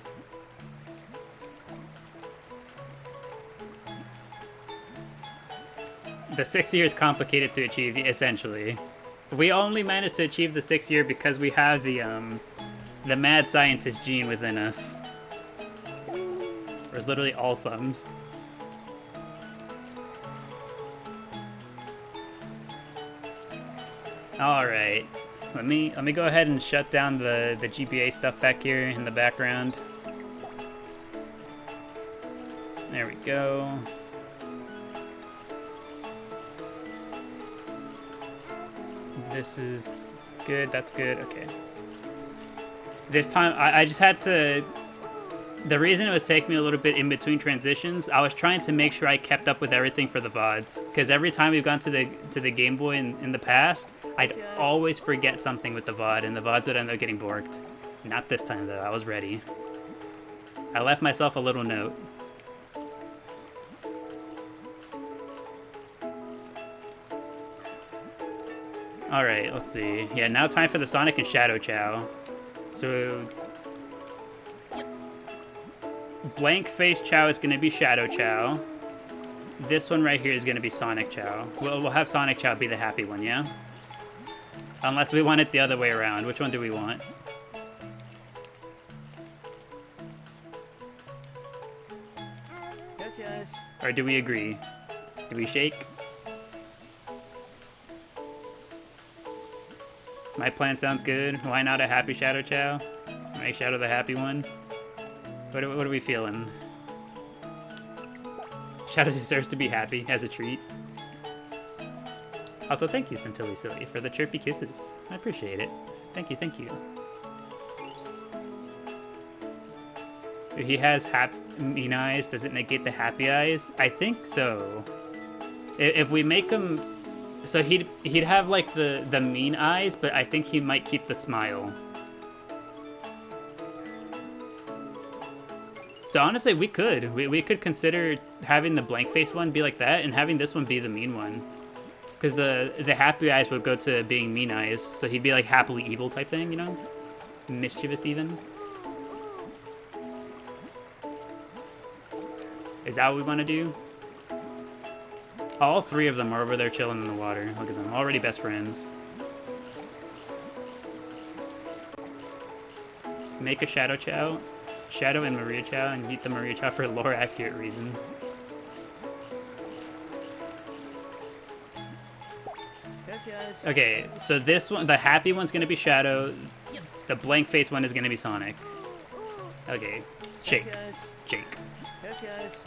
The 6th year is complicated to achieve, essentially. We only managed to achieve the 6th year because we have the mad scientist gene within us. It's literally all thumbs. Alright. Let me go ahead and shut down the GBA stuff back here in the background. There we go. This is good, that's good, okay. This time, I just had to The reason it was taking me a little bit in between transitions, I was trying to make sure I kept up with everything for the VODs. Because every time we've gone to the Game Boy in the past, I'd always forget something with the VOD, and the VODs would end up getting borked. Not this time, though. I was ready. I left myself a little note. Alright, let's see. Yeah, now time for the Sonic and Shadow Chao. So... Blank face Chao is going to be Shadow Chao. This one right here is going to be Sonic Chao. We'll have Sonic Chao be the happy one, yeah? Unless we want it the other way around. Which one do we want? Yes, yes. Or do we agree? Do we shake? My plan sounds good. Why not a happy Shadow Chao? Make Shadow the happy one. What are we feeling? Shadow deserves to be happy as a treat. Also, thank you, Centilly Silly, for the chirpy kisses. I appreciate it. Thank you, thank you. If he has mean eyes, does it negate the happy eyes? I think so. If we make him... So he'd have, like, the mean eyes, but I think he might keep the smile. So honestly, we could consider having the blank face one be like that, and having this one be the mean one. Because the happy eyes would go to being mean eyes, so he'd be like happily evil type thing, you know? Mischievous even. Is that what we want to do? All three of them are over there chilling in the water. Look at them, already best friends. Make a Shadow Chao. Shadow and Maria Chao, and eat the Maria Chao for lore accurate reasons. Yes, yes. Okay, so this one, the happy one's gonna be Shadow. The blank face one is gonna be Sonic. Okay, shake, Yes, shake. yes, yes.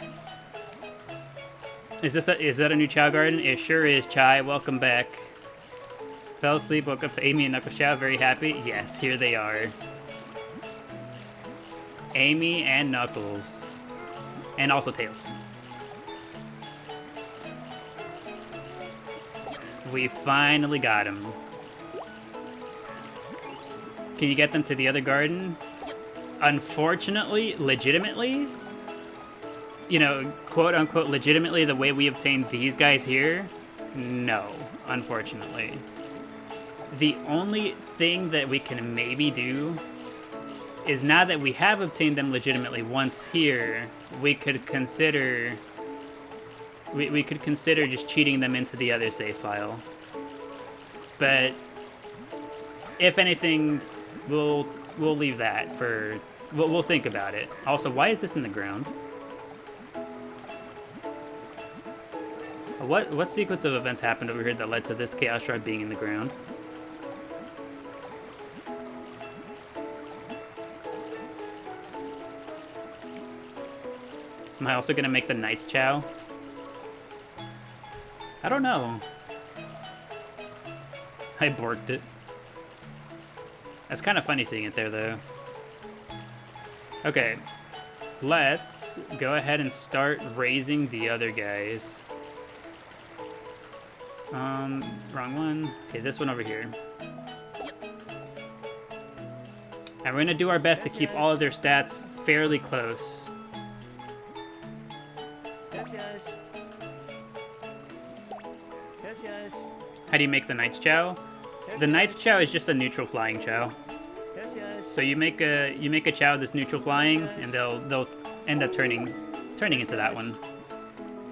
Is that a new Chao Garden? It sure is, Chai. Welcome back. Fell asleep, woke up to Amy and Knuckles Chao. Very happy. Yes, here they are. Amy and Knuckles. And also Tails. We finally got him. Can you get them to the other garden? Unfortunately, legitimately, you know, quote-unquote legitimately, the way we obtained these guys here, no, unfortunately. The only thing that we can maybe do is, now that we have obtained them legitimately once here, we could consider just cheating them into the other save file. But if anything, we'll leave that for... We'll think about it. Also, why is this in the ground? What sequence of events happened over here that led to this Chaos Shroud being in the ground? Am I also gonna make the Knights Chao? I don't know. I borked it. That's kind of funny seeing it there, though. Okay, let's go ahead and start raising the other guys. Wrong one. Okay, this one over here. And we're gonna do our best to keep all of their stats fairly close. Yes, yes. Yes, yes. How do you make the Knights Chao? The Knights Chao is just a neutral flying Chao. Yes, yes. So you make a Chao that's neutral flying, and they'll end up turning into that one.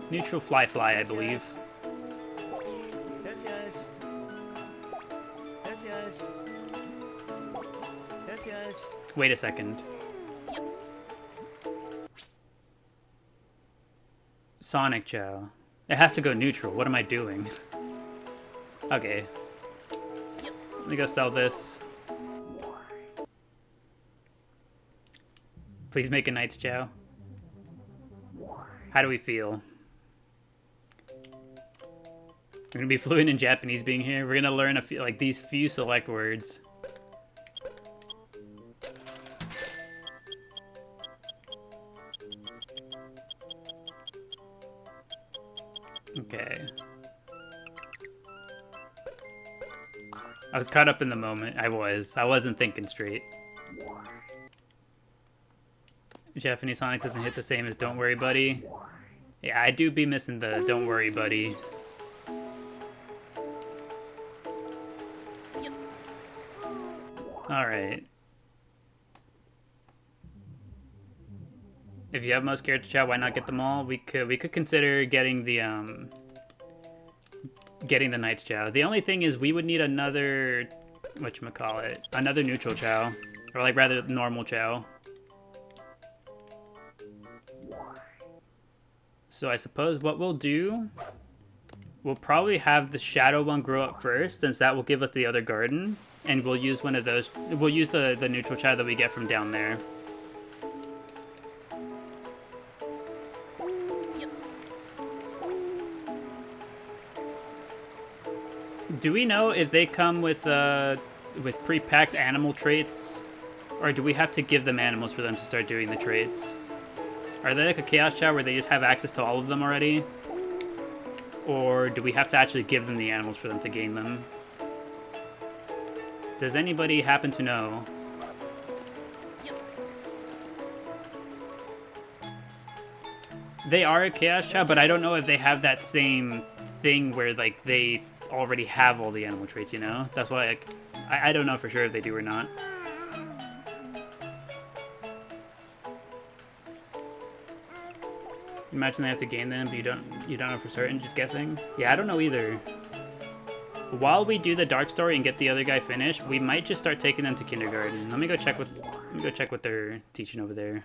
Neutral fly, I believe. Yes, yes. Yes, yes. Yes, yes. Wait a second. Sonic Chao. It has to go neutral. What am I doing? Okay. Let me go sell this. Please make a Knights Chao. How do we feel? We're gonna be fluent in Japanese being here. We're gonna learn a few, like, these few select words. Okay. I was caught up in the moment. I wasn't thinking straight. Japanese Sonic doesn't hit the same as Don't Worry Buddy. Yeah, I do be missing the Don't Worry Buddy. Alright. If you have most character Chao, why not get them all? We could consider getting the Knight's Chao. The only thing is we would need another whatchamacallit, another neutral Chao. Or like rather normal Chao. So I suppose what we'll do, we'll probably have the shadow one grow up first, since that will give us the other garden. And we'll use one of those, we'll use the neutral Chao that we get from down there. Do we know if they come with pre-packed animal traits? Or do we have to give them animals for them to start doing the traits? Are they like a Chaos Chao where they just have access to all of them already? Or do we have to actually give them the animals for them to gain them? Does anybody happen to know? They are a Chaos Chao, but I don't know if they have that same thing where like they already have all the animal traits, you know? That's why like, I don't know for sure if they do or not. Imagine they have to gain them, but you don't know for certain, just guessing? Yeah, I don't know either. While we do the dark story and get the other guy finished, we might just start taking them to kindergarten. Let me go check what they're teaching over there.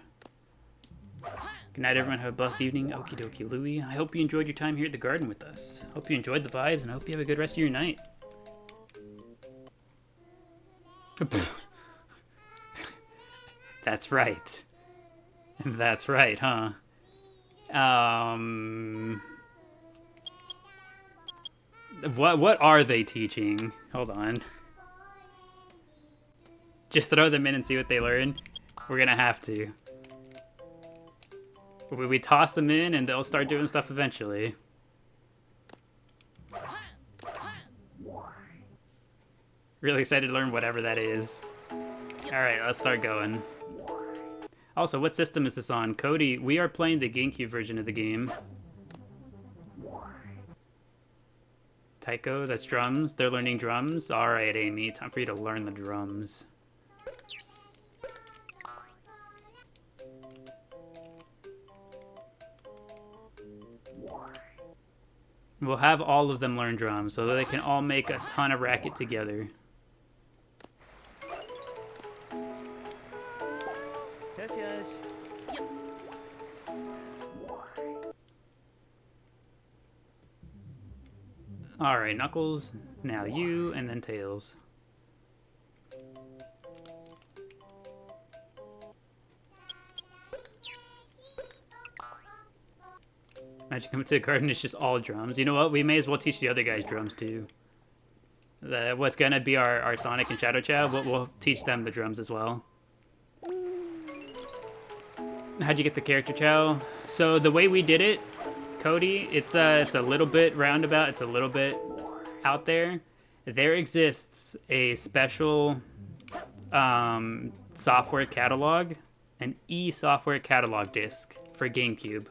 Good night, everyone. Have a blessed evening. Okie dokie, Louie. I hope you enjoyed your time here at the garden with us. Hope you enjoyed the vibes, and I hope you have a good rest of your night. That's right. That's right, huh? What are they teaching? Hold on. Just throw them in and see what they learn? We're gonna have to. We toss them in and they'll start doing stuff eventually. Really excited to learn whatever that is. Alright, let's start going. Also, what system is this on? Cody, we are playing the GameCube version of the game. Taiko, that's drums. They're learning drums. Alright, Amy, time for you to learn the drums. We'll have all of them learn drums so that they can all make a ton of racket together. Alright, Knuckles, now you, and then Tails. Imagine coming to the garden, it's just all drums. You know what? We may as well teach the other guys drums too. What's gonna be our Sonic and Shadow Chao, we'll teach them the drums as well. How'd you get the character Chao? So the way we did it, Cody, it's a little bit roundabout, it's a little bit out there. There exists a special software catalog, an e-software catalog disc for GameCube.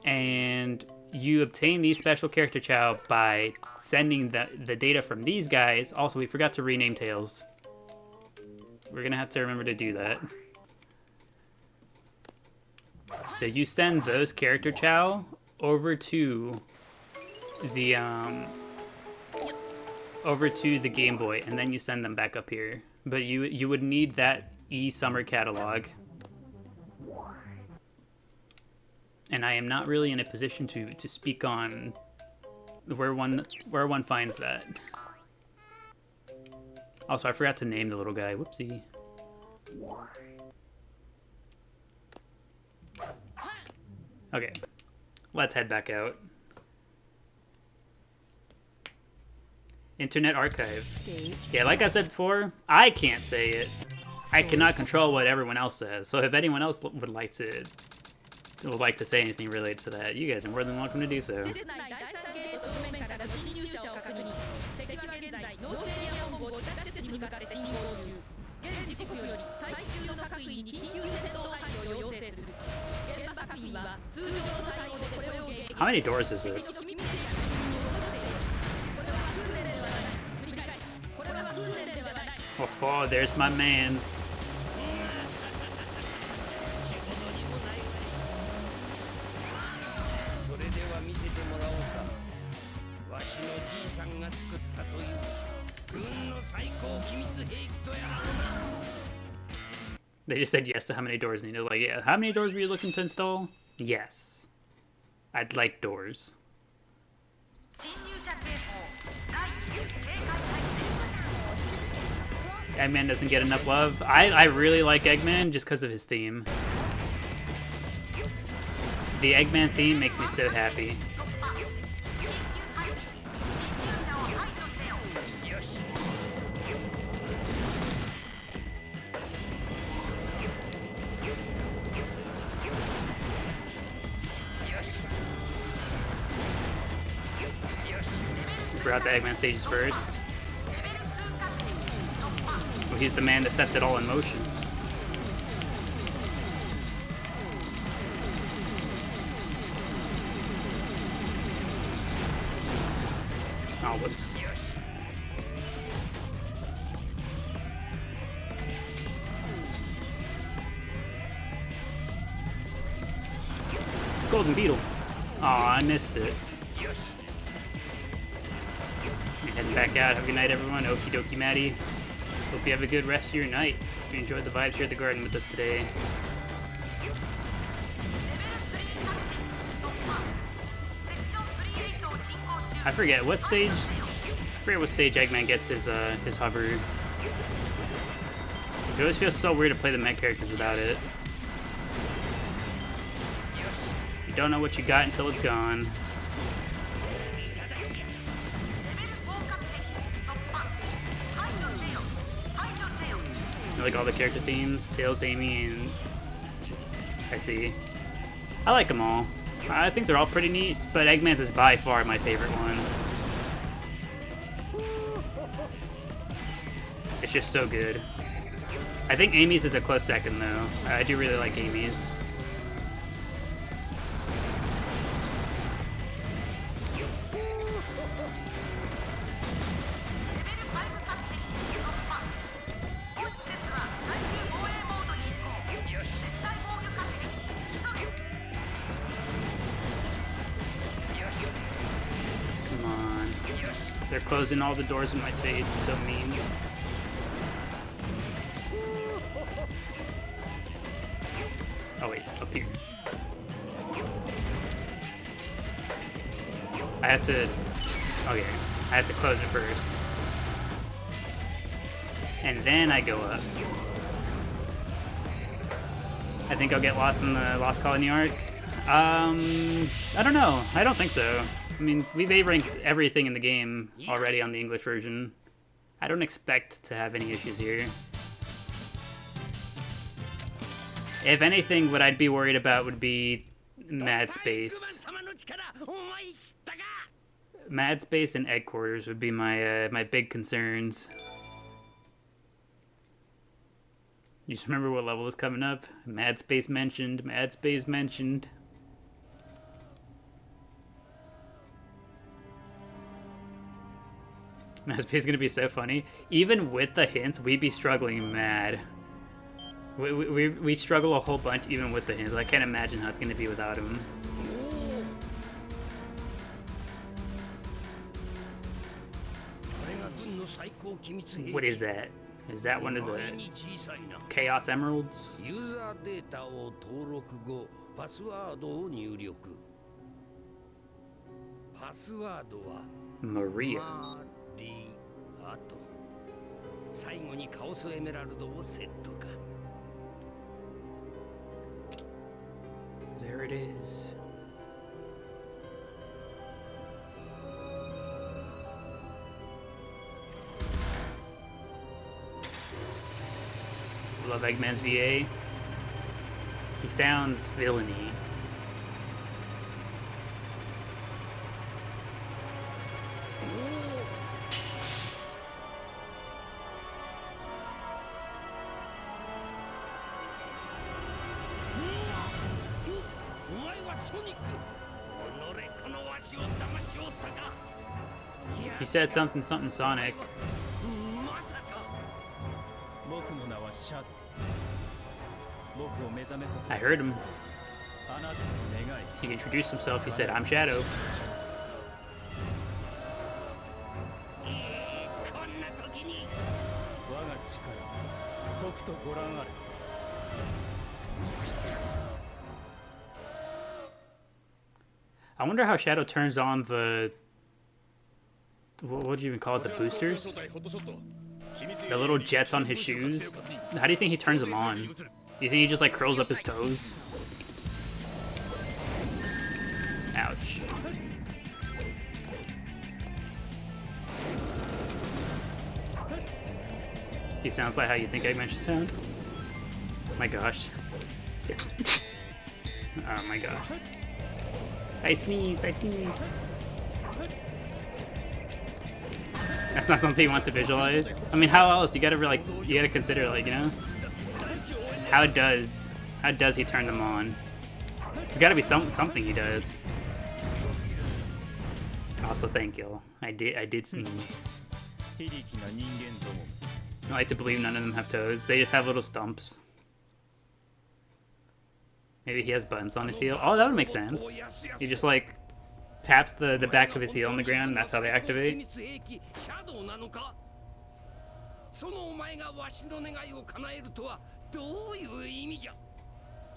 And you obtain these special character Chao by sending the data from these guys. Also, we forgot to rename Tails. We're gonna have to remember to do that. So you send those character Chao over to the Game Boy, and then you send them back up here. But you would need that e-summer catalog. And I am not really in a position to speak on where one finds that. Also, I forgot to name the little guy. Whoopsie. Okay, let's head back out. Internet Archive. Yeah, like I said before, I can't say it. I cannot control what everyone else says. So if anyone else would like to would like to say anything related to that, you guys are more than welcome to do so. 施設内第3ゲート正面からの侵入者を確認。敵は現在ノースエリア本部を地下施設に向かって進行中。現時刻より対中の各員に緊急戦闘配備を要請する。現場各員は通常の対応でこれを迎撃。 How many doors is this? Oh, there's my mans. それでは見せてもらおうか。わしのじいさんが作ったという軍の最高機密兵器とやらをな。 They just said yes to how many doors needed. Like, yeah, how many doors were you looking to install? Yes. I'd like doors. Eggman doesn't get enough love. I really like Eggman just because of his theme. The Eggman theme makes me so happy. Forgot the Eggman stages first. Well, he's the man that sets it all in motion. Oh, whoops. Golden Beetle. Aw, I missed it. Heading back out. Have a good night, everyone. Okie dokie, Maddie. Hope you have a good rest of your night. If you enjoyed the vibes here at the garden with us today. I forget what stage. I forget what stage Eggman gets his hover. It always feels so weird to play the mech characters without it. You don't know what you got until it's gone. I like all the character themes, Tails, Amy, and I see. I like them all. I think they're all pretty neat, but Eggman's is by far my favorite one. It's just so good. I think Amy's is a close second though. I do really like Amy's. They're closing all the doors in my face. It's so mean. Oh wait, up here. I have to... Okay, I have to close it first. And then I go up. I think I'll get lost in the Lost Colony arc. I don't know. I don't think so. I mean, we've A-ranked everything in the game already on the English version. I don't expect to have any issues here. If anything, what I'd be worried about would be Mad Space. Mad Space and Egg Quarters would be my my big concerns. You just remember what level is coming up? Mad Space mentioned, Mad Space mentioned. Mad Space is gonna be so funny. Even with the hints, we'd be struggling mad. We struggle a whole bunch even with the hints. I can't imagine how it's gonna be without him. What is that? Is that one of the Chaos Emeralds? User data を登録後、パスワードを入力。パスワードは Maria. あと最後にカオスエメラルドをセットか。There it is. Love Eggman's VA. He sounds villainy. He said something Sonic. まさか僕の名はシャドウ僕を目覚めさせ I heard him. あなたの願い He introduced himself. He said, I'm Shadow. こんな時に我が力とくとご覧あれ I wonder how Shadow turns on the... What do you even call it? The boosters? The little jets on his shoes? How do you think he turns them on? Do you think he just like curls up his toes? Ouch. He sounds like how you think Eggman should sound? My gosh. Oh my gosh. I sneezed. That's not something you want to visualize. I mean, how else? You gotta consider, like, you know? How does he turn them on? There's gotta be something he does. Also, thank you. I did sneeze. I like to believe none of them have toes. They just have little stumps. Maybe he has buttons on his heel. Oh, that would make sense. He just like taps the back of his heel on the ground, and that's how they activate. そのお前がわしの願いを叶えるとはどういう意味じゃ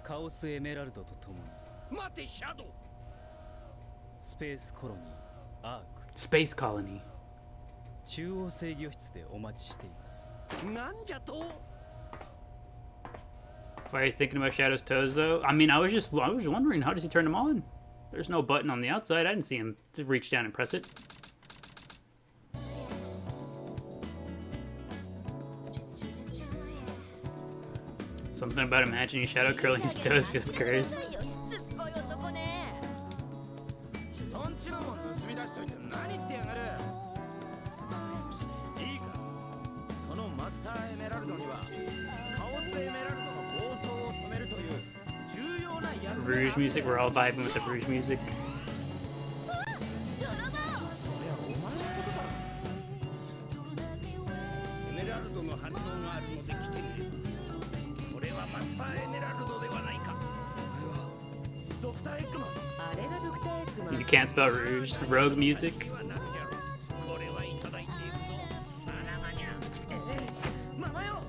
カオスエメラルドと共に待てシャドウスペースコロニーアーク Space Colony. 中央制御室でお待ちしていますなんじゃと Why are you thinking about Shadow's toes, though? I mean, I was wondering, how does he turn them on? There's no button on the outside. I didn't see him to reach down and press it. Something about imagining Shadow curling his toes feels cursed. トンチのもん盗み出しといて何言ってやがるいいかそのマスターエメラルドにはカオスエメラルドの暴走を止めるという重要な役割 Rouge music, we're all vibing with the Rouge music. そりゃお前のことだエメラルドの反応があるので来てくれこれはマスターエメラルドではないかドクターエッグマン You can't spell Rouge. Rogue music. これはいただいていくぞさらばにゃママよ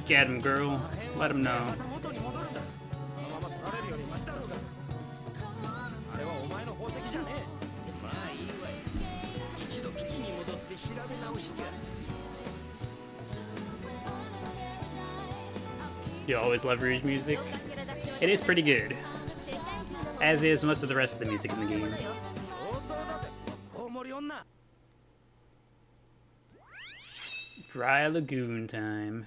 Get him, girl. Let him know. 元に戻るんだこのまま去れるよりマシだろうがあれはお前の宝石じゃねえまあいいわよ一度基地に戻って調べ直しや You always love Rouge music. It is pretty good. As is most of the rest of the music in the game. 上等だぜ大盛り女 Dry Lagoon time.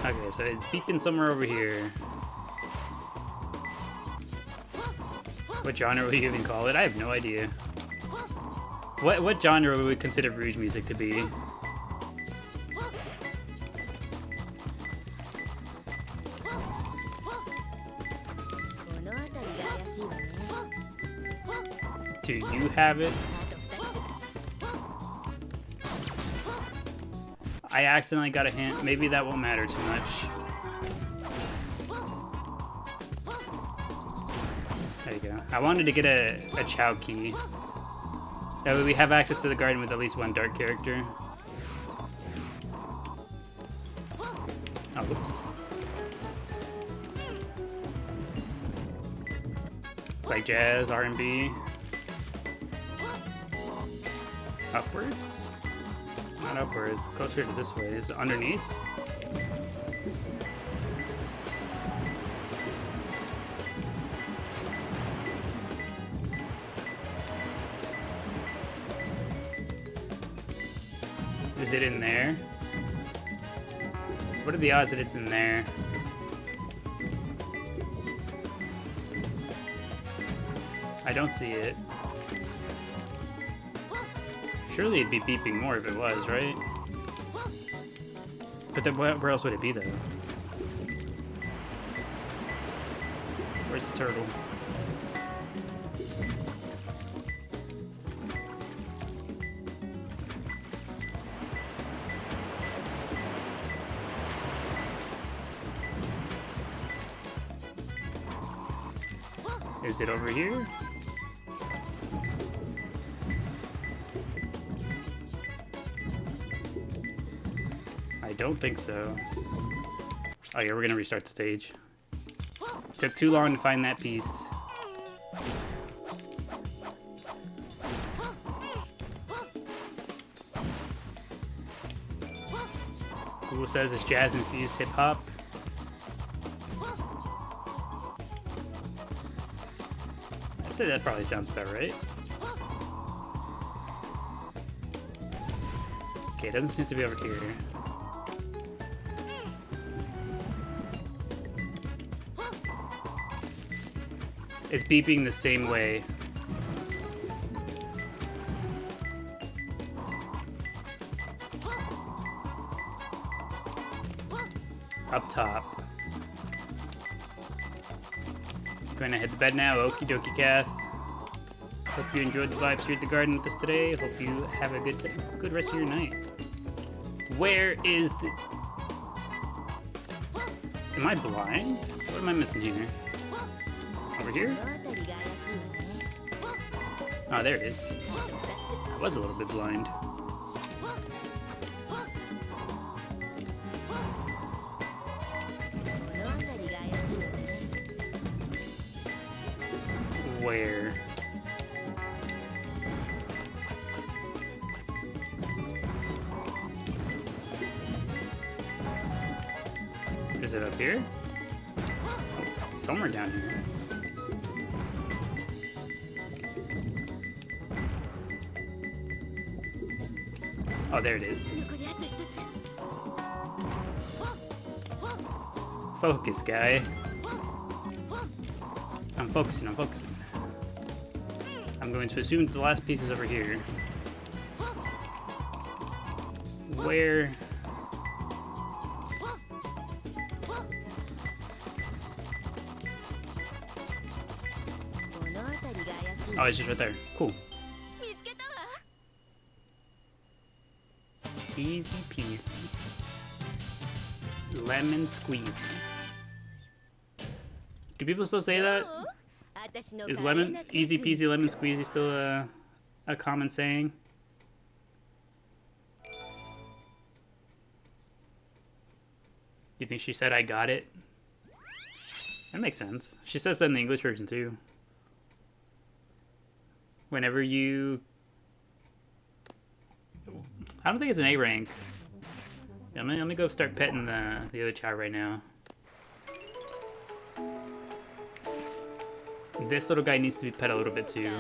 Okay, so it's beeping somewhere over here. What genre would you even call it? I have no idea. What genre would we consider Rouge music to be? Do you have it? I accidentally got a hint. Maybe that won't matter too much. There you go. I wanted to get a Chao key. That way we have access to the garden with at least one dark character. Oh, whoops. It's like jazz, R&B. Upwards? Not upwards, closer to this way. Is it underneath? Is it in there? What are the odds that it's in there? I don't see it. Surely it'd be beeping more if it was, right? But then where else would it be though? Where's the turtle? Is it over here? I don't think so. Oh yeah, we're gonna restart the stage. It took too long to find that piece. Google says it's jazz-infused hip-hop. I'd say that probably sounds about right. Okay, it doesn't seem to be over here. It's beeping the same way. Up top. Going to head to bed now. Okie dokie, Kath. Hope you enjoyed the vibes here at the garden with us today. Hope you have a good rest of your night. Where is the... Am I blind? What am I missing here? Over here? Oh, there it is. I was a little bit blind. Where? Is it up here? Somewhere down here. Oh, there it is. Focus, guy. I'm focusing, I'm focusing. I'm going to assume that the last piece is over here. Where? Oh, it's just right there. Cool. Easy peasy. Lemon squeezy. Do people still say that? Is lemon easy peasy lemon squeezy still a common saying? You think she said I got it? That makes sense. She says that in the English version too. Whenever you... I don't think it's an A rank. Yeah, I'm gonna go start petting the other Chao right now. This little guy needs to be pet a little bit too.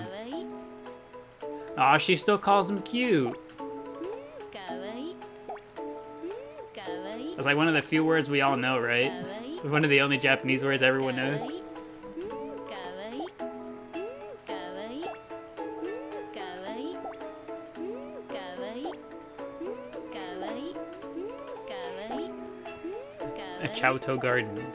Aw, she still calls him cute. It's like one of the few words we all know, right? One of the only Japanese words everyone knows. A Chao garden.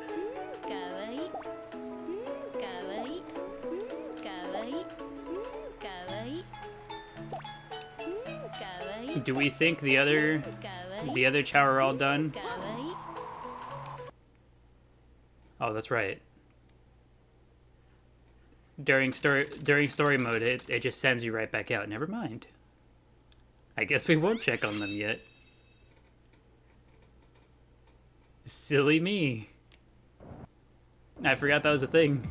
Do we think the other Chao are all done? Oh, that's right. During story mode, it just sends you right back out. Never mind. I guess we won't check on them yet. Silly me. I forgot that was a thing.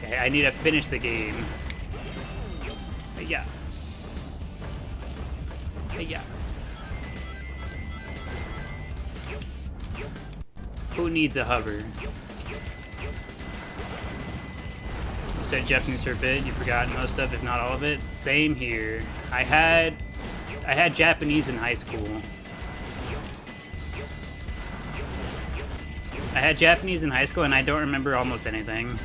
Okay, I need to finish the game. Yeah. Yeah. Who needs a hover? You said Japanese for a bit, you forgot most of, if not all of it. Same here. I I had Japanese in high school. I had Japanese in high school and I don't remember almost anything.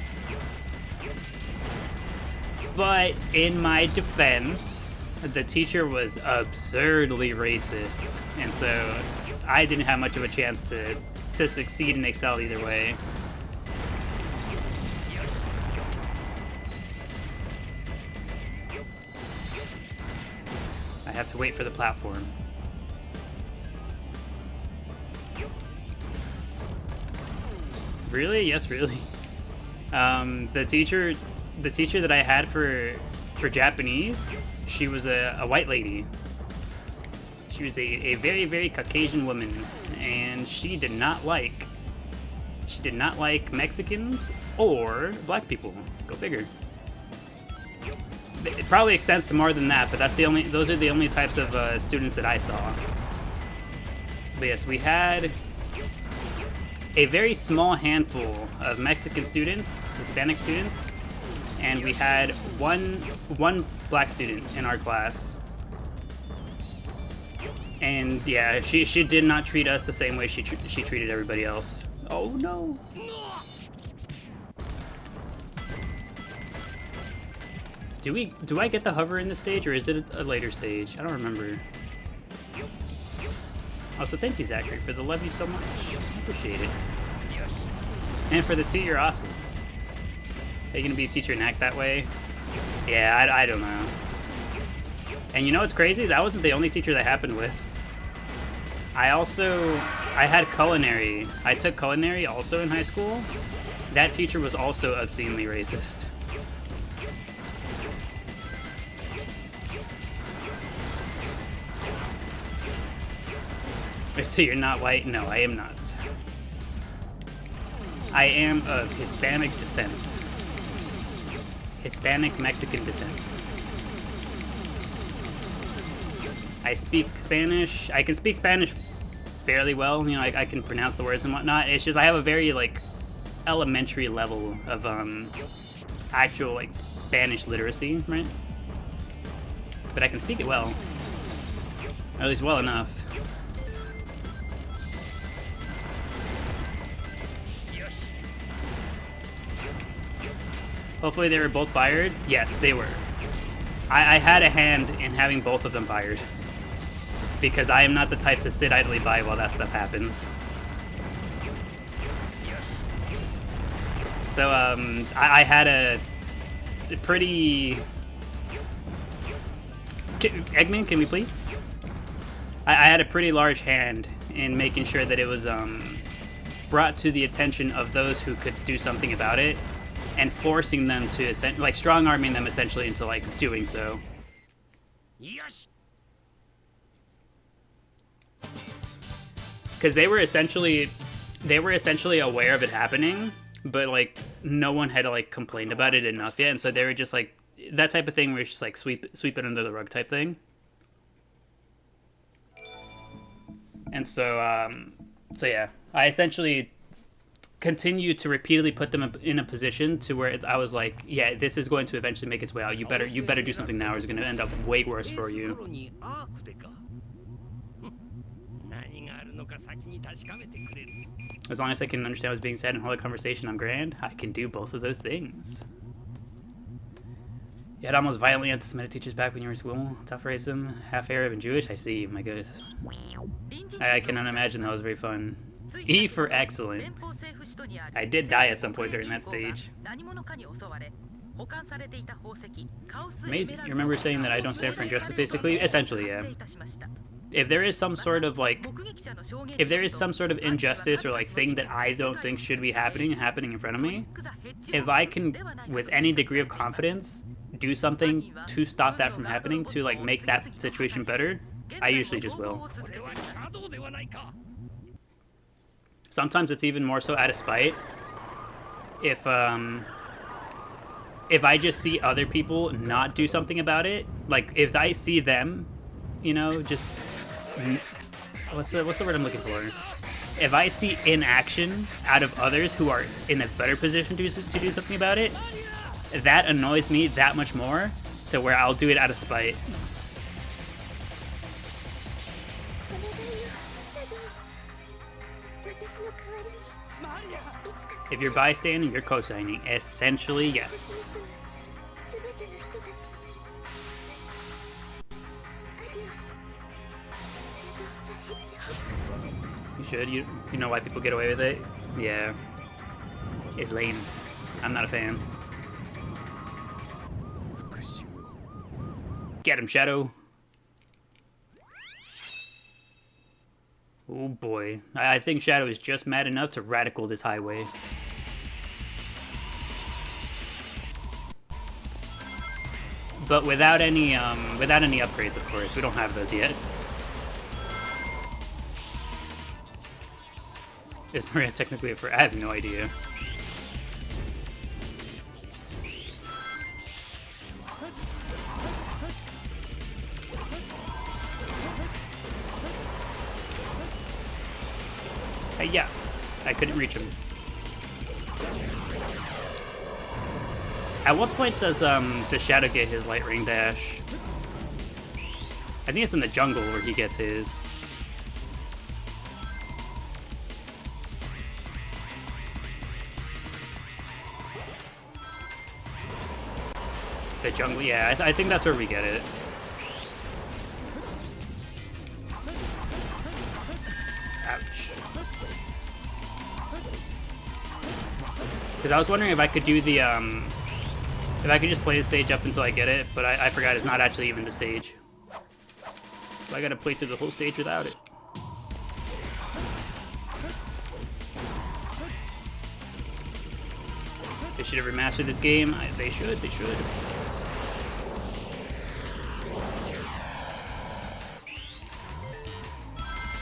But in my defense, the teacher was absurdly racist, and so I didn't have much of a chance to succeed and excel either way. I have to wait for the platform. Really? Yes, really. The teacher that I had for Japanese, she was a white lady. She was a very, very Caucasian woman, and she did not like Mexicans or black people. Go figure. It probably extends to more than that, but those are the only types of students that I saw. But yes, we had a very small handful of Mexican students, Hispanic students, and we had one black student in our class. And yeah, she did not treat us the same way she treated everybody else. Oh no. Do I get the hover in this stage, or is it a later stage? I don't remember. Also, thank you, Zachary, for the love you so much. I appreciate it. And for the 2 year awesomes. Are you gonna be a teacher and act that way? Yeah, I don't know. And you know what's crazy? That wasn't the only teacher that happened with. I had culinary. I took culinary also in high school. That teacher was also obscenely racist. So you're not white? No, I am not. I am of Hispanic descent. Hispanic Mexican descent. I speak Spanish. I can speak Spanish fairly well. You know, I can pronounce the words and whatnot. It's just I have a very like elementary level of actual like Spanish literacy, right? But I can speak it well, or at least well enough. Hopefully they were both fired. Yes, they were. I had a hand in having both of them fired, because I am not the type to sit idly by while that stuff happens. So I had a pretty... Eggman, can we please? I had a pretty large hand in making sure that it was brought to the attention of those who could do something about it, and forcing them to, like, strong-arming them essentially into, like, doing so. Yes. Because they were essentially aware of it happening, but, like, no one had, like, complained about it enough yet, and so they were just, like, that type of thing where it's just, like, sweep it under the rug type thing. And so, so yeah, I essentially continue to repeatedly put them in a position to where I was like, yeah, this is going to eventually make its way out. You better do something now, or it's going to end up way worse for you. As long as I can understand what's being said and hold a conversation on grand, I can do both of those things. You had almost violently anti-Semitic teachers back when you were in school. Tough racism, half Arab and Jewish. I see. My goodness. I cannot imagine that was very fun. E for excellent. I did die at some point during that stage. Amazing. You remember saying that I don't stand for injustice, basically? Essentially, yeah. If there is some sort of, like, if there is some sort of injustice or, like, thing that I don't think should be happening in front of me, if I can, with any degree of confidence, do something to stop that from happening, to, like, make that situation better, I usually just will. Sometimes it's even more so out of spite. If I just see other people not do something about it, like if I see them, you know, just what's the word I'm looking for? If I see inaction out of others who are in a better position to do something about it, that annoys me that much more, to where I'll do it out of spite. If you're bystanding, you're co-signing. Essentially, yes. 全ての人たちアディオスシャドウザヘッジホッ You should. You know why people get away with it? Yeah. It's lame. I'm not a fan. Get him, Shadow. Oh boy. I think Shadow is just mad enough to radical this highway. But without any upgrades, of course. We don't have those yet. Is Maria technically a I have no idea. Yeah, I couldn't reach him. At what point does Shadow get his light ring dash? I think it's in the jungle where he gets his. The jungle, yeah, I think that's where we get it. Ouch. Because I was wondering if I could do the, if I could just play the stage up until I get it, but I forgot it's not actually even the stage. So I gotta play through the whole stage without it. They should have remastered this game. They should.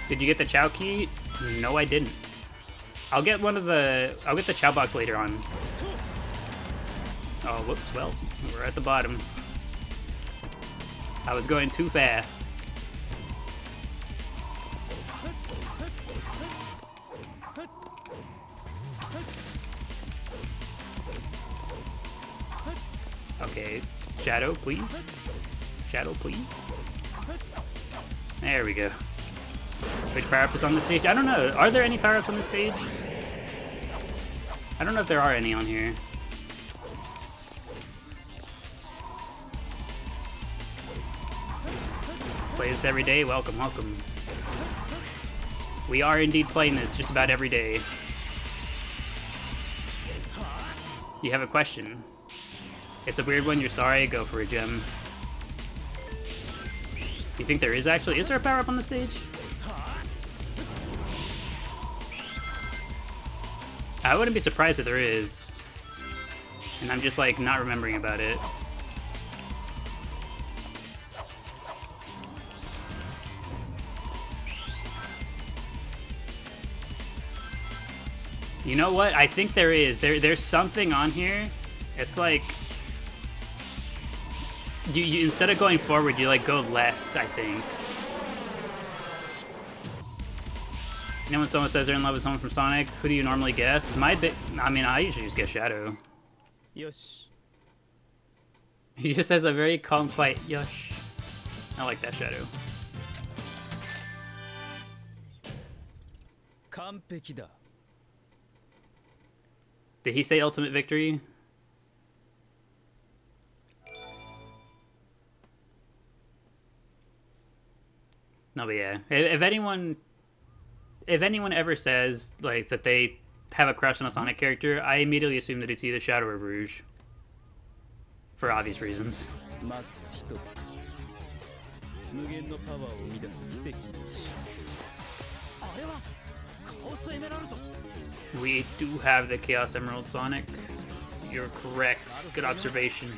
Did you get the Chao key? No, I didn't. I'll get the Chao box later on. Oh, whoops, well, we're at the bottom. I was going too fast. Okay, Shadow, please. Shadow, please. There we go. Which power-up is on the stage? I don't know. Are there any power-ups on the stage? I don't know if there are any on here. Play this every day. Welcome, welcome. We are indeed playing this just about every day. You have a question? It's a weird one. You're sorry. Go for it, Gem. You think there is actually? Is there a power-up on the stage? I wouldn't be surprised if there is. And I'm just like not remembering about it. You know what? I think there is. There's something on here. It's like you instead of going forward, you like go left, I think. You know when someone says they're in love with someone from Sonic, who do you normally guess? I mean, I usually just guess Shadow. Yosh. He just has a very calm, quiet yosh. I like that Shadow. 完璧だ. Did he say ultimate victory? No, but yeah. If anyone ever says like that they have a crush on a Sonic character, I immediately assume that it's either Shadow or Rouge. For obvious reasons. まず一つ。無限のパワーを生み出す奇跡の石。あれはカオスエメラルド。 We do have the Chaos Emerald Sonic. You're correct. Good observation.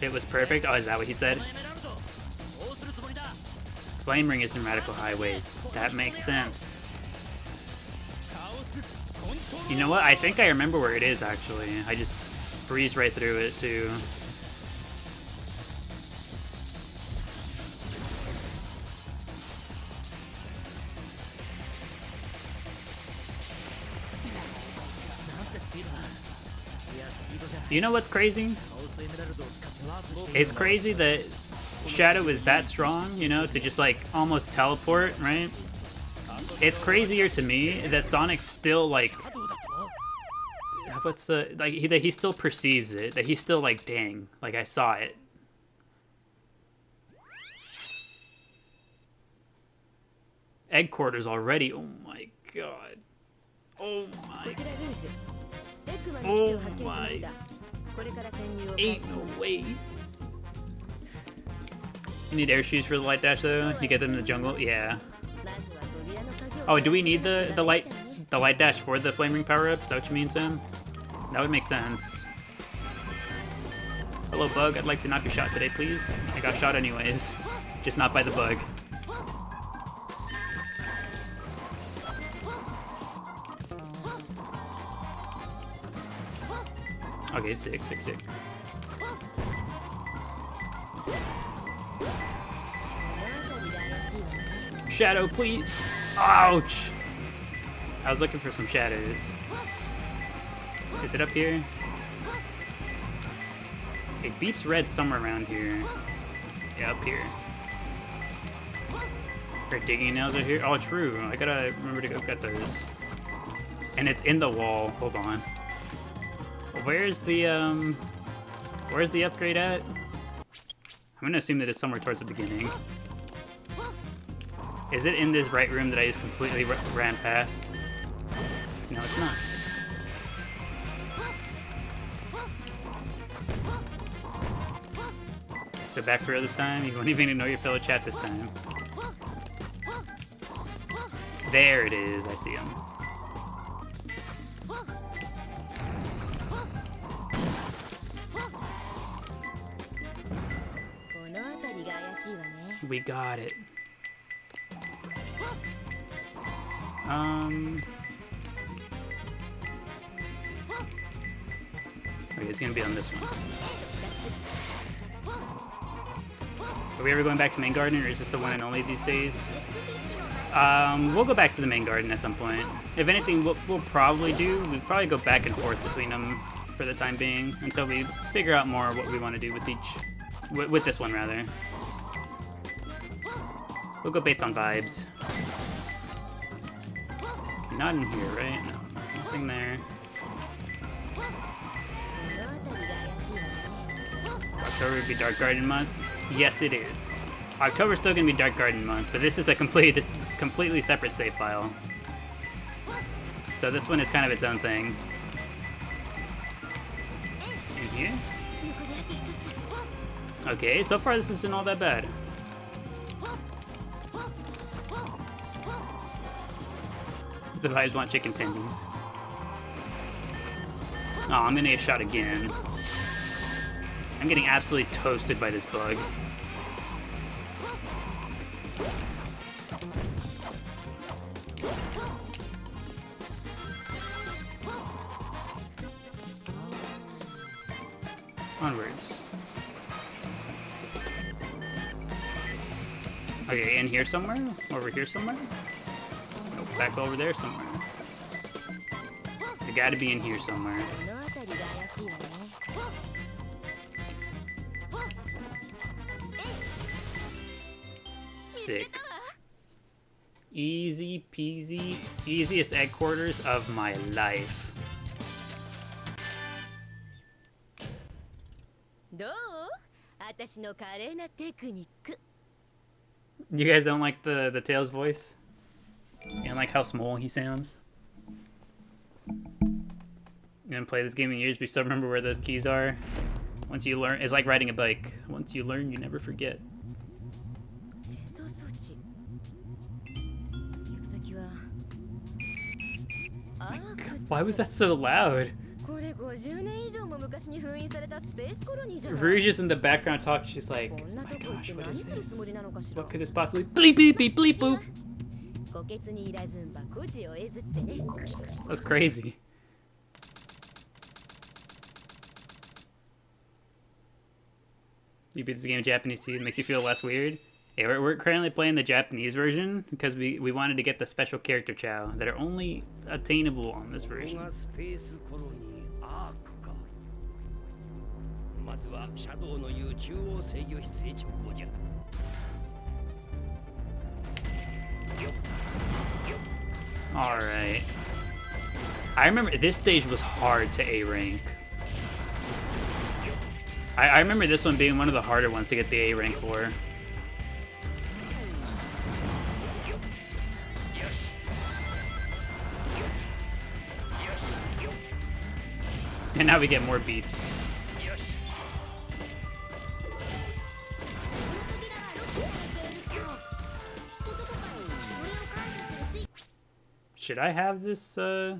It was perfect. Oh, is that what he said? Flame Ring is in Radical Highway. That makes sense. You know what? I think I remember where it is, actually. I just breezed right through it, too. You know what's crazy? It's crazy that Shadow is that strong, you know, to just like almost teleport, right? It's crazier to me that Sonic's still like, what's the like that he still perceives it, that he's still like, dang, like I saw it. Egg quarters already. Oh my god. Oh my. Oh my. Ain't no way. You need air shoes for the light dash though? You get them in the jungle? Yeah. Oh, do we need the light dash for the flame ring power up? Is that what you mean, Sam? That would make sense. Hello, bug. I'd like to knock your shot today, please. I got shot anyways. Just not by the bug. Okay, sick. Shadow, please. Ouch! I was looking for some shadows. Is it up here? It beeps red somewhere around here. Yeah, up here. Her digging nails are here. Oh, true. I gotta remember to go get those. And it's in the wall. Hold on. Where's the upgrade at? I'm gonna assume that it's somewhere towards the beginning. Is it in this right room that I just completely ran past? No, it's not. So back for real this time? You won't even ignore your fellow chat this time. There it is. I see him. We got it. Okay, it's gonna be on this one. Are we ever going back to main garden, or is this the one and only these days? We'll go back to the main garden at some point. If anything, we'll probably probably go back and forth between them for the time being until we figure out more what we want to do with with this one rather. We'll go based on vibes. Not in here, right? No, nothing there. October would be Dark Garden month. Yes, it is. October's still gonna be Dark Garden month, but this is a completely separate save file. So this one is kind of its own thing. In here? Okay, so far this isn't all that bad. The vibes want chicken tendies. Oh, I'm gonna get shot again. I'm getting absolutely toasted by this bug. Onwards. Okay, in here somewhere? Over here somewhere? Nope, back over there somewhere. They gotta be in here somewhere. Sick. Easy peasy. Easiest egg quarters of my life. You guys don't like the Tails voice? You don't like how small he sounds? You didn't play this game in years, but you still remember where those keys are? Once you learn, it's like riding a bike. Once you learn, you never forget. Why was that so loud? Rouge is in the background talking. She's like, oh my gosh, what is this? What could this possibly bleep beep beep bleep boop? That's crazy. You beat this game in Japanese too, it makes you feel less weird. Yeah, we're currently playing the Japanese version because we wanted to get the special character Chao that are only attainable on this version. Alright. I remember this stage was hard to A rank. I remember this one being one of the harder ones to get the A rank for. And now we get more beeps. Should I have this, I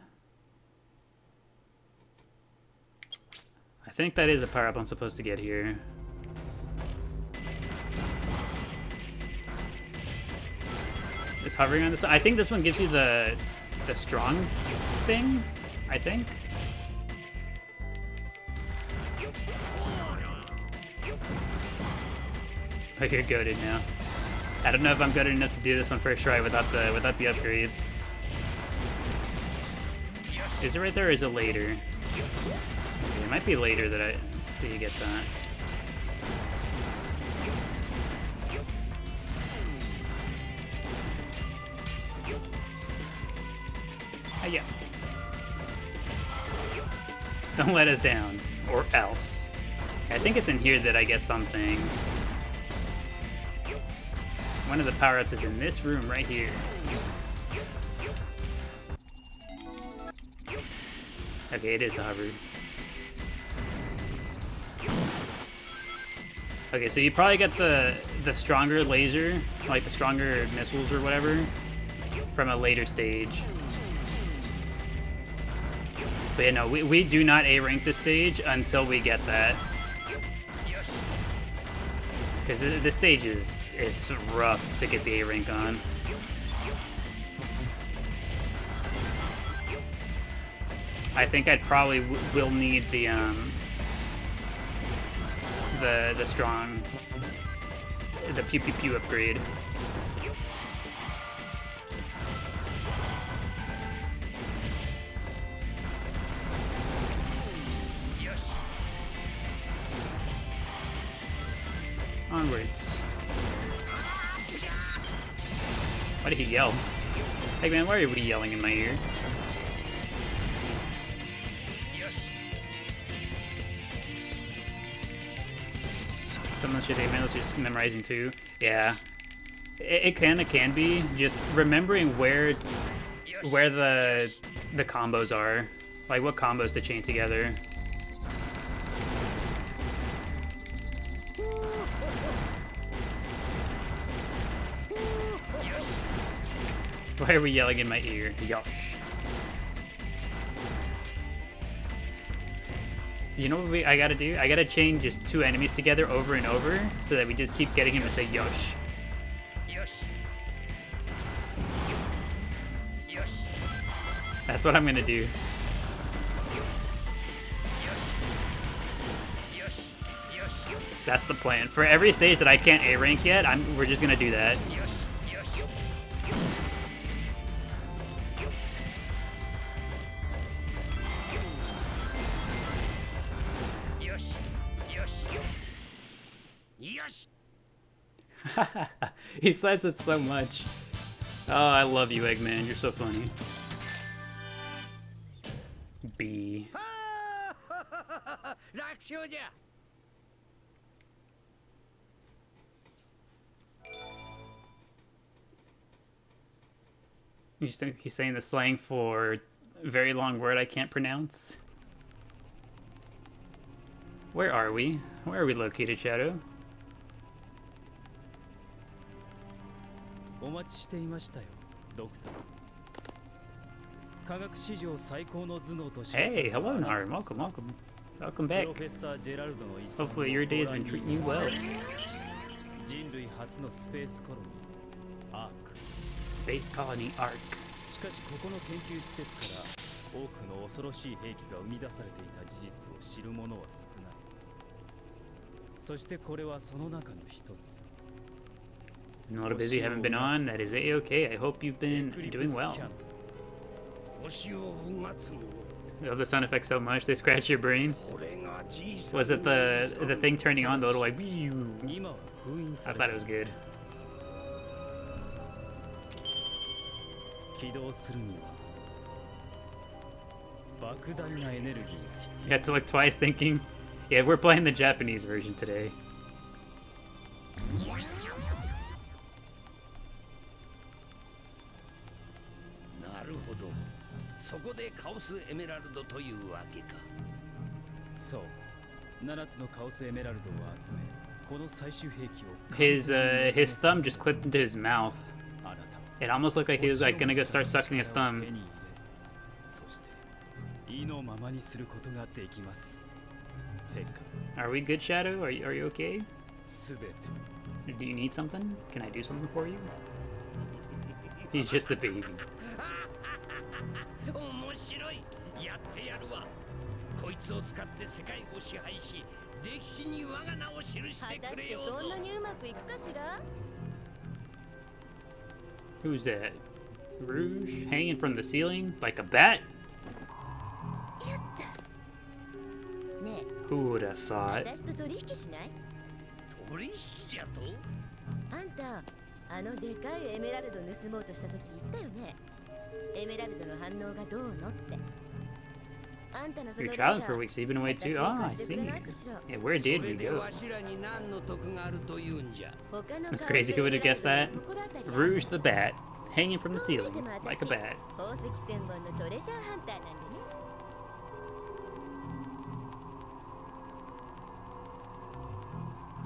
think that is a power-up I'm supposed to get here. Is hovering on this one? I think this one gives you the strong thing, I think. Oh, you're goated now. I don't know if I'm good enough to do this one first try without the upgrades. Is it right there or is it later? It might be later that you get that. Ah, yeah. Don't let us down, or else. I think it's in here that I get something. One of the power-ups is in this room right here. Okay, it is the hover. Okay, so you probably get the stronger laser, like the stronger missiles or whatever, from a later stage. But yeah, no, we do not A-rank this stage until we get that. Because this stage is rough to get the A-rank on. I think I'd probably will need the strong, the pew pew pew upgrade. Onwards. Why did he yell? Hey man, why are you yelling in my ear? Some of the shit emails are just memorizing too. Yeah. It kinda can be. Just remembering where the combos are. Like what combos to chain together. Why are we yelling in my ear? Yosh. You know what I gotta do? I gotta chain just two enemies together over and over so that we just keep getting him to say Yosh. That's what I'm gonna do. That's the plan. For every stage that I can't A rank yet, we're just gonna do that. He says it so much. Oh, I love you, Eggman. You're so funny. B. You just think he's saying the slang for a very long word I can't pronounce? Where are we? Where are we located, Shadow? Hey, hello Narim, welcome. Welcome back. Hopefully your day has been treating you well. Space Colony Arc. Not a busy, haven't been on. That is A-okay. I hope you've been doing well. I love the sound effects so much. They scratch your brain. Was it the thing turning on, the little like? I thought it was good. You had to look twice thinking. Yeah, we're playing the Japanese version today. なるほど。そこでカオスエメラルドというわけか。そう。7つのカオスエメラルドを集め、この最終兵器を。His thumb just clipped into his mouth. It almost looked like he was like gonna go start sucking his thumb. そして意のままにすることができます。成果。 Are we good, Shadow? Are you okay? すべて。 Do you need something? Can I do something for you? He's just a baby. 面白い。やってやるわ。こいつを使って世界を支配し、歴史に我が名を記してくれようぞ。そんなにうまくいくかしら Who's that? Rouge hanging from the ceiling like a bat? ねえ Who would have thought? 私と取引しない取引じゃと？あんたあのでかいエメラルド盗もうとした時言ったよねエメラルドの反応がどうのってあんたのそ You're の traveling for weeks, so you've been away too? Oh, I see. Yeah, where did we go? わしらに何の得があるというんじゃ。 That's crazy. Who would have guessed that? Rouge the bat, hanging from the ceiling like a bat. 宝石千本のトレジャーハンターなん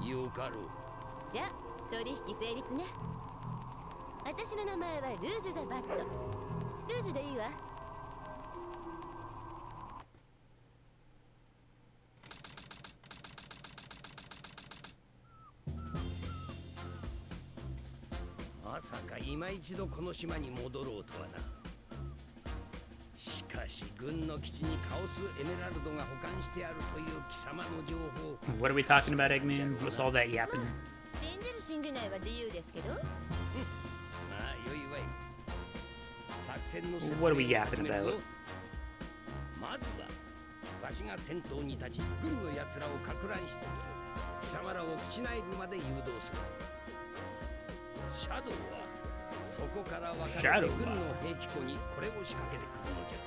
でねよかろう。じゃあ取引成立ね私の名前はルージュ・ザ・バットルージュでいいわまさか今一度この島に戻ろうとはな。しかし軍の基地にカオスエメラルドが保管してあるという貴様の情報。 What are we talking about, Eggman? What's all that yapping? 信じる信じないは自由ですけどまあよいわい。作戦の説明 What are we yapping about? まずはわしが先頭に立ち軍の奴らをかく乱しつつ貴様らを基地内部まで誘導する。シャドウはそこから分かれて軍の兵器庫にこれを仕掛けてくるのじゃ。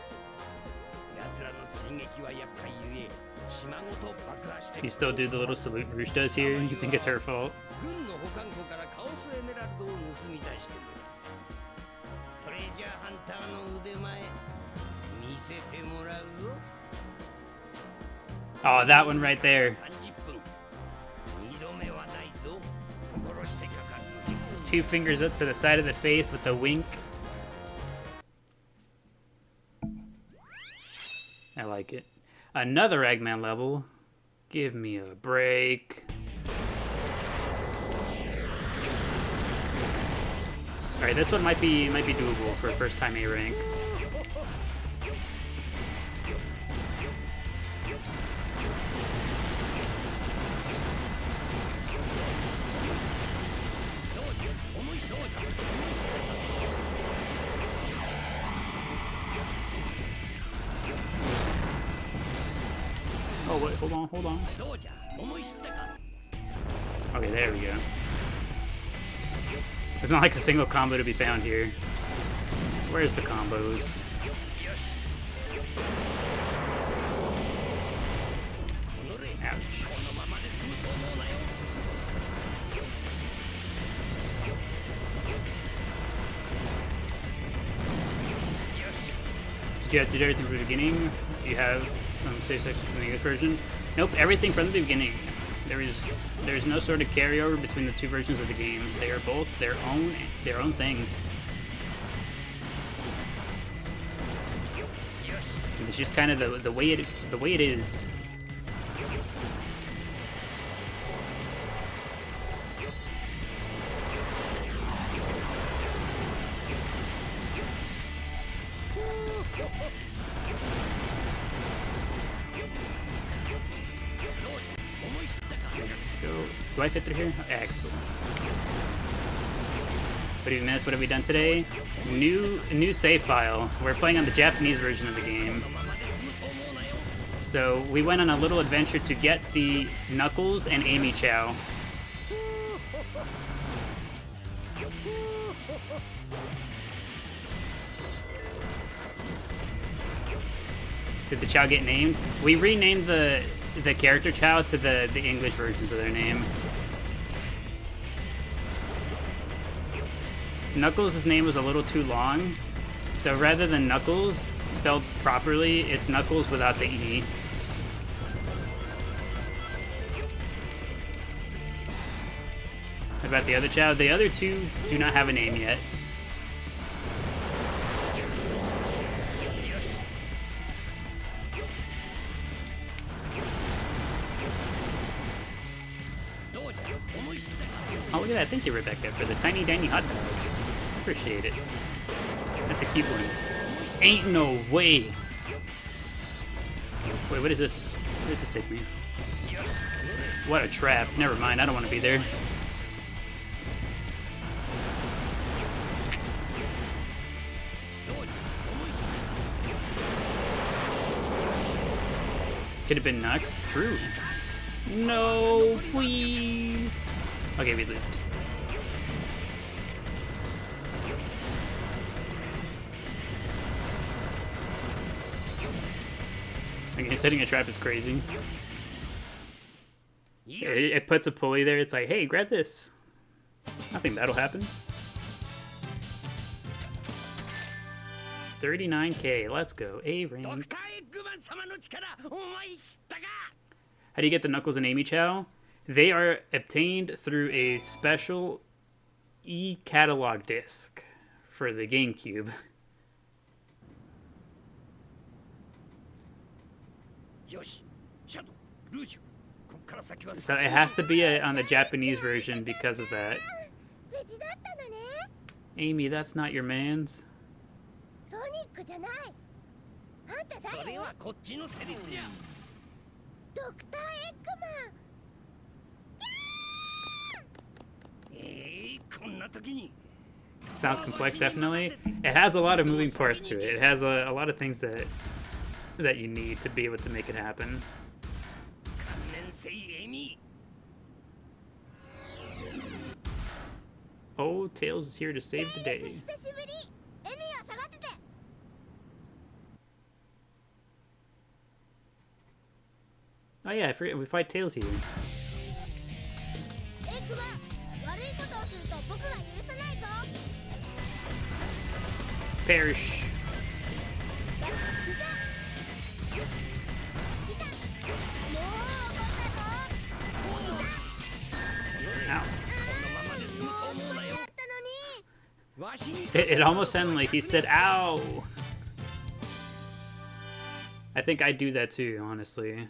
奴らの追撃は厄介ゆえ島ごと爆破して You still do the little salute Rouge does here? You think it's her fault? 軍の保管庫からカオスエメラルドを盗み出してもトレジャーハンターの腕前見せてもらうぞ。 Oh, that one right there. 30分二度目はないぞ。殺してかかる。 Two fingers up to the side of the face with a wink. I like it. Another Eggman level. Give me a break. Alright, this one might be doable for a first time A rank. Oh wait, hold on. Okay, there we go. There's not like a single combo to be found here. Where's the combos? Ouch. Did you have to do everything from the beginning? Do you have some save sections from the English version? Nope, everything from the beginning. There's no sort of carryover between the two versions of the game. They are both their own thing. It's just kind of the way it is. Do I fit through here? Excellent. What have we missed? What have we done today? New save file. We're playing on the Japanese version of the game. So we went on a little adventure to get the Knuckles and Amy Chao. Did the Chao get named? We renamed the character Chao to the English versions of their name. Knuckles' name was a little too long, so rather than Knuckles spelled properly, it's Knuckles without the E. What about the other Chao? The other two do not have a name yet. Oh, look at that. Thank you, Rebecca, for the tiny, tiny hot dog. Appreciate it. That's a cute one. Ain't no way. Wait, what is this? Where does this take me? What a trap. Never mind, I don't want to be there. Could have been Nux. True. No, please. Okay, we lived. Okay, setting a trap is crazy. It puts a pulley there. It's like, hey, grab this. I think that'll happen. 39k. Let's go. A rank. How do you get the Knuckles and Amy Chao? They are obtained through a special e-catalog disc for the GameCube. So it has to be on the Japanese version because of that. Amy, that's not your man's. Sounds complex, definitely. It has a lot of moving parts to it. It has a lot of things that you need to be able to make it happen. Oh, Tails is here to save the day. Oh yeah, I forget we fight Tails here. Perish. Ow. It almost sounded like he said, ow! I think I'd do that too, honestly.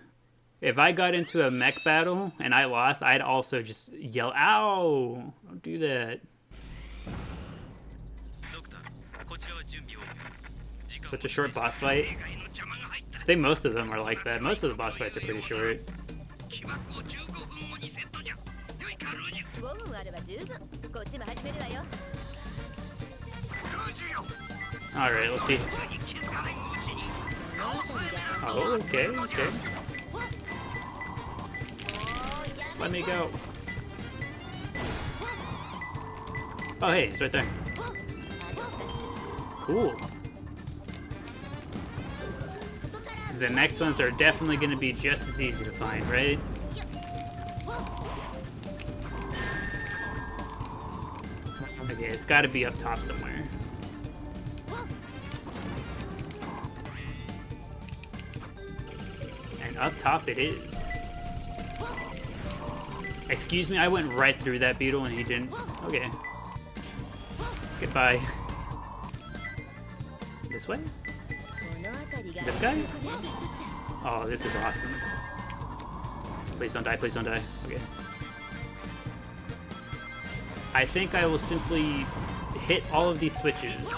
If I got into a mech battle and I lost, I'd also just yell, ow! Don't do that. Such a short boss fight. I think most of them are like that. Most of the boss fights are pretty short. Alright, let's see. Oh, okay, okay. Let me go. Oh, hey, it's right there. Cool. The next ones are definitely going to be just as easy to find, right? Okay, it's got to be up top somewhere. And up top it is. Excuse me, I went right through that beetle and he didn't. Okay. Goodbye. This way? This guy? Oh, this is awesome. Please don't die, please don't die. Okay. I think I will simply hit all of these switches.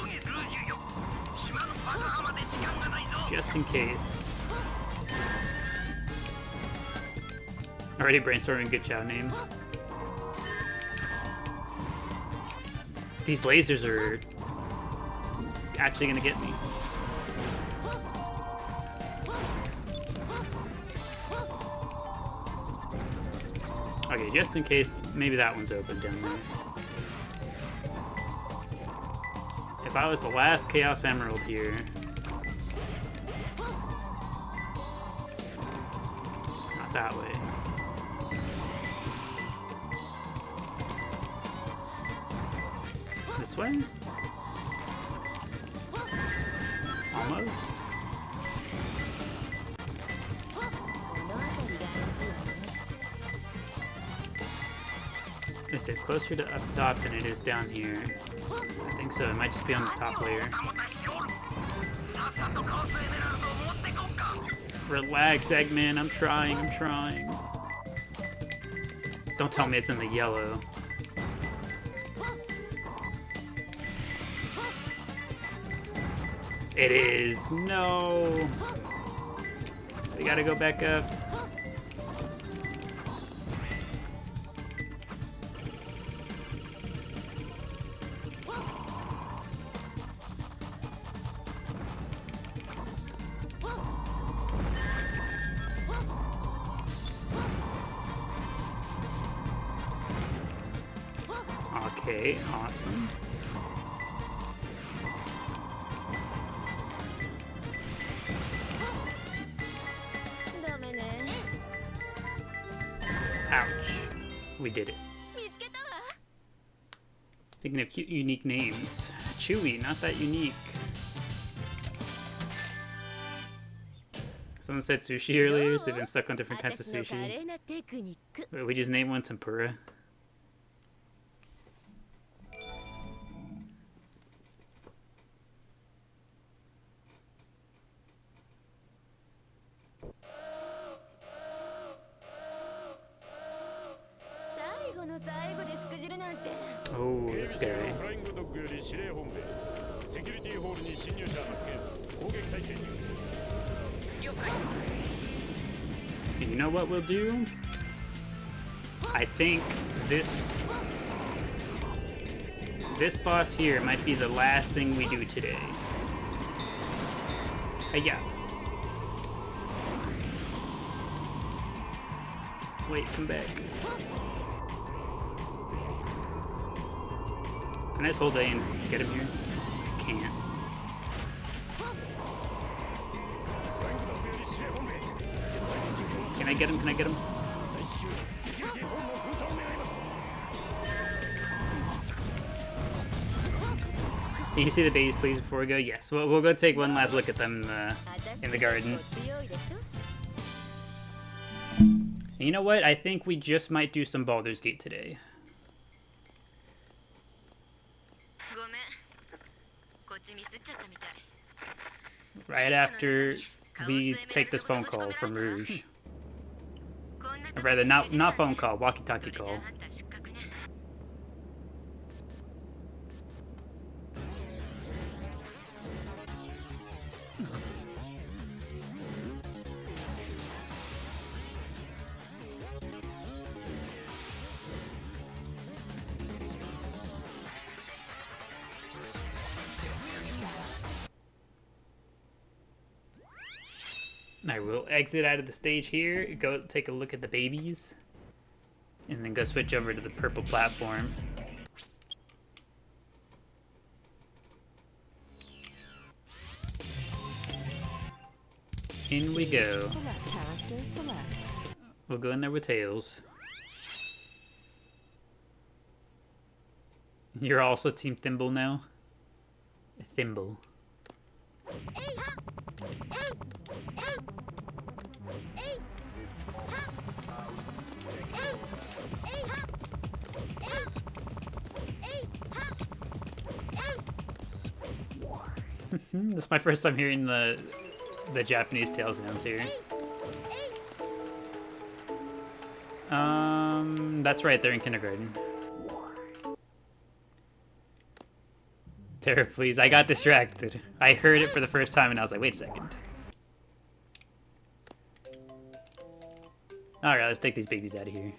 Just in case. Already brainstorming good Chao names. These lasers are actually gonna get me. Okay, just in case, maybe that one's open down there. If I was the last Chaos Emerald here, That way. This way? Almost. Is it closer to up top than it is down here? I think so. It might just be on the top layer. Relax, Eggman. I'm trying. I'm trying. Don't tell me it's in the yellow. It is. No. We gotta go back up. Okay, awesome. Ouch. We did it. Thinking of cute, unique names. Chewy, not that unique. Someone said sushi earlier, so they've been stuck on different kinds of sushi. Wait, we just named one tempura. Oh, this guy. You know what we'll do? I think this boss here might be the last thing we do today. Hey, yeah. Wait, come back. Can I just hold A and get him here? Can't. Can I get him? Can I get him? Can you see the babies, please, before we go? Yes. We'll go take one last look at them in the garden. And you know what? I think we just might do some Baldur's Gate today. Right after we take this phone call from Rouge. Or rather, not phone call, walkie-talkie call. I will exit out of the stage here, go take a look at the babies, and then go switch over to the purple platform. In we go. We'll go in there with Tails. You're also Team Thimble now? Thimble. This is my first time hearing the Japanese tail sounds here. That's right, they're in kindergarten. Tara, please. I got distracted. I heard it for the first time and I was like, wait a second. Alright, let's take these babies out of here.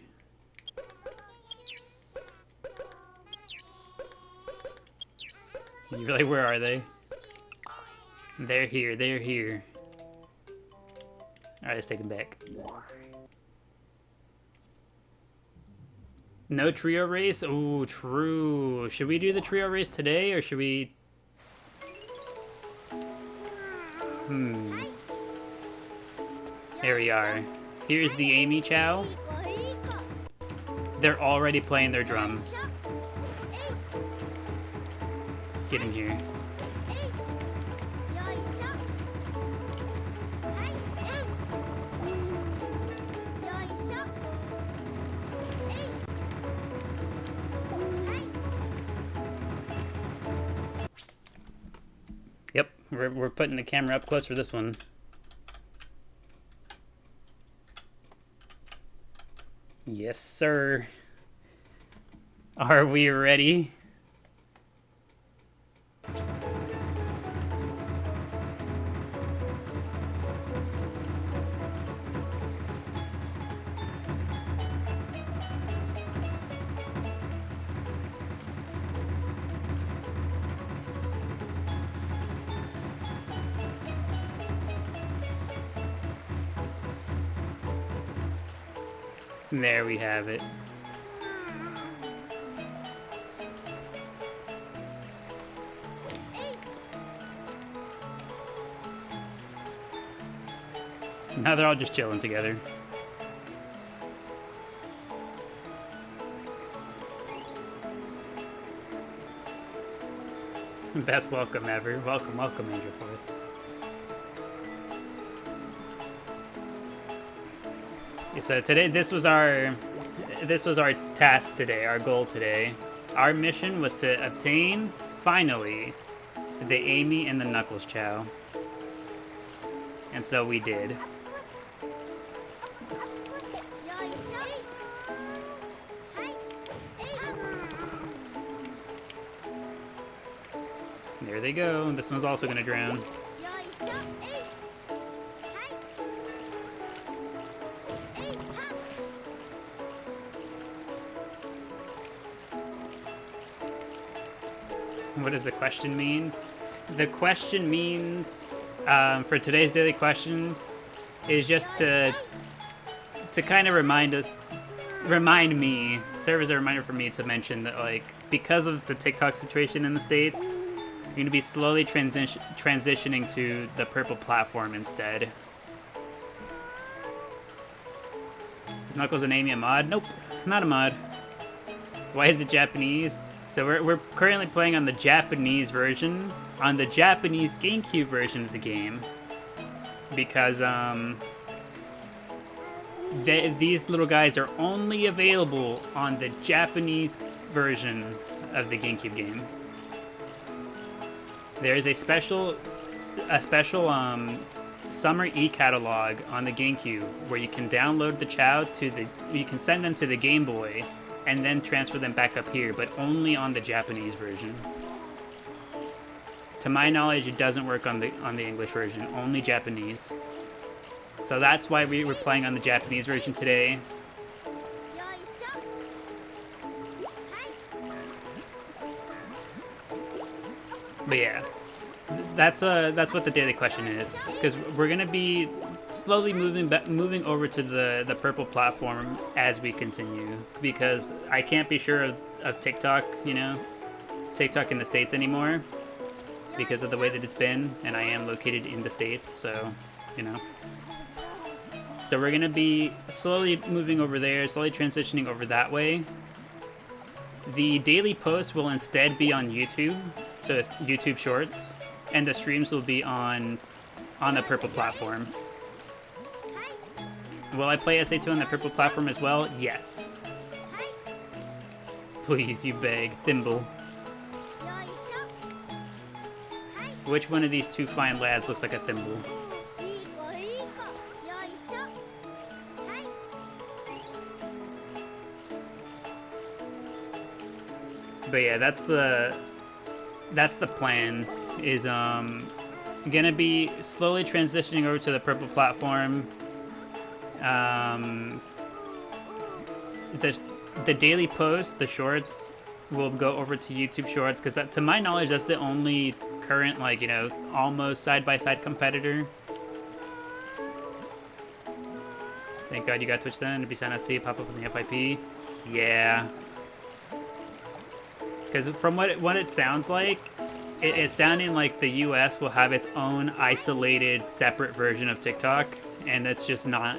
You really, where are they? They're here, they're here. Alright, let's take them back. No trio race? Oh, true. Should we do the trio race today, or should we... Here we are. Here's the Amy Chao. いい子いい子 They're already playing their よい drums. しょえい Get in here. よいしょはいよいしょえいはい Yep, we're putting the camera up close for this one. Yes, sir. Are we ready? There we have it. Now they're all just chilling together. Best welcome ever. Welcome, welcome, Angel Forth. Yeah, so today, this was our task today, our goal today. Our mission was to obtain, finally, the Amy and the Knuckles Chao. And so we did. よいしょはいえい There they go. This one's also gonna drown. よいしょえいはいえいは What does the question mean? The question means, for today's daily question, is just to kind of remind me, serve as a reminder for me to mention that, like, because of the TikTok situation in the States, you're going to be slowly transitioning to the purple platform instead. Is Knuckles and Amy a mod? Nope, not a mod. Why is it Japanese? So we're currently playing on the Japanese version, on the Japanese GameCube version of the game, because these little guys are only available on the Japanese version of the GameCube game. There is a special summer e-catalog on the GameCube where you can download the Chao you can send them to the Game Boy and then transfer them back up here, but only on the Japanese version. To my knowledge, it doesn't work on the English version, only Japanese. So that's why we were playing on the Japanese version today. よいしょはい But yeah, that's what the daily question is, because we're gonna be slowly moving over to the purple platform as we continue, because I can't be sure of TikTok, TikTok in the States anymore, because of the way that it's been, and I am located in the States, so so we're gonna be slowly moving over there, slowly transitioning over that way. The daily post will instead be on YouTube, so it's YouTube Shorts, and the streams will be on the purple platform. Will I play SA2 on the purple platform as well? Yes. Please, you beg. Thimble. よいしょはい Which one of these two fine lads looks like a thimble? いい子いい子よいしょはい But yeah, that's the plan, is gonna be slowly transitioning over to the purple platform. The daily post, the shorts, will go over to YouTube Shorts, because to my knowledge, that's the only current, almost side-by-side competitor. Thank God you got Twitch then, to be signed out, see, pop up in the FIP. Yeah. Because from what it sounds like, it's sounding like the US will have its own isolated, separate version of TikTok, and it's just not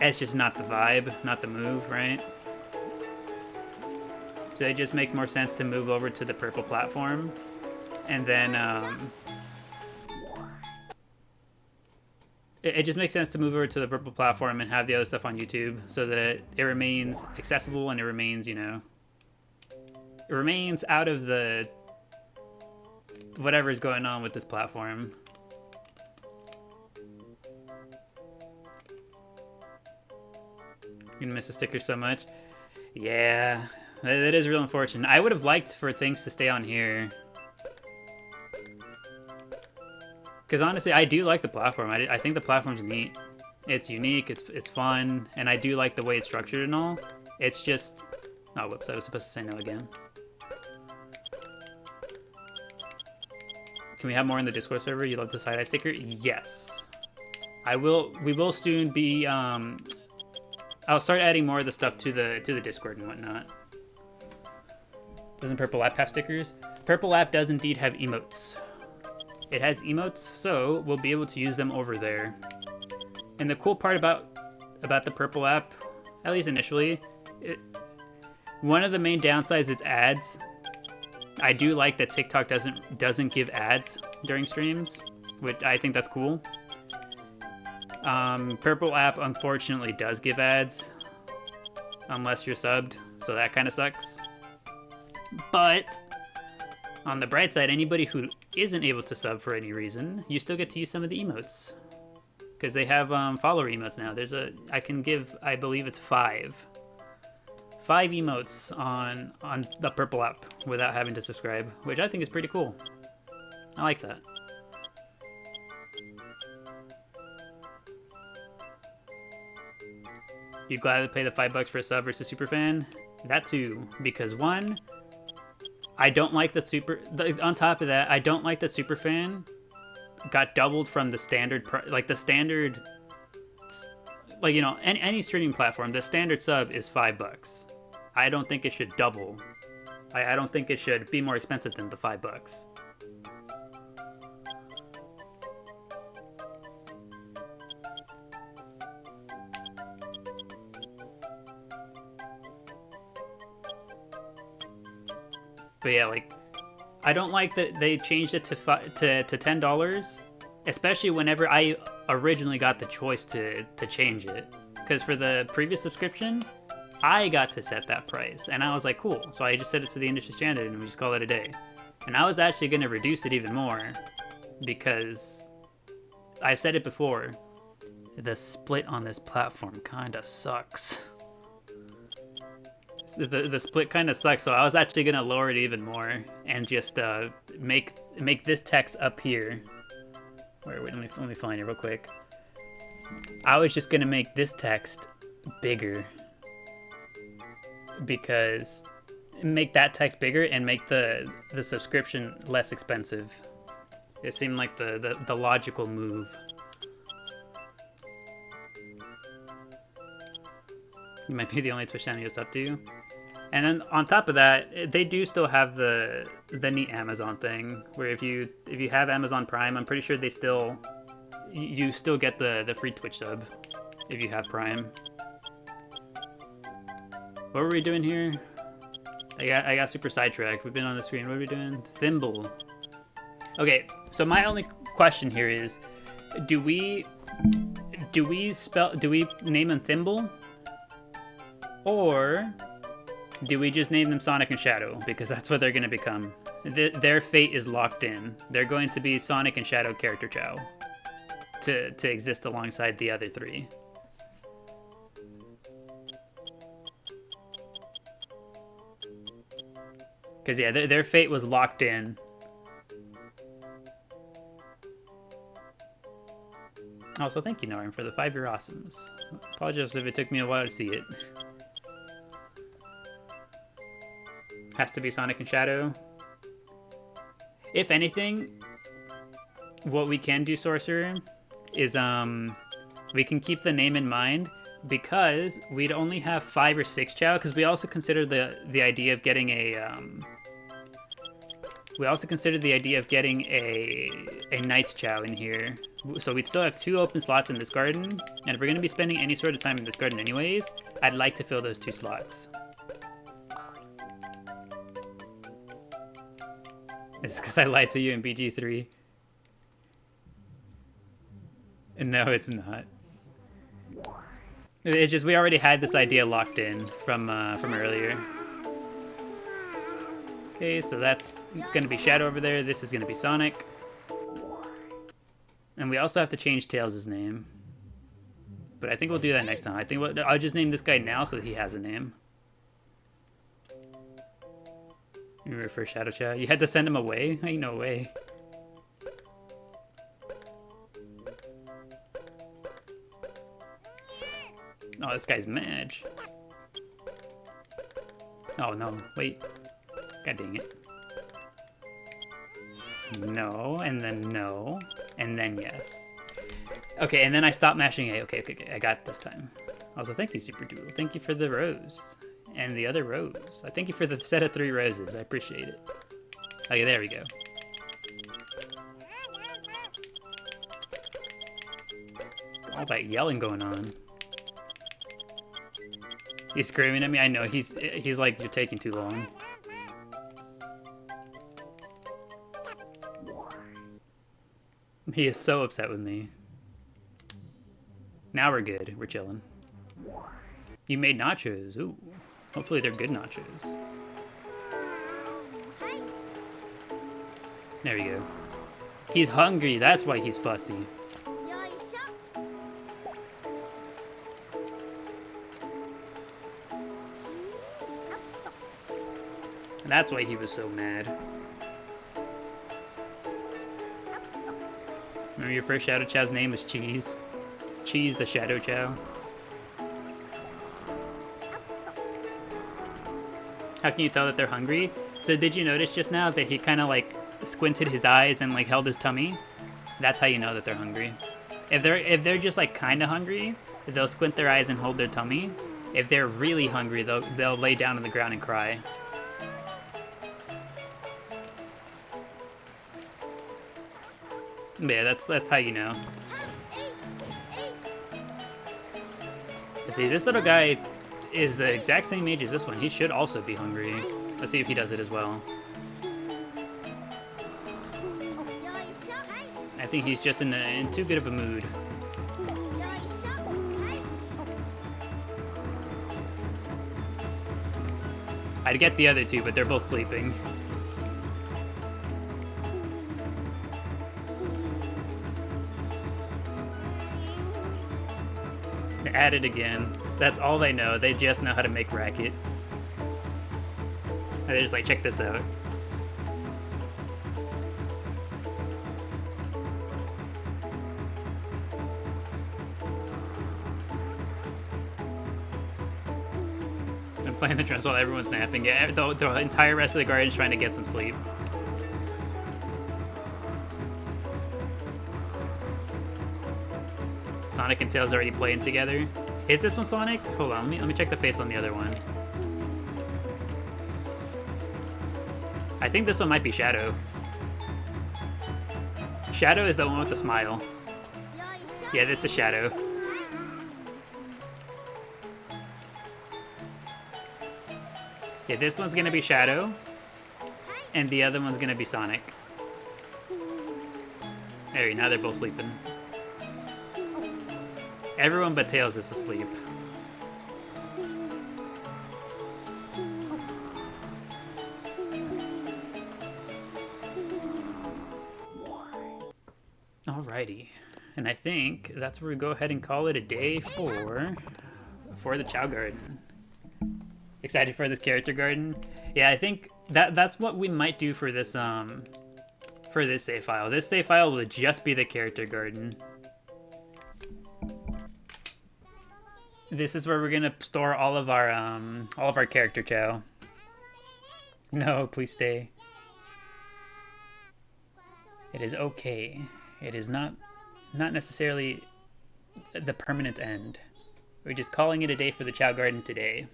it's just not the vibe, not the move, right? So it just makes more sense to move over to the purple platform, and then it just makes sense to move over to the purple platform and have the other stuff on YouTube, so that it remains accessible and it remains, you know, it remains out of the whatever's going on with this platform. You're gonna miss the stickers so much. Yeah, that is real unfortunate. I would have liked for things to stay on here. Because honestly, I do like the platform. I think the platform's neat. It's unique, it's fun, and I do like the way it's structured and all. It's just... Oh, whoops, I was supposed to say no again. Can we have more in the Discord server? You love the side-eye sticker? Yes. We will soon be... I'll start adding more of the stuff to the Discord and whatnot. Doesn't Purple App have stickers? Purple App does indeed have emotes. It has emotes, so we'll be able to use them over there. And the cool part about the Purple App, at least initially, one of the main downsides is ads. I do like that TikTok doesn't give ads during streams, which I think that's cool. Purple App unfortunately does give ads, unless you're subbed, so that kind of sucks. But on the bright side, anybody who isn't able to sub for any reason, you still get to use some of the emotes, because they have follower emotes now. I can give, I believe it's 5 emotes on the Purple App without having to subscribe, which I think is pretty cool. I like that. You'd gladly pay the $5 for a sub versus superfan? That too, because one, I don't like that on top of that, I don't like that superfan got doubled from the standard, like the standard, like, you know, any streaming platform, the standard sub is $5. I don't think it should double. I don't think it should be more expensive than the $5. But yeah, like, I don't like that they changed it to $10, especially whenever I originally got the choice to change it. Because for the previous subscription, I got to set that price, and I was like, cool. So I just set it to the industry standard, and we just call it a day. And I was actually going to reduce it even more, because I've said it before, the split on this platform kinda sucks. The split kind of sucks, so I was actually gonna lower it even more and just make this text up here. Wait, let me find it real quick. I was just gonna make this text bigger, because make that text bigger and make the subscription less expensive. It seemed like the logical move. You might be the only Twitch channel you're up to. And then on top of that, they do still have the neat Amazon thing, where if you have Amazon Prime, I'm pretty sure you still get the free Twitch sub if you have Prime. What were we doing here? I got super sidetracked. We've been on the screen. What are we doing? Thimble. Okay, so my only question here is, do we name them Thimble? Or do we just name them Sonic and Shadow? Because that's what they're going to become. Their fate is locked in. They're going to be Sonic and Shadow character Chao to exist alongside the other three. Because yeah, their fate was locked in. Also, thank you, Narim, for the 5-year awesomes. Apologize if it took me a while to see it. Has to be Sonic and Shadow. If anything, what we can do, Sorcerer, is we can keep the name in mind, because we'd only have 5 or 6 Chao, because we also consider the idea of getting a Knight's Chao in here, So we'd still have 2 open slots in this garden, and if we're going to be spending any sort of time in this garden anyways, I'd like to fill those 2 slots. It's because I lied to you in BG3. No, it's not. It's just we already had this idea locked in from earlier. Okay, so that's going to be Shadow over there. This is going to be Sonic. And we also have to change Tails' name. But I think we'll do that next time. I think I'll just name this guy now so that he has a name. You remember for Shadow Chow? You had to send him away? Ain't no way. Oh, this guy's mad. Oh no, wait. God dang it. No, and then no, and then yes. Okay, and then I stopped mashing A. Okay, I got it this time. Also, thank you, Super Duel. Thank you for the rose. And the other rose. I thank you for the set of 3 roses. I appreciate it. Okay, there we go. All that yelling going on. He's screaming at me. I know. He's like, you're taking too long. He is so upset with me. Now we're good. We're chilling. You made nachos. Ooh. Hopefully they're good nachos. There we go. He's hungry. That's why he's fussy. And that's why he was so mad. Remember your first Shadow Chow's name was Cheese? Cheese the Shadow Chow. How can you tell that they're hungry? So did you notice just now that he kind of like squinted his eyes and like held his tummy? That's how you know that they're hungry. If they're just like kind of hungry, they'll squint their eyes and hold their tummy. If they're really hungry, they'll lay down on the ground and cry. Yeah, that's how you know. See, this little guy is the exact same age as this one. He should also be hungry. Let's see if he does it as well. I think he's just in too good of a mood. I'd get the other 2, but they're both sleeping. They're at it again. That's all they know. They just know how to make racket. And they're just like, check this out. I'm playing the drums while everyone's napping. Yeah, the entire rest of the garden is trying to get some sleep. Sonic and Tails already playing together. Is this one Sonic? Hold on, let me check the face on the other one. I think this one might be Shadow. Shadow is the one with the smile. Yeah, this is Shadow. Yeah, this one's gonna be Shadow, and the other one's gonna be Sonic. There, now they're both sleeping. Everyone but Tails is asleep. Alrighty. And I think that's where we go ahead and call it a day for the Chao Garden. Excited for this character garden? Yeah, I think that's what we might do for this save file. This save file will just be the character garden. This is where we're gonna store all of our character Chao. No, please stay. It is okay. It is not necessarily the permanent end. We're just calling it a day for the Chao Garden today.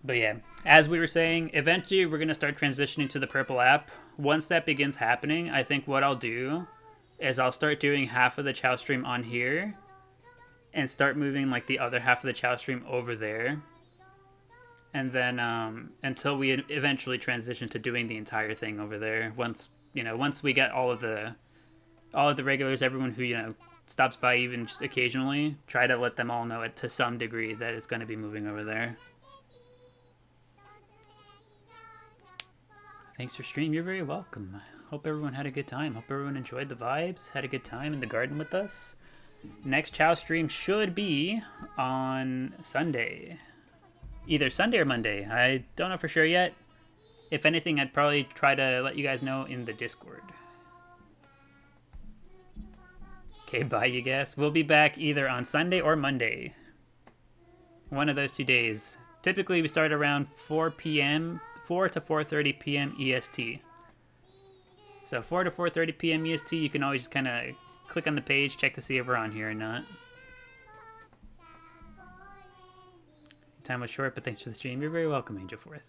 But yeah, as we were saying, eventually we're gonna start transitioning to the purple app. Once that begins happening, I think what I'll do is I'll start doing half of the Chao stream on here and start moving like the other half of the Chao stream over there. And then until we eventually transition to doing the entire thing over there. Once we get all of the regulars, everyone who stops by even just occasionally, try to let them all know it to some degree that it's going to be moving over there. Thanks for stream. You're very welcome. Hope everyone had a good time. Hope everyone enjoyed the vibes, had a good time in the garden with us. Next Chao stream should be on Sunday. Either Sunday or Monday. I don't know for sure yet. If anything, I'd probably try to let you guys know in the Discord. Okay, bye, you guys. We'll be back either on Sunday or Monday. One of those 2 days. Typically, we start around 4 p.m., 4 to 4:30 p.m. EST. So 4 to 4:30 p.m. EST, you can always just kind of click on the page, check to see if we're on here or not. Time was short, but thanks for the stream. You're very welcome, Angel Forth.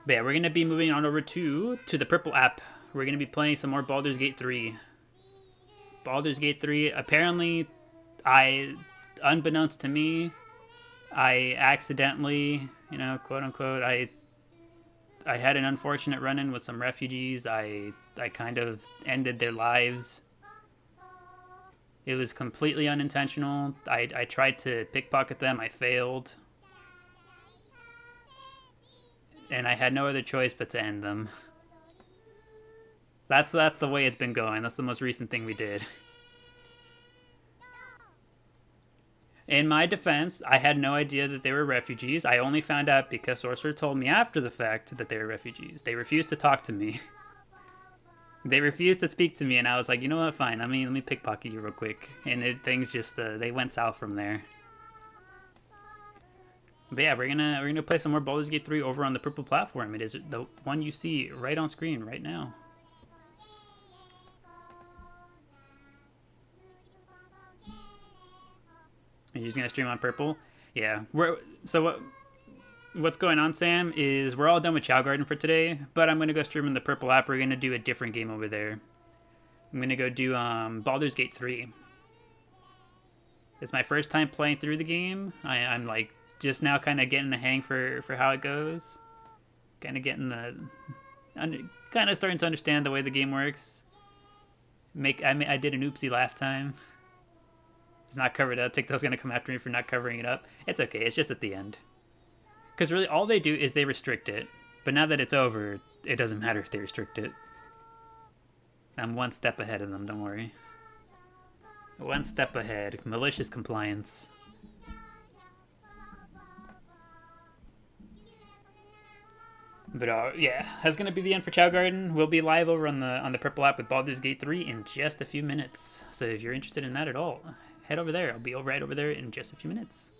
But yeah, we're going to be moving on over to the Purple app. We're going to be playing some more Baldur's Gate 3. Baldur's Gate 3, apparently, unbeknownst to me, I accidentally, quote unquote, I had an unfortunate run-in with some refugees. I kind of ended their lives. It was completely unintentional. I tried to pickpocket them. I failed. And I had no other choice but to end them. That's the way it's been going. That's the most recent thing we did. In my defense, I had no idea that they were refugees. I only found out because Sorcerer told me after the fact that they were refugees. They refused to talk to me. They refused to speak to me, and I was like, you know what, fine. Let me pickpocket you real quick. And things just they went south from there. But yeah, we're gonna play some more Baldur's Gate 3 over on the Purple platform. It is the one you see right on screen right now. Are you just gonna stream on Purple? Yeah. What's going on, Sam, is we're all done with Chao Garden for today, but I'm gonna go stream in the Purple app. We're gonna do a different game over there. I'm gonna go do Baldur's Gate 3. It's my first time playing through the game. I'm like just now kind of getting the hang for how it goes. Kind of getting kind of starting to understand the way the game works. I did an oopsie last time. It's not covered up. TikTok's gonna come after me for not covering it up. It's okay. It's just at the end. Because really, all they do is they restrict it. But now that it's over, it doesn't matter if they restrict it. I'm one step ahead of them. Don't worry. One step ahead. Malicious compliance. But yeah, that's gonna be the end for Chao Garden. We'll be live over on the Purple app with Baldur's Gate 3 in just a few minutes. So if you're interested in that at all, head over there. I'll be right over there in just a few minutes.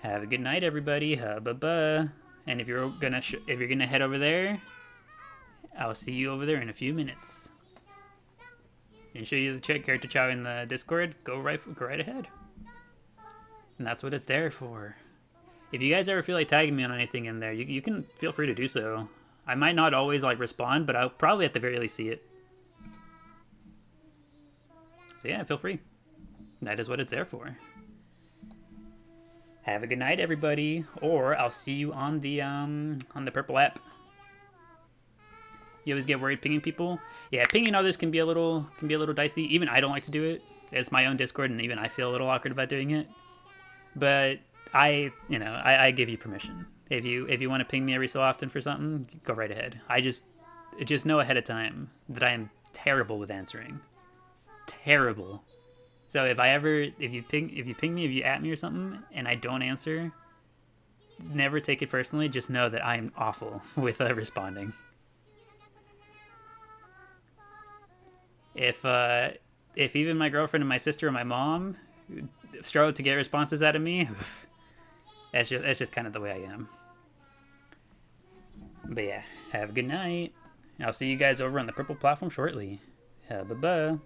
Have a good night, everybody. Bye-bye. And if you're gonna head over there, I'll see you over there in a few minutes. And show you the character Chao in the Discord. Go right ahead. And that's what it's there for. If you guys ever feel like tagging me on anything in there, you can feel free to do so. I might not always respond, but I'll probably at the very least see it. So yeah, feel free. That is what it's there for. Have a good night, everybody, or I'll see you on the Purple app. You always get worried pinging people. Yeah, pinging others can be a little dicey. Even I don't like to do it. It's my own Discord, and even I feel a little awkward about doing it. But I give you permission. If you want to ping me every so often for something, go right ahead. I just know ahead of time that I am terrible with answering. Terrible. So if you ping me, if you at me or something, and I don't answer, never take it personally. Just know that I'm awful with responding. If even my girlfriend and my sister and my mom struggle to get responses out of me, that's just kind of the way I am. But yeah, have a good night. I'll see you guys over on the Purple platform shortly. Bye-bye.